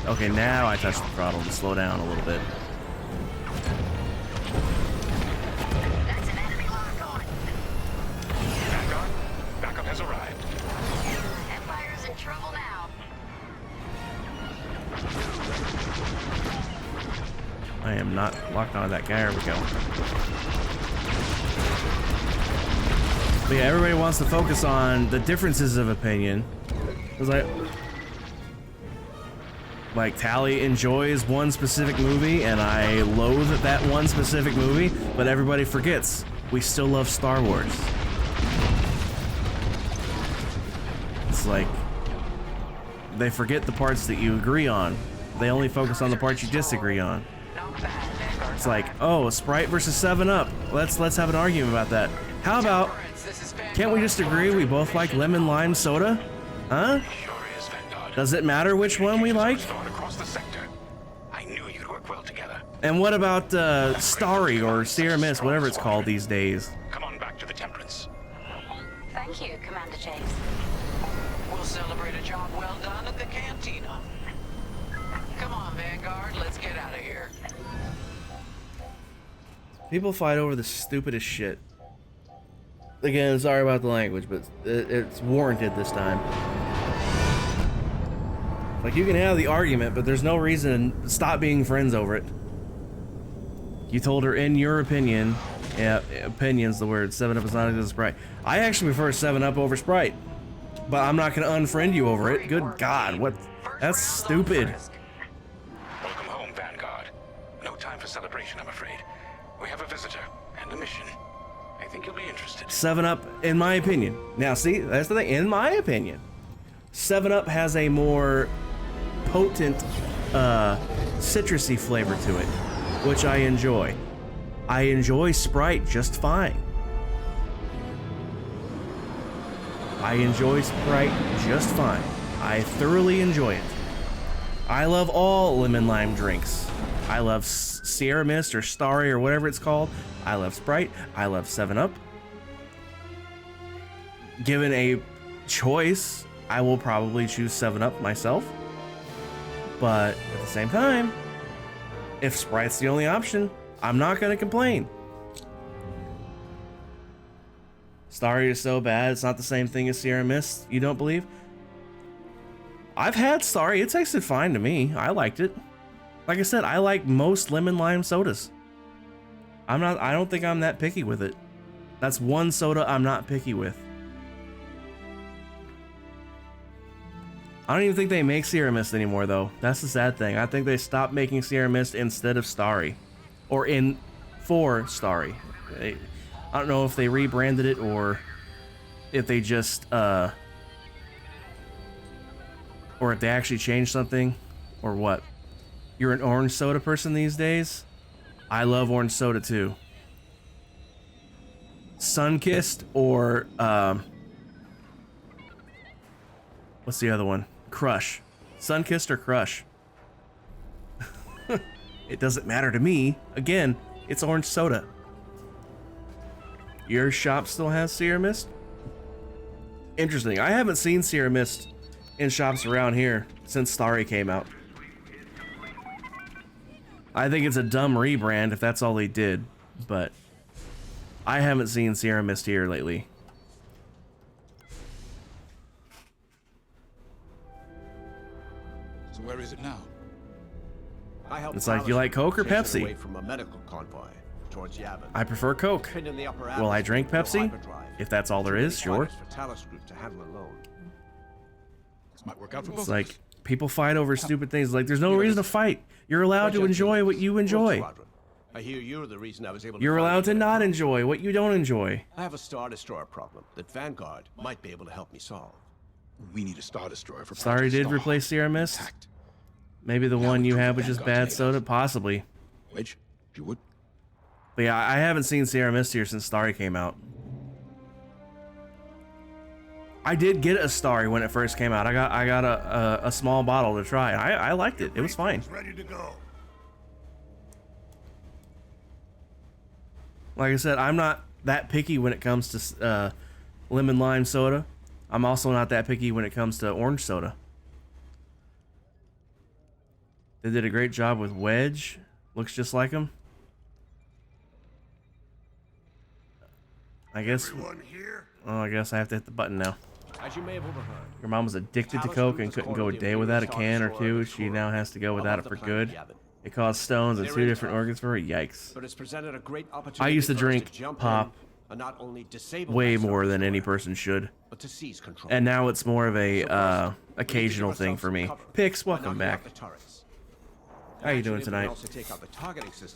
S1: Okay, now I touch the throttle to slow down a little bit.
S17: That's an enemy lock-on.
S6: Vanguard, backup has arrived.
S17: Empire's in trouble now.
S1: I am not locked onto that guy. There we go. But yeah, everybody wants to focus on the differences of opinion. Because like Tally enjoys one specific movie, and I loathe that one specific movie, but everybody forgets we still love Star Wars. It's like they forget the parts that you agree on. They only focus on the parts you disagree on. It's like, oh, Sprite versus 7-Up. Let's have an argument about that. How about, can't we just agree we both like lemon lime soda? Huh? Does it matter which one we like?
S6: Across the sector. I knew you'd work well together.
S1: And what about Starry or Sierra Mist, whatever it's called these days?
S6: Come on back to the Temperance.
S17: Thank you, Commander James.
S8: We'll celebrate a job well done at the cantina. Come on, Vanguard, let's get out of here.
S1: People fight over the stupidest shit. Again, sorry about the language, but it's warranted this time. Like, you can have the argument, but there's no reason to stop being friends over it. You told her, in your opinion, yeah, opinion's the word, 7-Up is not as good as Sprite. I actually prefer 7-Up over Sprite, but I'm not gonna unfriend you over it. Good God, what? That's stupid.
S6: Welcome home, Vanguard. No time for celebration, I'm afraid. We have a visitor and a mission. I think you'll be interested.
S1: 7-Up, in my opinion. Now, see, that's the thing. In my opinion, 7-Up has a more potent, citrusy flavor to it, which I enjoy. I enjoy Sprite just fine. I enjoy Sprite just fine. I thoroughly enjoy it. I love all lemon lime drinks. I love Sierra Mist or Starry or whatever it's called. I love Sprite. I love 7-Up. Given a choice, I will probably choose 7-Up myself. But at the same time, if Sprite's the only option, I'm not going to complain. Starry is so bad, it's not the same thing as Sierra Mist, you don't believe? I've had Starry, it tasted fine to me. I liked it. Like I said, I like most lemon lime sodas. I don't think I'm that picky with it. That's one soda I'm not picky with. I don't even think they make Sierra Mist anymore, though. That's the sad thing. I think they stopped making Sierra Mist instead of Starry. Or for Starry. I don't know if they rebranded it or if they just, or if they actually changed something or what. You're an orange soda person these days? I love orange soda too. Sunkissed or, what's the other one? Crush. Sunkissed or Crush? It doesn't matter to me. Again, it's orange soda. Your shop still has Sierra Mist? Interesting. I haven't seen Sierra Mist in shops around here since Starry came out. I think it's a dumb rebrand if that's all they did, but I haven't seen Sierra Mist here lately.
S2: So where is it now?
S1: It's like, you like Coke or Pepsi?
S18: Away from a medical convoy towards Yavin.
S1: I prefer Coke.
S18: Pinned in the upper
S1: Will I drink
S18: atmosphere,
S1: Pepsi?
S18: no hyperdrive.
S1: If that's all there is,
S18: Too many
S1: sure.
S18: fighters for Talos Group to handle alone.
S2: This might work out for both
S1: It's
S2: of
S1: like,
S2: us.
S1: people fight over stupid things. Like, there's no reason to fight. You're allowed to enjoy what you enjoy.
S18: I hear you're the reason I was able to
S1: You're
S18: find
S1: allowed to
S18: you.
S1: not enjoy what you don't enjoy.
S18: I have a Star Destroyer problem that Vanguard might be able to help me solve.
S2: We need a Star Destroyer for
S1: Starry
S2: Project
S1: did
S2: Star.
S1: replace Sierra Mist. Maybe the one you had was just bad soda, possibly.
S2: Wedge, you would?
S1: But yeah, I haven't seen Sierra Mist here since Starry came out. I did get a Starry when it first came out. I got a small bottle to try. I liked it. It was fine.
S3: Ready to go.
S1: Like I said, I'm not that picky when it comes to lemon lime soda. I'm also not that picky when it comes to orange soda. They did a great job with Wedge. Looks just like him. I guess. Oh, I guess I have to hit the button now.
S18: As you may have overheard,
S1: Your mom was addicted to Coke and couldn't go a day without a can or two. She now has to go without it for good. It caused stones in 2 different organs for her. Yikes.
S18: but it's presented a great opportunity
S1: I used to
S18: for us
S1: drink
S18: jump
S1: pop
S18: in and not only disable
S1: way
S18: that Star
S1: more than
S18: Destroyer,
S1: any person should.
S18: but to seize control.
S1: And now it's more of a occasional thing for me. Pix, welcome back. How you doing tonight?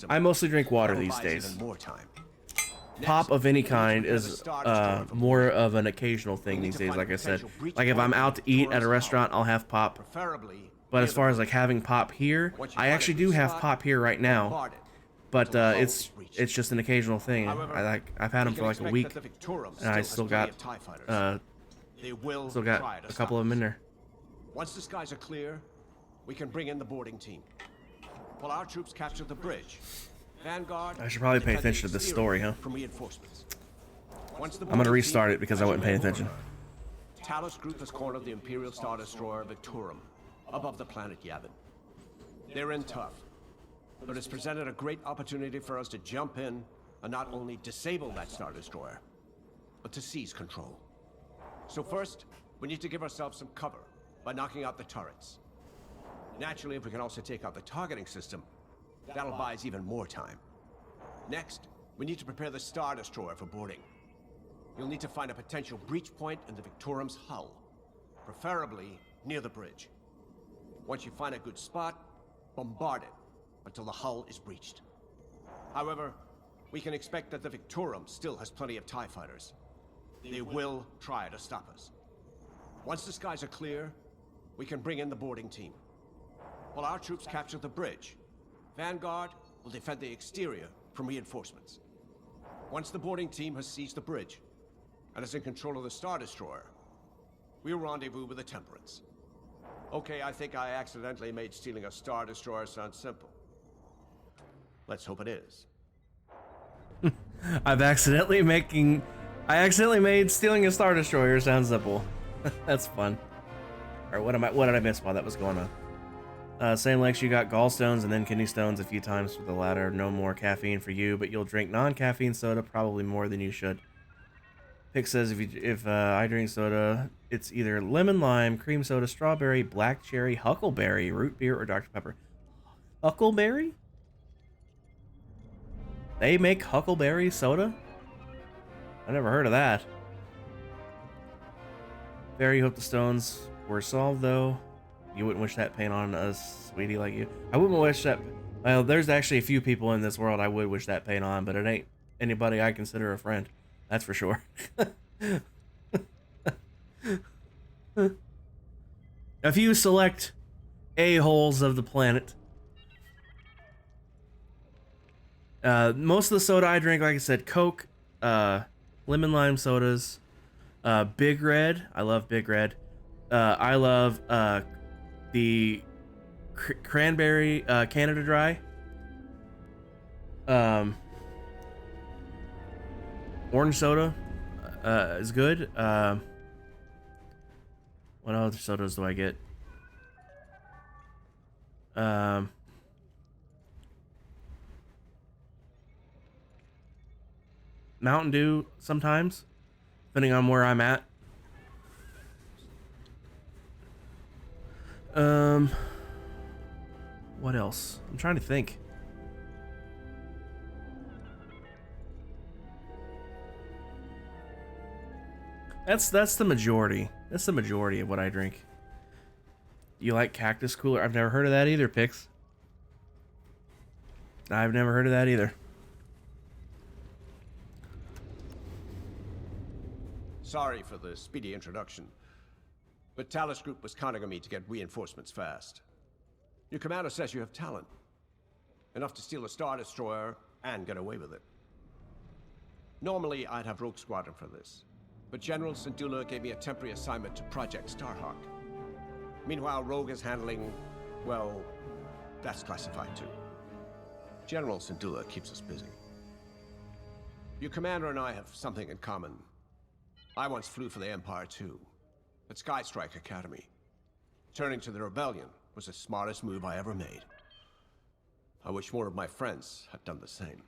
S1: I mostly drink water these days. Pop of any kind is more of an occasional thing these days, like I said. Like if I'm out to eat at a restaurant, I'll have pop. But as far as like having pop here, I actually do have pop here right now. But it's just an occasional thing. I've had them for like a week, and I still got a couple of them in there.
S18: Once the skies are clear, we can bring in the boarding team. While our troops capture the bridge, Vanguard.
S1: I should probably pay
S18: defend the
S1: attention to this
S18: exterior
S1: story, huh?
S18: From reinforcements. Once the
S1: I'm gonna
S18: boarding
S1: restart
S18: team-
S1: it because I wasn't paying attention.
S18: Talos Group has cornered the Imperial Star Destroyer Victorum above the planet Yavin. They're in tough, but it's presented a great opportunity for us to jump in and not only disable that Star Destroyer, but to seize control. So first, we need to give ourselves some cover by knocking out the turrets. Naturally, if we can also take out the targeting system, that'll buy us even more time. Next, we need to prepare the Star Destroyer for boarding. You'll need to find a potential breach point in the Victorum's hull, preferably near the bridge. Once you find a good spot, bombard it until the hull is breached. However, we can expect that the Victorum still has plenty of TIE fighters. They will try to stop us. Once the skies are clear, we can bring in the boarding team. While our troops capture the bridge, Vanguard will defend the exterior from reinforcements. Once the boarding team has seized the bridge and is in control of the Star Destroyer, we'll rendezvous with the Temperance. Okay, I think I accidentally made stealing a Star Destroyer sound simple. Let's hope it is.
S1: I accidentally made stealing a Star Destroyer sound simple. That's fun. Alright, what did I miss while that was going on? Same Lex, you got gallstones and then kidney stones a few times for the latter. No more caffeine for you, but you'll drink non-caffeine soda probably more than you should. Pick says if I drink soda, it's either lemon lime, cream soda, strawberry, black cherry, huckleberry, root beer, or Dr. Pepper. Huckleberry? They make huckleberry soda? I never heard of that. Very hope the stones were solved though. You wouldn't wish that pain on a sweetie like you. I wouldn't wish that. Well, there's actually a few people in this world I would wish that pain on, but it ain't anybody I consider a friend. That's for sure. A few select a-holes of the planet. Most of the soda I drink, like I said, Coke, lemon lime sodas, Big Red. I love Big Red. I love the cranberry Canada Dry. Orange soda is good. What other sodas do I get? Mountain Dew sometimes, depending on where I'm at. What else? I'm trying to think. That's the majority. That's the majority of what I drink. You like Cactus Cooler? I've never heard of that either, Pix. I've never heard of that either.
S18: Sorry for the speedy introduction, but Talos Group was counting on me to get reinforcements fast. Your commander says you have talent. Enough to steal a Star Destroyer and get away with it. Normally, I'd have Rogue Squadron for this, but General Syndulla gave me a temporary assignment to Project Starhawk. Meanwhile, Rogue is handling, well, that's classified too. General Syndulla keeps us busy. Your commander and I have something in common. I once flew for the Empire too, at Skystrike Academy. Turning to the Rebellion was the smartest move I ever made. I wish more of my friends had done the same.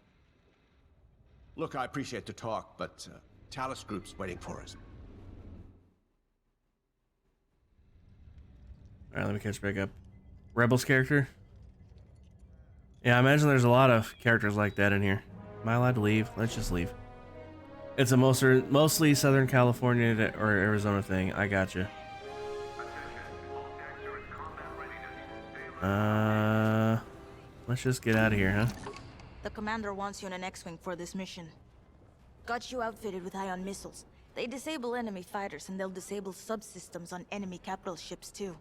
S18: Look, I appreciate the talk, but Talos Group's waiting for us.
S1: Alright, let me catch back up. Rebels character? Yeah, I imagine there's a lot of characters like that in here. Am I allowed to leave? Let's just leave. It's a mostly Southern California or Arizona thing. I gotcha. Let's just get out of here, huh?
S14: The commander wants you in an X-Wing for this mission. Got you outfitted with ion missiles. They disable enemy fighters, and they'll disable subsystems on enemy capital ships, too.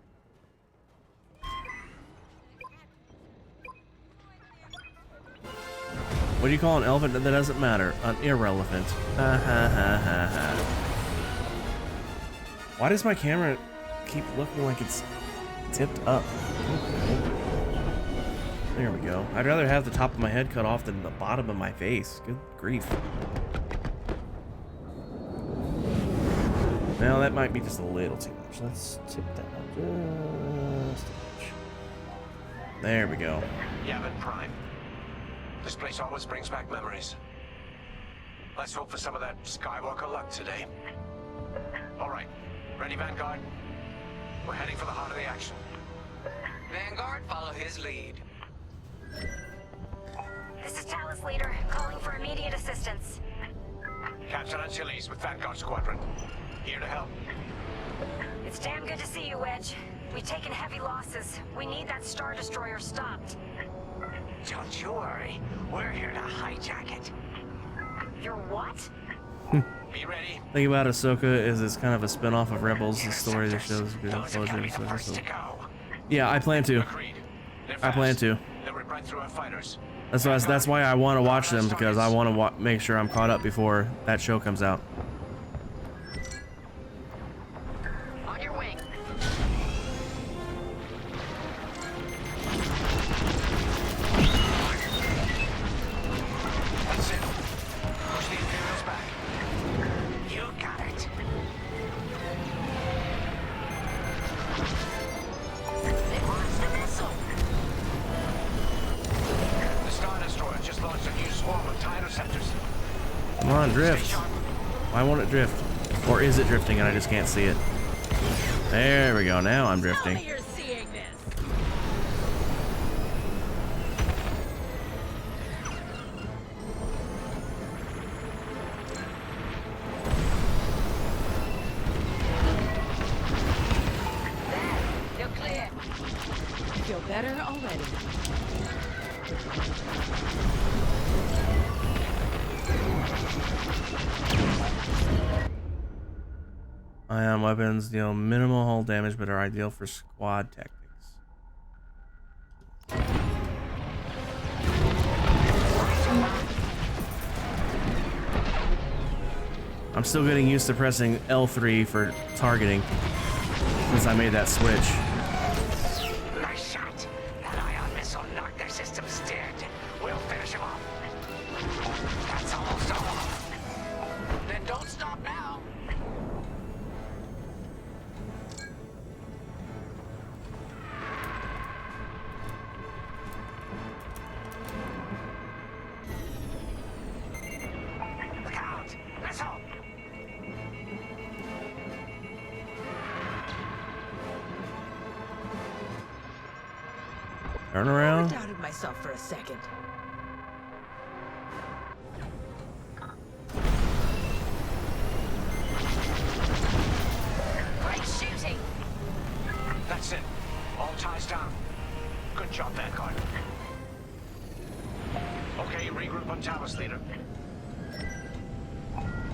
S1: What do you call an elephant that doesn't matter? An irrelevant. Ha ha ha ha ha. Why does my camera keep looking like it's tipped up? There we go. I'd rather have the top of my head cut off than the bottom of my face. Good grief. Now that might be just a little too much. Let's tip that up just a touch. There we go.
S8: Yavin Prime. This place always brings back memories. Let's hope for some of that Skywalker luck today. All right, ready, Vanguard? We're heading for the heart of the action.
S12: Vanguard, follow his lead.
S17: This is Talos Leader, calling for immediate assistance.
S8: Captain Antilles with Vanguard Squadron. Here to help.
S17: It's damn good to see you, Wedge. We've taken heavy losses. We need that Star Destroyer stopped.
S12: Don't you worry. We're here to hijack it.
S17: You're what?
S8: Be ready.
S1: Thing about Ahsoka is it's kind of a spin-off of Rebels, the story that shows yeah, I plan to. I plan to. That's why I want to watch them, because I want to make sure I'm caught up before that show comes out.
S16: On your wing.
S12: That's it. Push the Imperials back. You got it.
S17: They launched the missile!
S8: The Star Destroyer just launched a new swarm of TIE interceptors.
S1: Come on, drift. Why won't it drift? Or is it drifting and I just can't see it? There we go. Now I'm drifting.
S7: You're seeing this.
S14: You're clear.
S5: I feel better already.
S1: Ion weapons deal minimal hull damage but are ideal for squad tactics. I'm still getting used to pressing L3 for targeting since I made that switch.
S12: Nice shot. That ion missile knocked their systems dead. We'll finish them off. That's almost all. Then don't stop now.
S1: Turn
S11: I
S1: around.
S11: doubted myself for a second.
S7: Great shooting.
S10: That's it. All ties down. Good job, Vanguard. Okay, regroup on Talus, leader.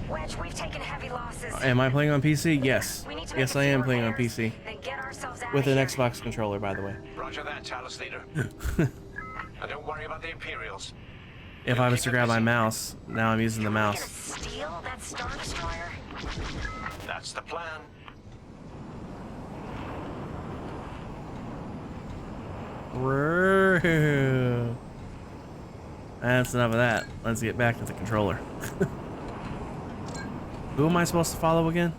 S17: Wedge, we've taken heavy losses.
S1: Am I playing on PC? Yes.
S17: We need to make
S1: Yes,
S17: a
S1: I
S17: few
S1: am playing on
S17: repairs,
S1: PC.
S17: then get ourselves out
S1: With
S17: of
S1: an
S17: here.
S1: Xbox controller, by the way.
S10: Roger that, Talus, leader. And don't worry about the Imperials.
S1: If I was to grab my mouse, now I'm using the mouse.
S17: Steal that Star Destroyer?
S10: That's the plan.
S1: That's enough of that. Let's get back to the controller. Who am I supposed to follow again?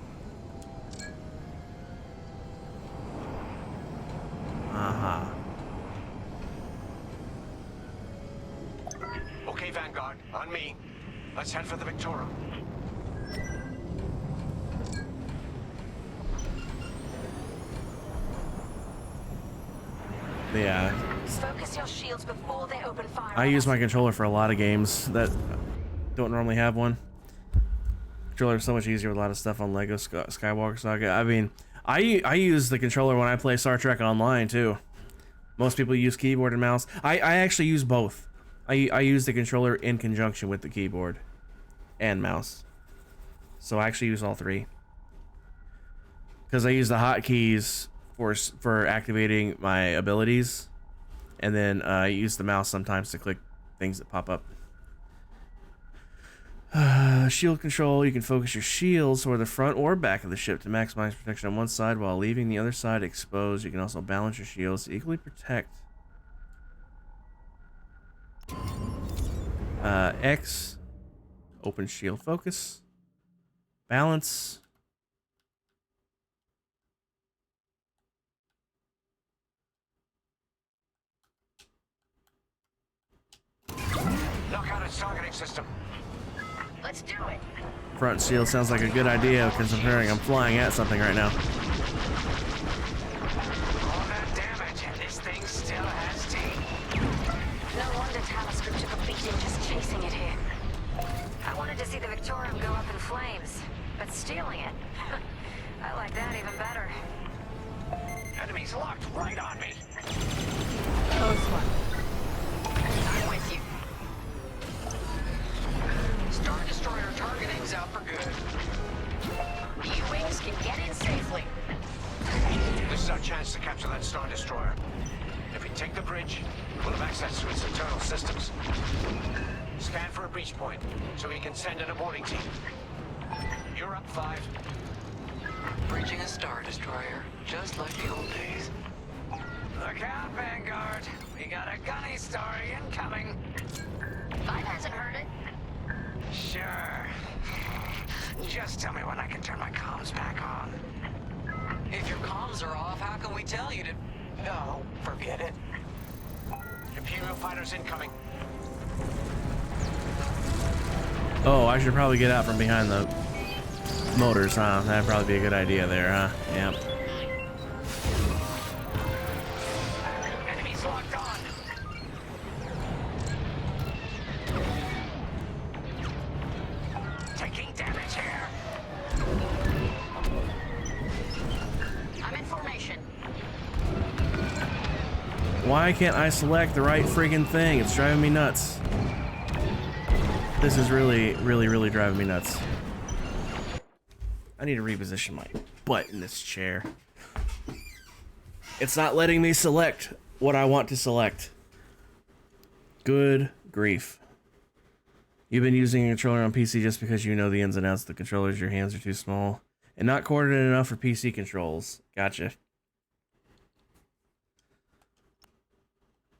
S1: Aha.
S10: Okay, Vanguard, on me. Let's head for the Victorum.
S1: Yeah.
S17: Focus your shields before they open fire.
S1: I use my controller for a lot of games that don't normally have one. Controller is so much easier with a lot of stuff on Lego Skywalker Saga. I mean, I use the controller when I play Star Trek Online too. Most people use keyboard and mouse. I actually use both. I use the controller in conjunction with the keyboard and mouse. So I actually use all three. Because I use the hotkeys for activating my abilities, and then I use the mouse sometimes to click things that pop up. Shield control, you can focus your shields toward the front or back of the ship to maximize protection on one side while leaving the other side exposed. You can also balance your shields to equally protect. X, open shield focus, balance.
S10: Knock out its targeting system.
S7: Let's do it.
S1: Front shield sounds like a good idea considering I'm flying at something right now.
S12: All that damage, and this thing still has teeth.
S17: No wonder Talus Group took a beating just chasing it here. I wanted to see the Victorium go up in flames, but stealing it, I like that even better.
S12: Enemies locked right on me.
S11: Close one.
S7: I'm with you.
S12: Star Destroyer targeting's out for good.
S7: The U-Wings can get in safely.
S10: This is our chance to capture that Star Destroyer. If we take the bridge, we'll have access to its internal systems. Scan for a breach point, so we can send in a boarding team. You're up, 5.
S8: Breaching a Star Destroyer, just like the old days.
S12: Look out, Vanguard. We got a gunny story incoming.
S7: 5 hasn't heard it.
S12: Sure. Just tell me when I can turn my comms back on.
S8: If your comms are off, how can we tell you to...
S12: No, forget it.
S10: Imperial fighters incoming.
S1: Oh, I should probably get out from behind the motors, huh? That'd probably be a good idea there, huh? Yep.
S12: Enemies locked on. Taking damage here.
S7: I'm in formation.
S1: Why can't I select the right friggin' thing? It's driving me nuts. This is really driving me nuts. I need to reposition my butt in this chair. It's not letting me select what I want to select. Good grief. You've been using a controller on PC just because you know the ins and outs of the controllers. Your hands are too small and not coordinated enough for PC controls. Gotcha.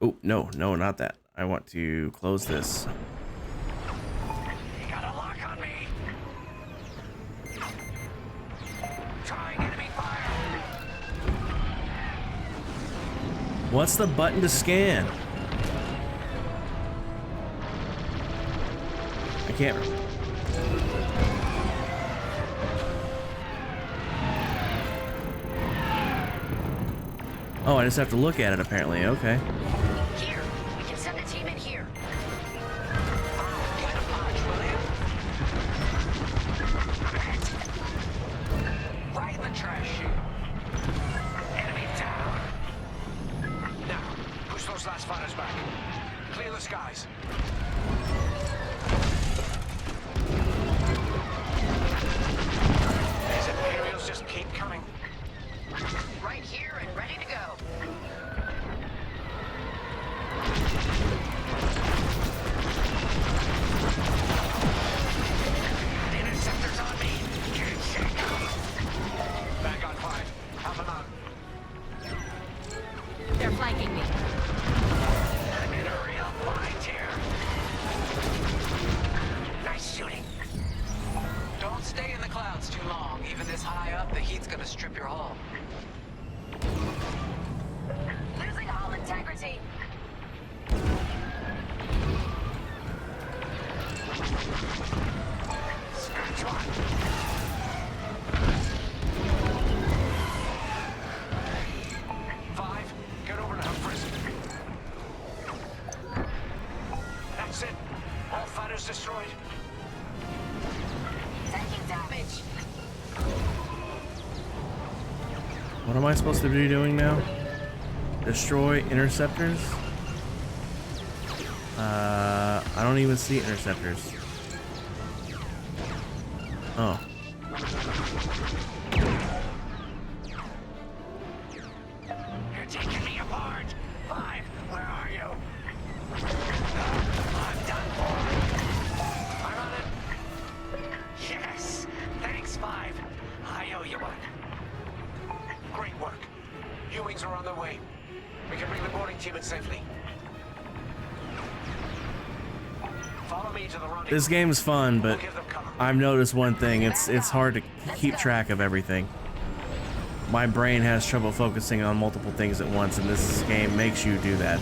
S1: Oh, no, not that. I want to close this.
S12: You got a lock on me. Trying enemy fire.
S1: What's the button to scan? I can't. Oh, I just have to look at it apparently. Okay.
S10: fighters back. Clear the skies. These Imperials just keep coming.
S7: Right here and ready to go.
S10: The interceptor's on me. Check. Vanguard 5. Help them out.
S5: They're flanking me.
S10: I'm in a real bind here. Nice shooting.
S12: Don't stay in the clouds too long. Even this high up, the heat's gonna strip your hull.
S17: Losing hull integrity.
S10: Scratch one. Five, get over to Humphreys. That's it. All fighters destroyed.
S17: Taking damage.
S1: What am I supposed to be doing now? Destroy interceptors? I don't even see interceptors. Oh.
S10: You're taking me apart. Five, where are you? I'm done for. I'm on it. Yes. Thanks, Five. I owe you one. Great work. U-Wings are on their way. We can bring the boarding team in safely. Follow me to the rendezvous.
S1: This game is fun, but I've noticed one thing. It's hard to keep track of everything. My brain has trouble focusing on multiple things at once, and this game makes you do that.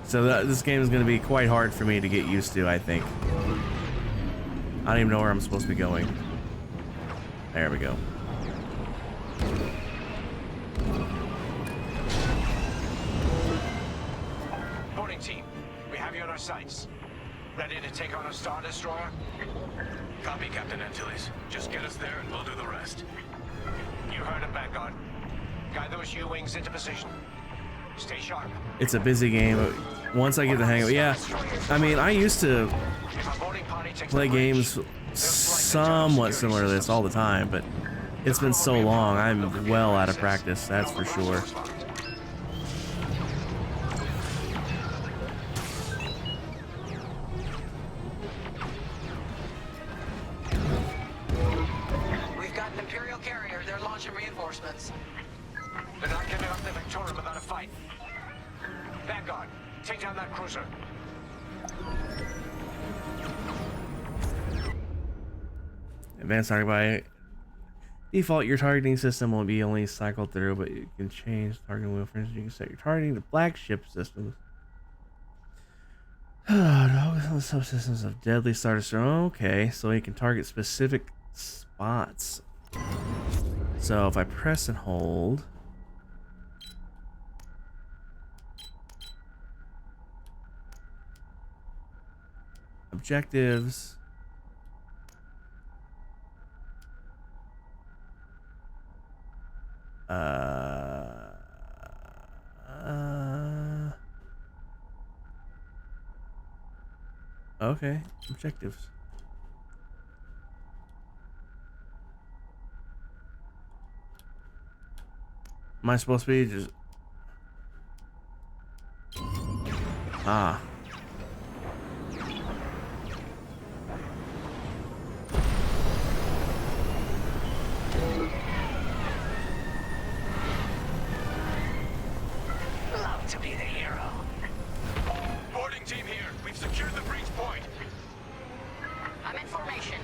S1: So this game is going to be quite hard for me to get used to, I think. I don't even know where I'm supposed to be going. There we go.
S10: Boarding team, we have you on our sights. Ready to take on a Star Destroyer?
S6: Copy, Captain Antilles. Just get us there and we'll do the rest.
S10: You heard him, Vanguard. Guide those U-Wings into position. Stay sharp.
S1: It's a busy game. Once I get the hang of it, yeah. I mean, I used to play games somewhat similar to this all the time, but it's been so long, I'm well out of practice, that's for sure.
S12: We've got an Imperial carrier. They're launching reinforcements.
S10: They're not getting off the Victorum without a fight. Vanguard, take down that cruiser.
S1: Advanced target by default, your targeting system will be only cycled through, but you can change targeting wheel. For instance, you can set your targeting to flagship systems. Subsystems of deadly Star Destroyer. Okay, so you can target specific spots. So if I press and hold. Objectives. Okay, objectives. Am I supposed to be just... Ah.
S10: Love to be the hero.
S6: Boarding team here. We've secured the breach point.
S16: I'm in formation.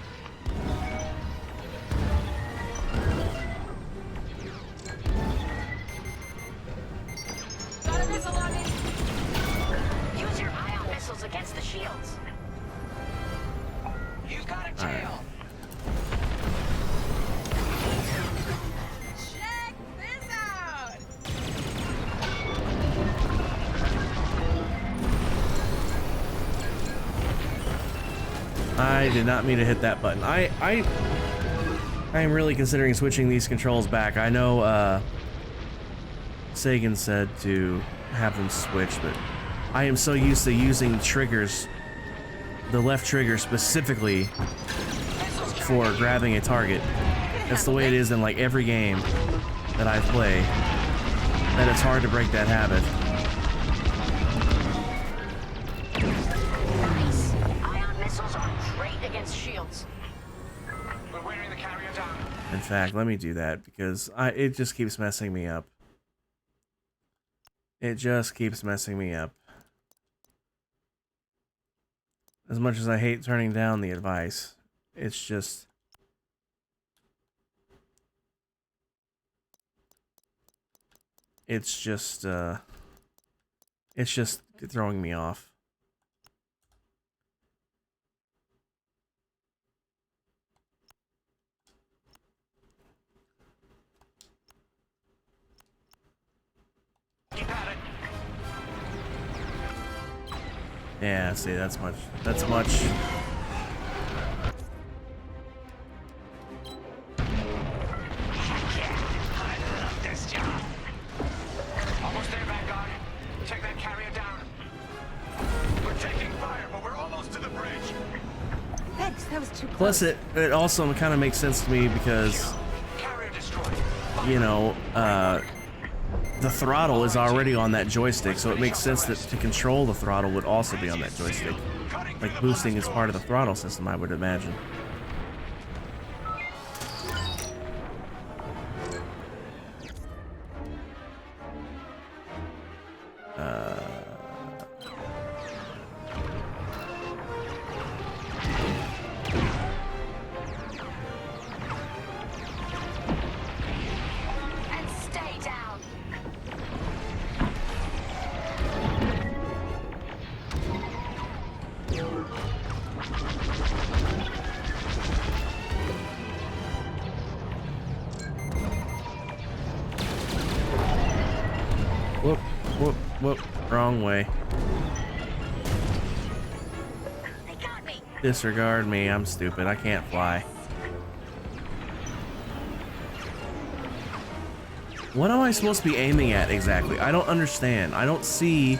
S17: Got a missile on me! Use your ion missiles against the shields.
S12: You've got a tail.
S17: Check this out!
S1: I did not mean to hit that button. I am really considering switching these controls back. I know Sagan said to have them switch, but I am so used to using triggers, the left trigger specifically for grabbing a target. That's the way it is in like every game that I play, that it's hard to break that habit.
S17: Nice. Ion missiles are great against shields.
S10: We're wearing the carrier down.
S1: In fact, let me do that because it just keeps messing me up. It just keeps messing me up. As much as I hate turning down the advice, it's just... It's just throwing me off. Yeah, see, that's much.
S10: Almost there, Vanguard. Take that carrier down. We're taking fire, but we're almost to the bridge.
S11: Thanks, that was too close.
S1: Plus, it also kind of makes sense to me because, you know, the throttle is already on that joystick, so it makes sense that to control the throttle would also be on that joystick. Like boosting is part of the throttle system, I would imagine.
S17: And stay down.
S1: Whoop, whoop, whoop. Wrong way. Disregard me, I'm stupid. I can't fly. What am I supposed to be aiming at exactly? I don't understand. I don't see...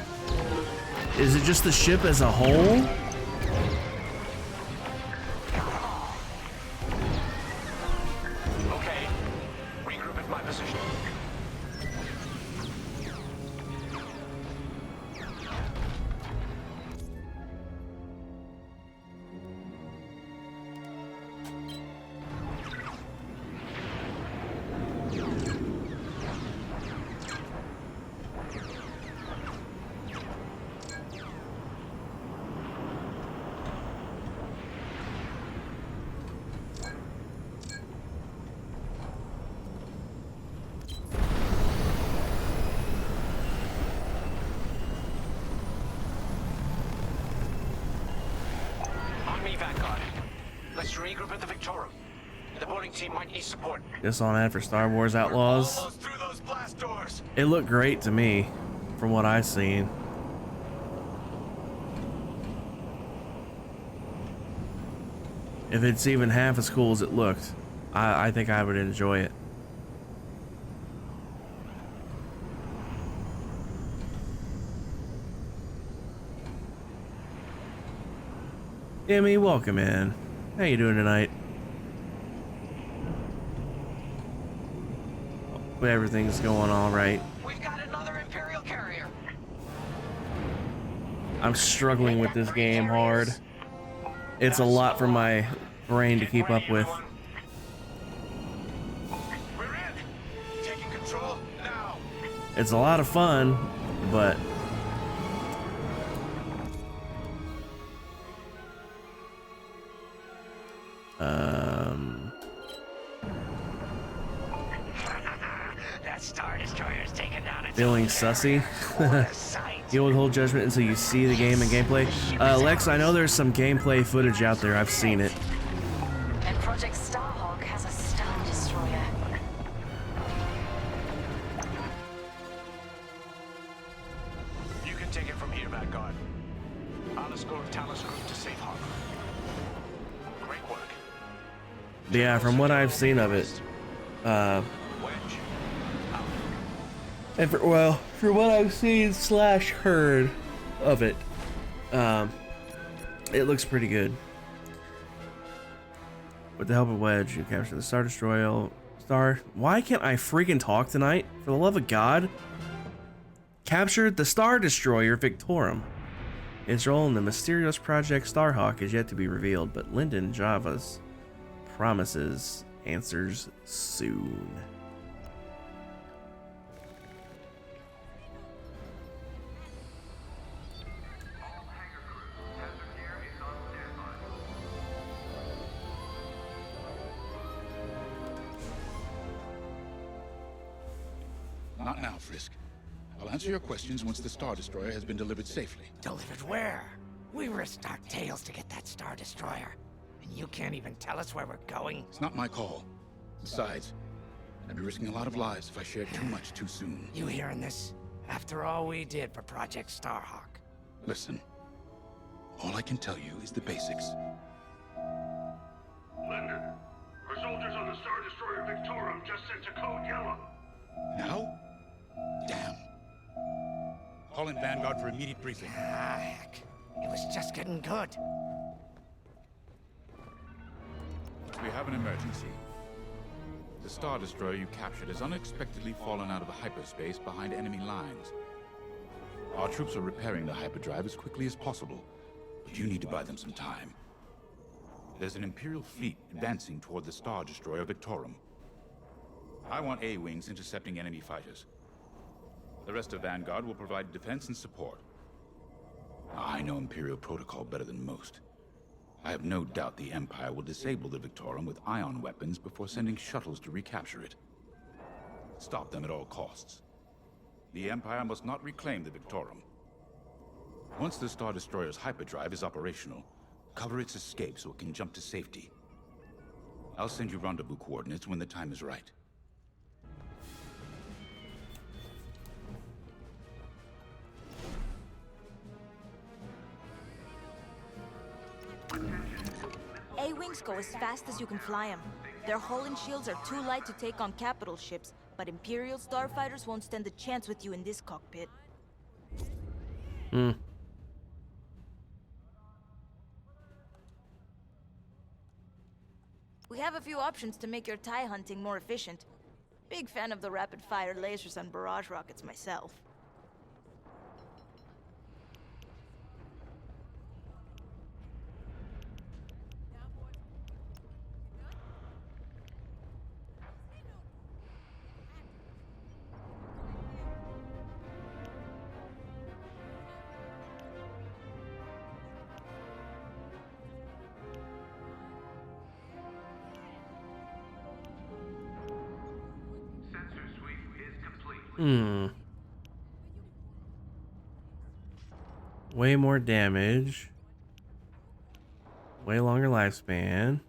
S1: Is it just the ship as a whole?
S10: Okay. Regroup at my position. On me, Vanguard. Let's regroup at the Victorum. The boarding team might need support.
S1: Just on ad for Star Wars Outlaws.
S10: Almost through those blast doors.
S1: It looked great to me, from what I've seen. If it's even half as cool as it looked, I think I would enjoy it. Emmy, welcome in. How you doing tonight? Hope everything's going all right.
S10: We've got another Imperial carrier.
S1: I'm struggling with this game hard. It's a lot for my brain to keep up with.
S10: We're in. Taking control now.
S1: It's a lot of fun, but
S10: That Star Destroyer's taken down its
S1: feeling sussy. You withhold judgment until you see the game and gameplay. Lex, I know there's some gameplay footage out there. I've seen it.
S17: And Project Starhawk has a Star Destroyer.
S10: You can take it from here, Vanguard. I'll escort Talos Group to safe harbor. Great work.
S1: Yeah, from what I've seen of it, And for what I've seen / heard of it, it looks pretty good. With the help of Wedge, you capture the Star Destroyer. Why can't I freaking talk tonight? For the love of God. Captured the Star Destroyer Victorum. Its role in the mysterious Project Starhawk is yet to be revealed, but Lyndon Java's promises answers soon.
S2: Not now, Frisk. I'll answer your questions once the Star Destroyer has been delivered safely.
S12: Delivered where? We risked our tails to get that Star Destroyer. And you can't even tell us where we're going?
S2: It's not my call. Besides, I'd be risking a lot of lives if I shared too much too soon.
S12: You hearing this? After all we did for Project Starhawk.
S2: Listen, all I can tell you is the basics.
S3: Lyndon, our soldiers on the Star Destroyer Victorum just sent a code yellow.
S2: Now? Damn. Call in Vanguard for immediate briefing.
S12: Ah, heck. It was just getting good.
S2: We have an emergency. The Star Destroyer you captured has unexpectedly fallen out of hyperspace behind enemy lines. Our troops are repairing the hyperdrive as quickly as possible, but you need to buy them some time. There's an Imperial fleet advancing toward the Star Destroyer Victorum. I want A-wings intercepting enemy fighters. The rest of Vanguard will provide defense and support. I know Imperial protocol better than most. I have no doubt the Empire will disable the Victorum with ion weapons before sending shuttles to recapture it. Stop them at all costs. The Empire must not reclaim the Victorum. Once the Star Destroyer's hyperdrive is operational, cover its escape so it can jump to safety. I'll send you rendezvous coordinates when the time is right.
S14: A-wings go as fast as you can fly them. Their hull and shields are too light to take on capital ships, but Imperial starfighters won't stand a chance with you in this cockpit. We have a few options to make your TIE hunting more efficient. Big fan of the rapid-fire lasers and barrage rockets myself.
S1: Way more damage. Way longer lifespan.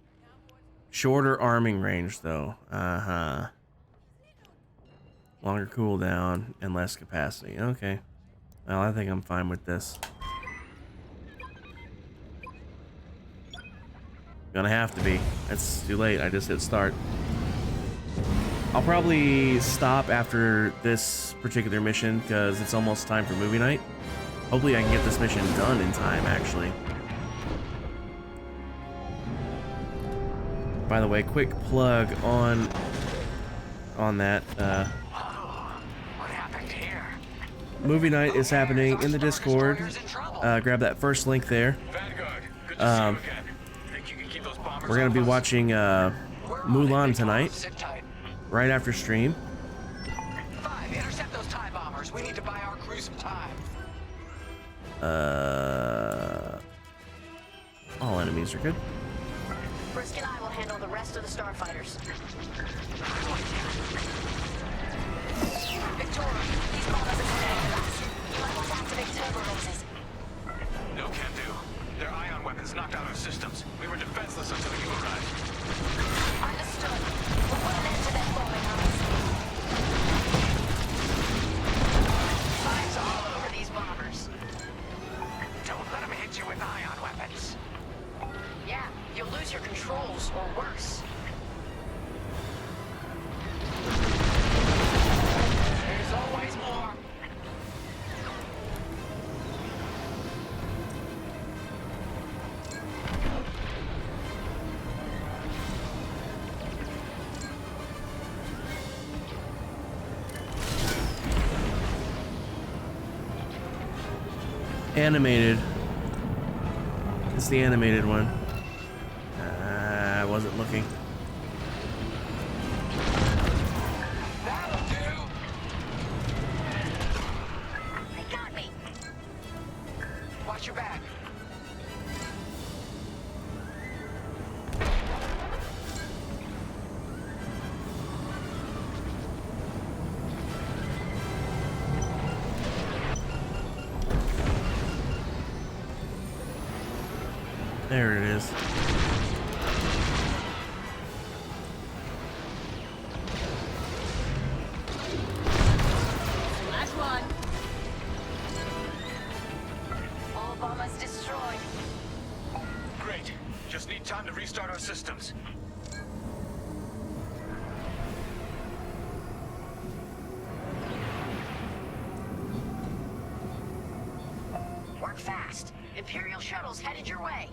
S1: Shorter arming range, though. Longer cooldown and less capacity. Okay. Well, I think I'm fine with this. Gonna have to be. It's too late. I just hit start. I'll probably stop after this particular mission because it's almost time for movie night. Hopefully I can get this mission done in time, actually. By the way, quick plug on that.
S12: What happened here?
S1: Movie night is happening in the Discord. Grab that first link there. We're gonna be watching Mulan tonight, right after stream.
S12: 5, intercept those TIE bombers. We need to buy our crew some time.
S1: All enemies are good.
S16: Frisk and I will handle the rest of the starfighters.
S7: Victoria, these bombers are connected to us. You might want to activate turbo lasers.
S6: No can do. Their ion weapons knocked out our systems. We were defenseless until you arrived.
S7: Understood. We'll put an end to them bombing us.
S16: Fire's all over these bombers.
S12: Don't let them hit you with ion weapons.
S16: Yeah, you'll lose your controls, or worse.
S1: Animated. It's the animated one. I wasn't looking.
S17: They got me.
S12: Watch your back.
S1: There it is.
S17: Last one. All bombers destroyed.
S6: Great. Just need time to restart our systems.
S17: Work fast. Imperial shuttles headed your way.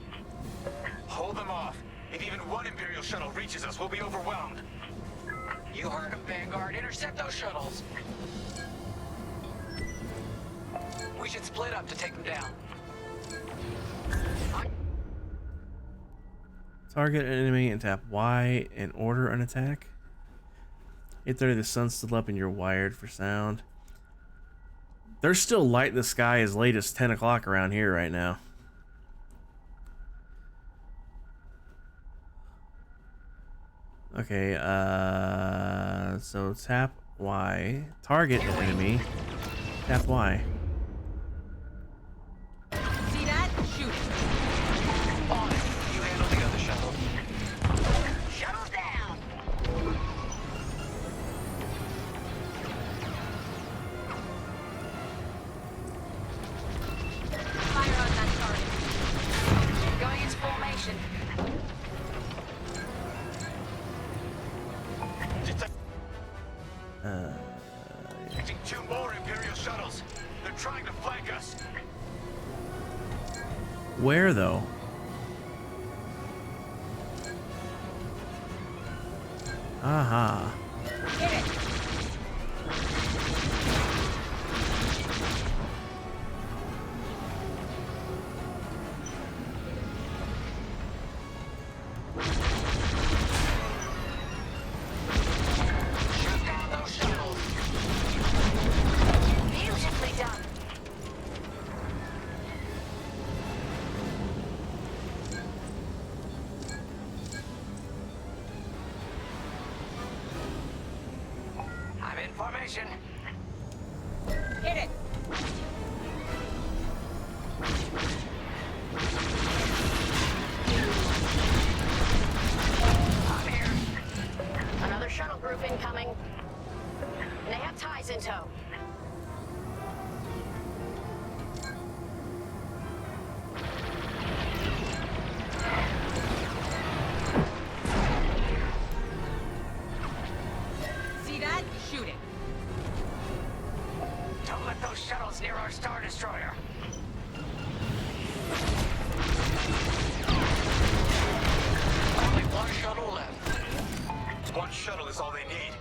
S6: Hold them off. If even one Imperial shuttle reaches us, we'll be overwhelmed.
S12: You heard him, Vanguard. Intercept those shuttles. We should split up to take them down.
S1: Target an enemy and tap Y and order an attack. 8:30, the sun's still up and you're wired for sound. There's still light in the sky as late as 10 o'clock around here right now. Okay, so tap Y, target an enemy, tap Y.
S7: See that? Shoot it.
S12: On it. You handle the other shuttle.
S17: Shuttles down.
S7: Fire on that target.
S17: Going into formation.
S6: Detecting 2 more Imperial shuttles. They're trying to flank us.
S1: Where though? Aha.
S7: Hit it.
S12: Shoot down those shuttles.
S17: Beautifully done.
S12: I'm in formation.
S7: Hit it.
S17: I'm here. Another shuttle group incoming. They have ties in tow.
S7: See that? Shoot it.
S12: Don't let those shuttles near our Star Destroyer. Only one shuttle left.
S6: One shuttle is all they need.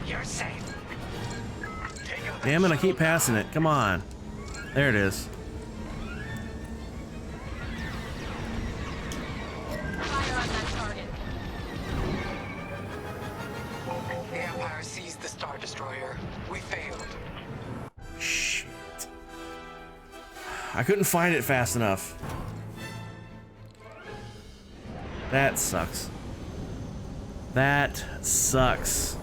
S12: You're safe.
S1: Damn it, I keep passing it. Come on. There it is.
S7: Fire on that target.
S12: The Empire seized the Star Destroyer. We failed.
S1: Shit. I couldn't find it fast enough. That sucks. That sucks.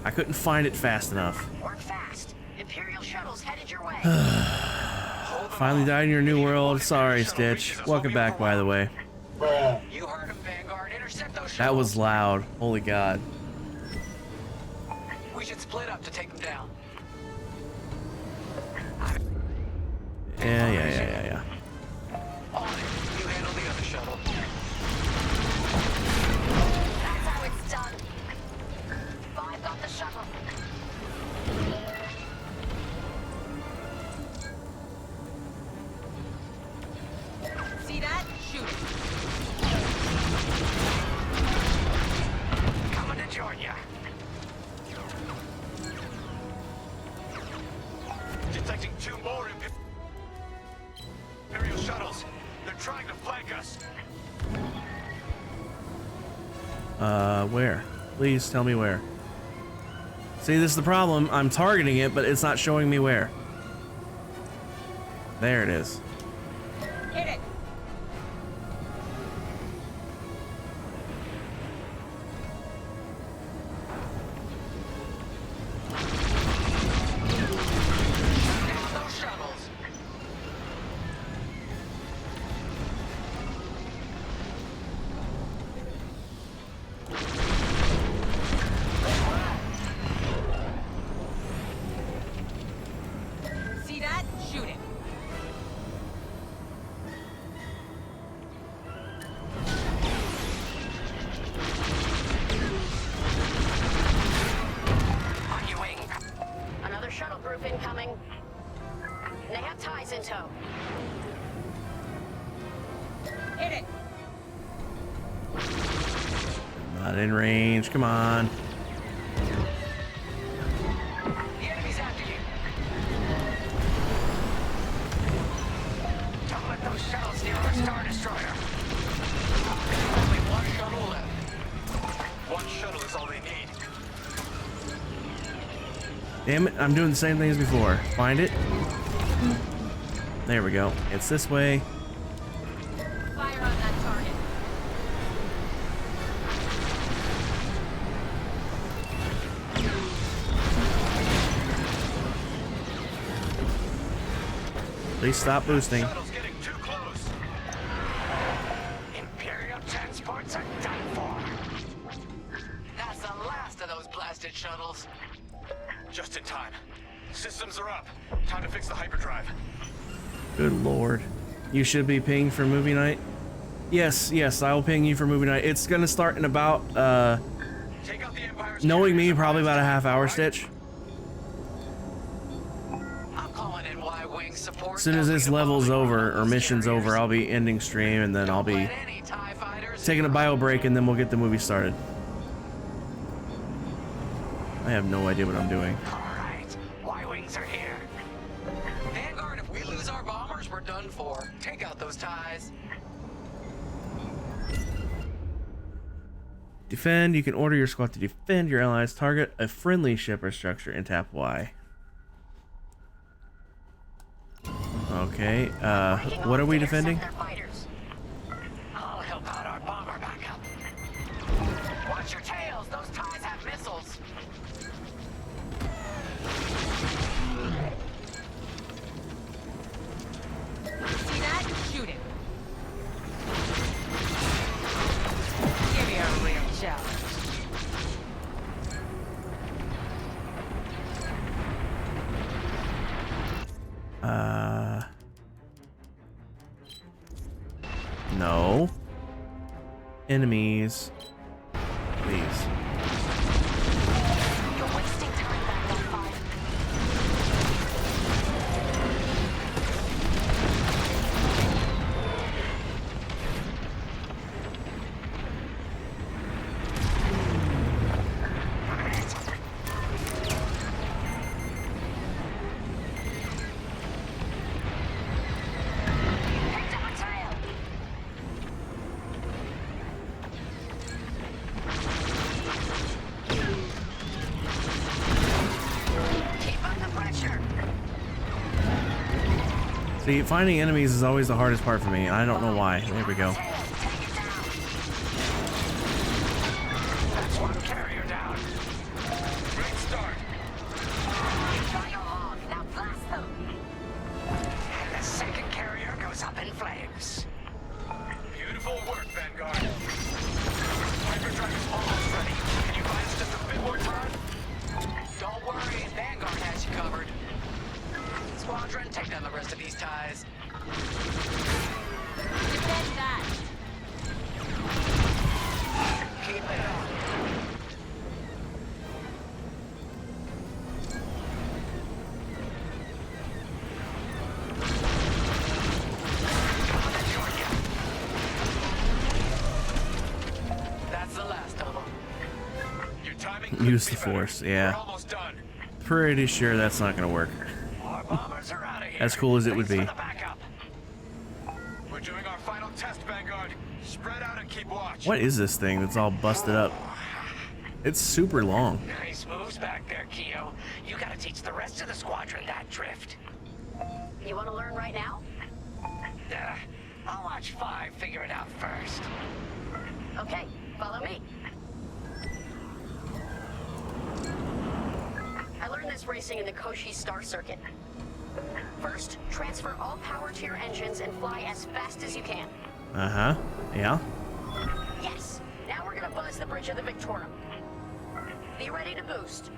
S1: I couldn't find it fast enough.
S17: Work fast. Imperial shuttles headed your way.
S1: Finally died in your new world. Sorry, Stitch. Welcome back, by the way.
S12: You heard him, Vanguard. Intercept those shuttles.
S1: That was loud. Holy God.
S12: We should split up to take them down.
S1: Yeah.
S12: On it. You handle the other shuttle.
S17: That's how it's done. 5 got the shuttle.
S6: detecting 2 more Imperial shuttles. They're trying to flank us.
S1: Where? Please tell me where. See, this is the problem. I'm targeting it, but it's not showing me where. There it is.
S7: Hit it!
S12: Those shuttles.
S7: See that? Shoot it.
S12: On your wing.
S16: Another shuttle group incoming. They have ties in tow.
S7: Hit it.
S1: Not in range. Come on.
S12: The enemy's after you. Don't let those shuttles steal our Star Destroyer. Only one shuttle left.
S6: One shuttle is all they need.
S1: Damn it, I'm doing the same thing as before. Find it. There we go. It's this way.
S7: Fire on that target.
S1: Please stop boosting.
S6: Shuttle's getting too close.
S12: Imperial transports are done for. That's the last of those blasted shuttles.
S6: Just in time. Systems are up. Time to fix the hyperdrive.
S1: Good lord. You should be pinged for movie night. Yes, I will ping you for movie night. It's gonna start in about,
S6: Take out the Empire's
S1: knowing me, probably about a half hour, Stitch.
S12: I'm calling in Y-Wing support.
S1: As soon as this level's over, or mission's over, I'll be ending stream, and then I'll be taking a bio break, and then we'll get the movie started. I have no idea what I'm doing.
S12: Alright, Y-Wings are here. Vanguard, if we lose our bombers, we're done for. Take out those ties.
S1: Defend. You can order your squad to defend your allies. Target a friendly ship or structure and tap Y. Okay, what are we defending?
S12: I'll help out our bomber backup. Watch your tails, those ties have missiles.
S7: See that? Shoot it. Give me a real challenge.
S1: No. Enemies. Please.
S17: You're wasting time back on 5.
S1: See, finding enemies is always the hardest part for me. I don't know why. There we go.
S12: That's one carrier down. Great start.
S17: Now blast them.
S12: And the second carrier goes up in flames.
S6: Beautiful work, Vanguard. Hyperdrive is almost ready. Can you buy us just a bit more time?
S12: Don't worry, Vanguard has you covered. Squadron, take down the rest of these ties.
S7: Defend that.
S12: Keep it up. That's the last of them.
S6: Your timing
S1: Use the force, yeah.
S6: We're almost done.
S1: Pretty sure that's not gonna work.
S12: Our Bombers are out of here.
S1: As cool as it would be.
S6: We're doing our final test, Vanguard. Spread out and keep watch.
S1: What is this thing that's all busted up? It's super long.
S12: Nice moves back there, Keo. You gotta teach the rest of the squadron that drift.
S16: You want to learn right now?
S12: I'll watch 5 figure it out first.
S16: Okay, follow me. I learned this racing in the Koshi Star Circuit. First, transfer all power to your engines and fly as fast as you can.
S1: Uh-huh. Yeah.
S16: Yes. Now we're gonna buzz the bridge of the Victorum. Be ready to boost.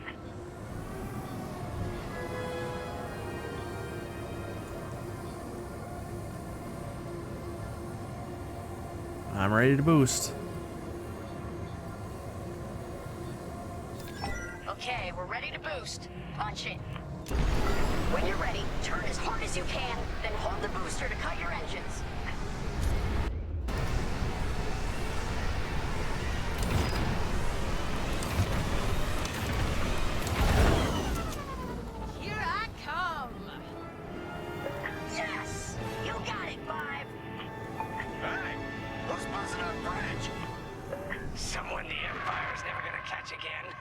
S1: I'm ready to boost.
S16: Okay, we're ready to boost. Punch it. When you're ready, turn as hard as you can, then hold the booster to cut your engines.
S7: Here I come.
S16: Yes! You got it, 5.
S12: Hey, who's buzzing our bridge? Someone the Empire's never gonna catch again.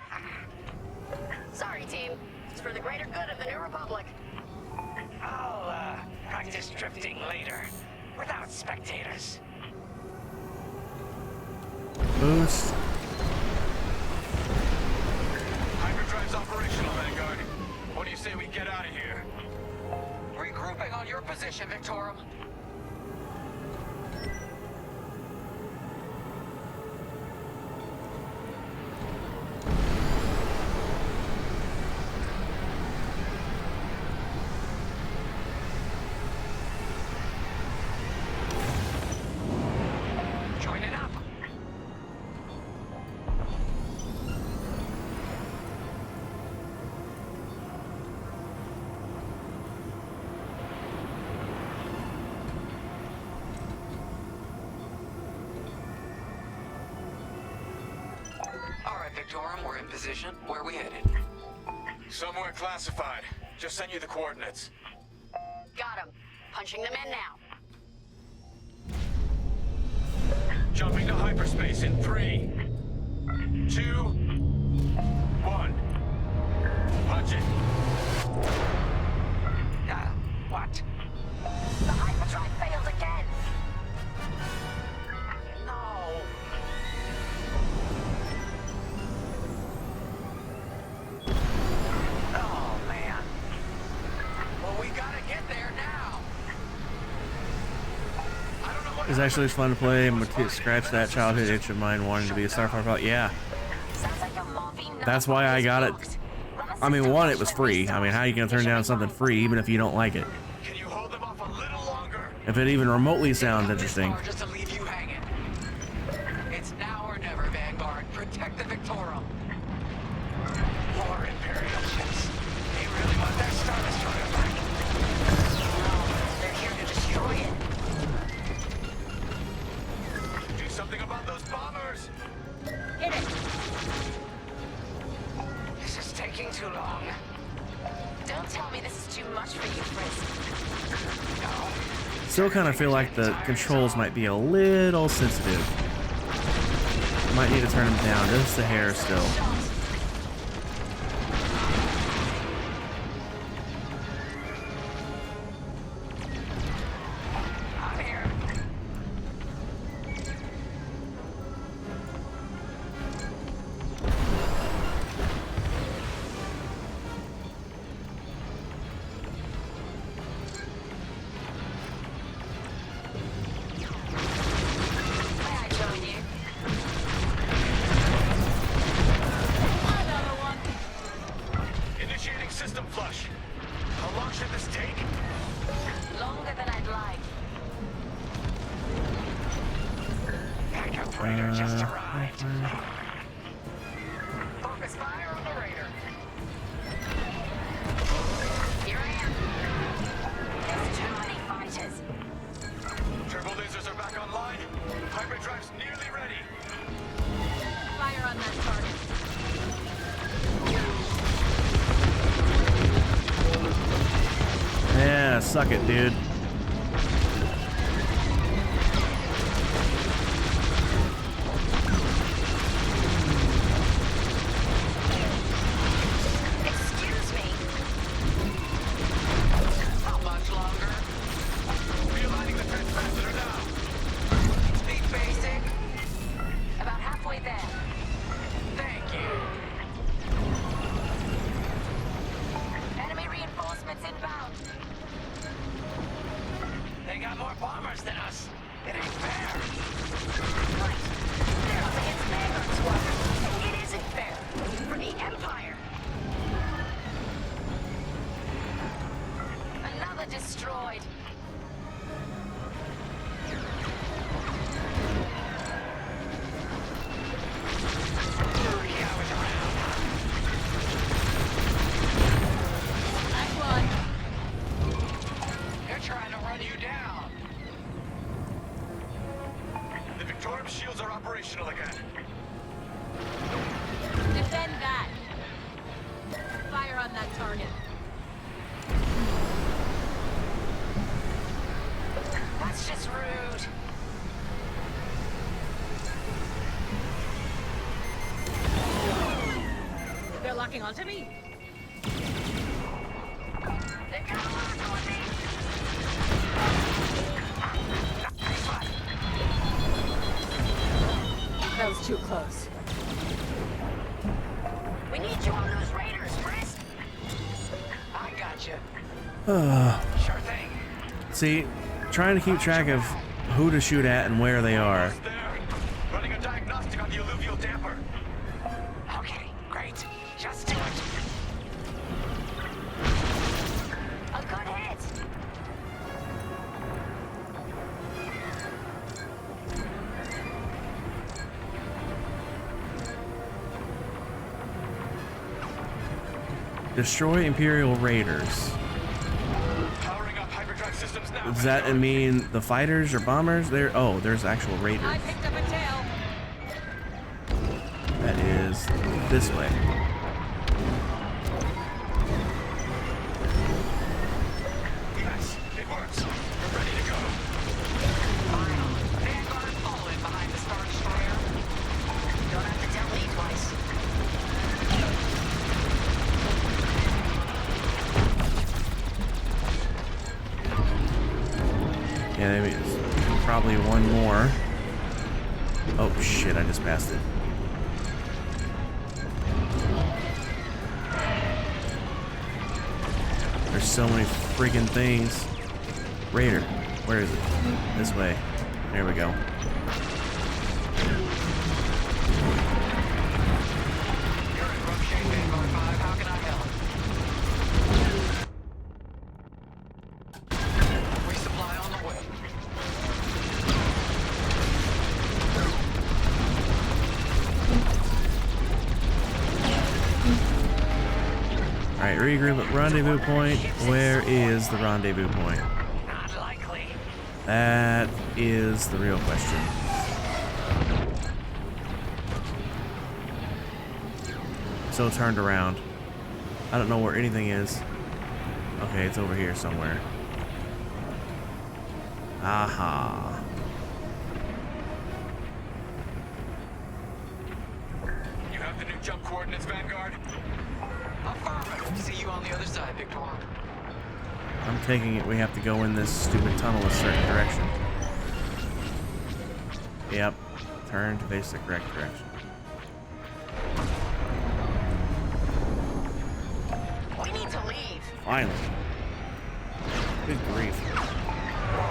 S16: Sorry, team. It's for the greater good of the New Republic.
S12: I'll, practice drifting later, without spectators.
S1: Boost.
S6: Hyperdrive's operational, Vanguard. What do you say we get out of here?
S12: Regrouping on your position, Victorum. Joining up. All right, Victorum, we're in position. Where are we headed?
S6: Somewhere classified. Just send you the coordinates.
S16: Got him. Punching them in now.
S6: Jumping to hyperspace in 3, 2, 1. Punch it.
S12: What?
S16: The hyperdrive failed again.
S12: No. Oh, man. Well, we gotta get there now.
S1: It's actually fun to play and to scratch that childhood itch of mine wanting to be a Starfire pilot. Yeah. That's why I got it. I mean, one, it was free. I mean, how are you going to turn down something free even if you don't like it? If it even remotely sounds interesting.
S12: Just to leave you hanging. It's now or never, Vanguard. Protect the Victorum. More Imperial ships. They really want their Star Destroyer back.
S16: No, they're here to destroy it.
S6: Do something about those bombers.
S16: Hit it.
S12: This is taking too long.
S14: Don't tell me this is too much for you, Frisk.
S12: No.
S1: Still kind of feel like the controls might be a little sensitive. Might need to turn them down just a hair still.
S6: Initiating system flush. How long should this take?
S14: Longer than I'd like.
S12: Backup raider just arrived. Focus fire on the raider.
S16: Here I am. There's too many fighters.
S6: Turbo lasers are back online. Hyperdrive's nearly ready.
S14: Fire on that target.
S1: Suck it, dude.
S7: Excuse me.
S8: How much longer? Realigning the transpander now. Speed basic.
S17: About halfway there.
S8: Thank you.
S17: Enemy reinforcements inbound.
S8: They got more bombers than us. It ain't fair.
S17: Right. They're up against Vanguard Squadron. It isn't fair. For the Empire. Another destroyed.
S8: They're trying to run you down. The Victorium shields are operational again.
S14: Defend that. Fire on that target.
S17: That's just rude.
S14: They're locking onto me.
S17: They've got a lock on me.
S11: That was too close.
S17: We need you on those raiders, Frisk.
S8: I got you.
S1: Uh,
S8: Sure thing.
S1: see, trying to keep track of who to shoot at and where they are.
S8: There. Running a diagnostic on the alluvial damper. Okay, great. Just do it.
S17: A good hit.
S1: Destroy Imperial Raiders.
S8: Powering up hyperdrive systems now.
S1: Does that mean the fighters or bombers? Oh, there's actual raiders.
S14: I picked up a tail.
S1: That is this way.
S8: Yes, it works. We're ready to go.
S17: Vanguard fallen behind the Star Destroyer. Don't have to tell me twice.
S1: Yeah, maybe it's probably one more. Oh shit, I just passed it. There's so many freaking things. Raider, where is it? This way. There we go.
S8: You're in rough shape, Vanguard 5. How can I help? Resupply on the way.
S1: Alright, regroup at rendezvous point. Where is the rendezvous point?
S8: Not likely.
S1: That is the real question. So turned around. I don't know where anything is. Okay, it's over here somewhere. Aha.
S8: You have the new jump coordinates, Vanguard? Affirmative. See you on the other side, Victor.
S1: I'm taking it we have to go in this stupid tunnel a certain direction. Yep. Turn to face the correct direction.
S17: We need to leave.
S1: Finally. Good grief.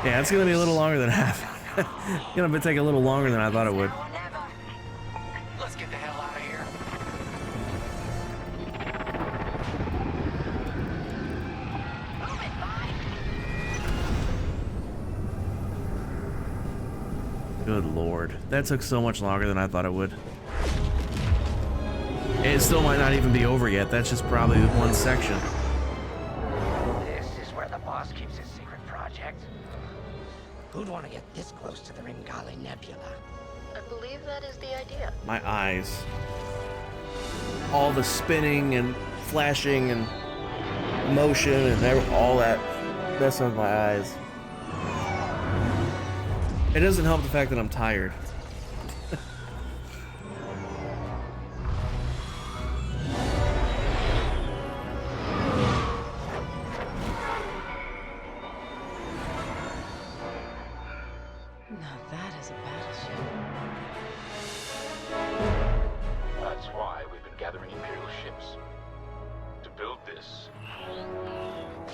S1: Yeah, it's gonna be a little longer than half. It's gonna take a little longer than I thought it would.
S8: Let's get the hell out of here.
S1: Good lord. That took so much longer than I thought it would. It still might not even be over yet. That's just probably one section.
S12: This is where the boss keeps his secret project. Who'd want to get this close to the Ringali Nebula?
S16: I believe that is the idea.
S1: My eyes. All the spinning and flashing and motion and all that messing with my eyes. It doesn't help the fact that I'm tired.
S5: Now that is a battleship.
S6: That's why we've been gathering Imperial ships. To build this.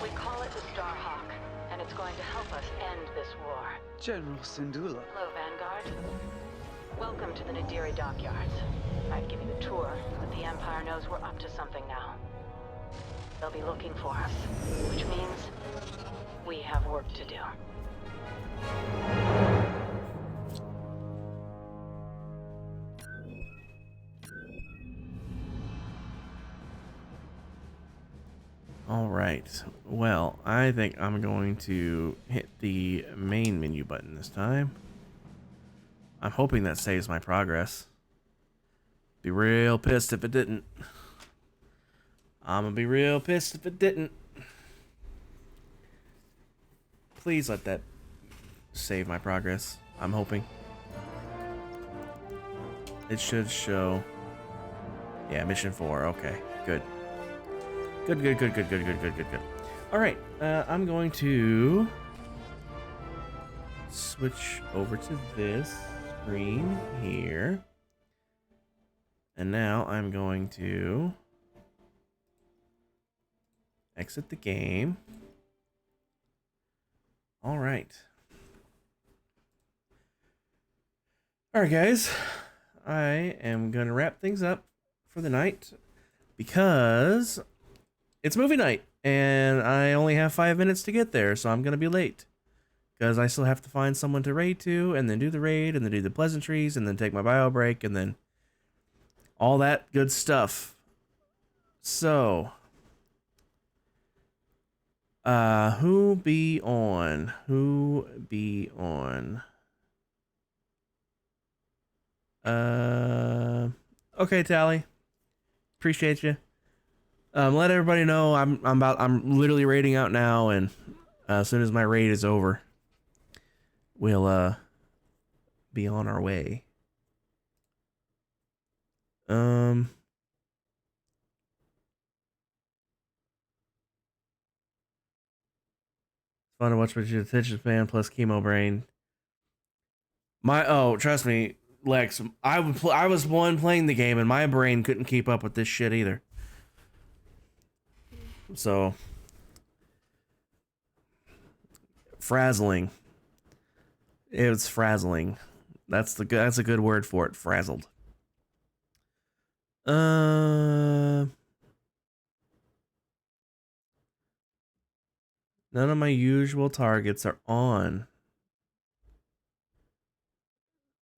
S17: We call it the Starhawk, and it's going to help us end this war.
S15: General Syndulla.
S17: Hello, Vanguard. Welcome to the Nadiri dockyards. I'd give you a tour, but the Empire knows we're up to something now. They'll be looking for us, which means we have work to do.
S1: All right. Well, I think I'm going to hit the main menu button this time. I'm hoping that saves my progress. Be real pissed if it didn't. I'm gonna be real pissed if it didn't. Please let that save my progress. I'm hoping. It should show. Yeah, mission 4. Okay, good. Good. All right, I'm going to switch over to this screen here. And now I'm going to exit the game. All right. All right, guys. I am going to wrap things up for the night because it's movie night and I only have 5 minutes to get there, so I'm going to be late because I still have to find someone to raid to and then do the raid and then do the pleasantries and then take my bio break and then all that good stuff. So, who be on? Okay, Tally. Appreciate you. Let everybody know I'm literally raiding out now, and as soon as my raid is over, we'll be on our way. Fun to watch with your attention span plus chemo brain. Trust me, Lex. I was one playing the game, and my brain couldn't keep up with this shit either. So, frazzling. It was frazzling. That's a good word for it. Frazzled. None of my usual targets are on.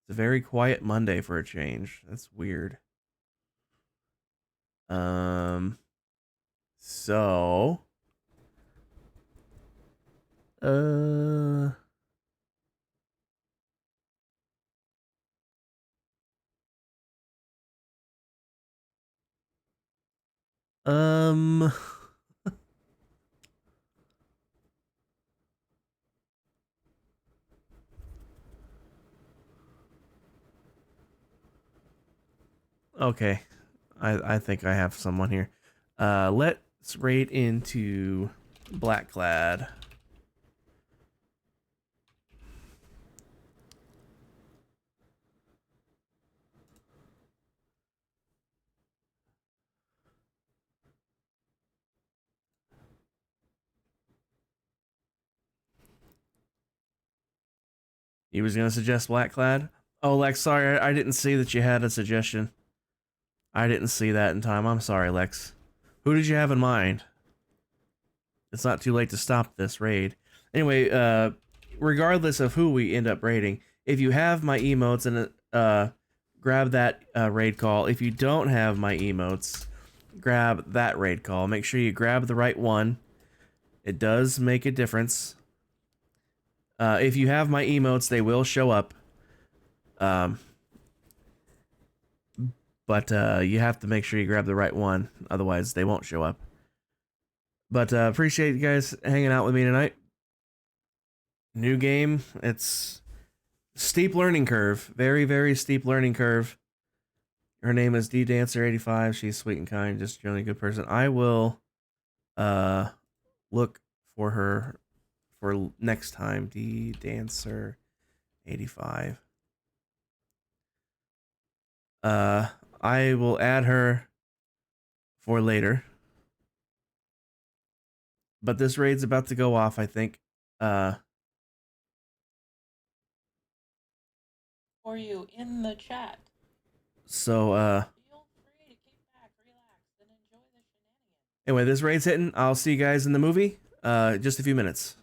S1: It's a very quiet Monday for a change. That's weird. So, okay. I think I have someone here. Let's raid into Blackclad. He was gonna suggest Blackclad. Oh, Lex, sorry, I didn't see that you had a suggestion. I didn't see that in time. I'm sorry, Lex. Who did you have in mind? It's not too late to stop this raid. Anyway, regardless of who we end up raiding, if you have my emotes, and grab that raid call. If you don't have my emotes, grab that raid call. Make sure you grab the right one. It does make a difference. If you have my emotes, they will show up. But you have to make sure you grab the right one, otherwise they won't show up. But appreciate you guys hanging out with me tonight. New game. It's steep learning curve. Very, very steep learning curve. Her name is DDancer85. She's sweet and kind, just generally a good person. I will look for her for next time. DDancer85. I will add her for later. But this raid's about to go off, I think.
S19: For you in the chat.
S1: So anyway, this raid's hitting. I'll see you guys in the movie. Just a few minutes.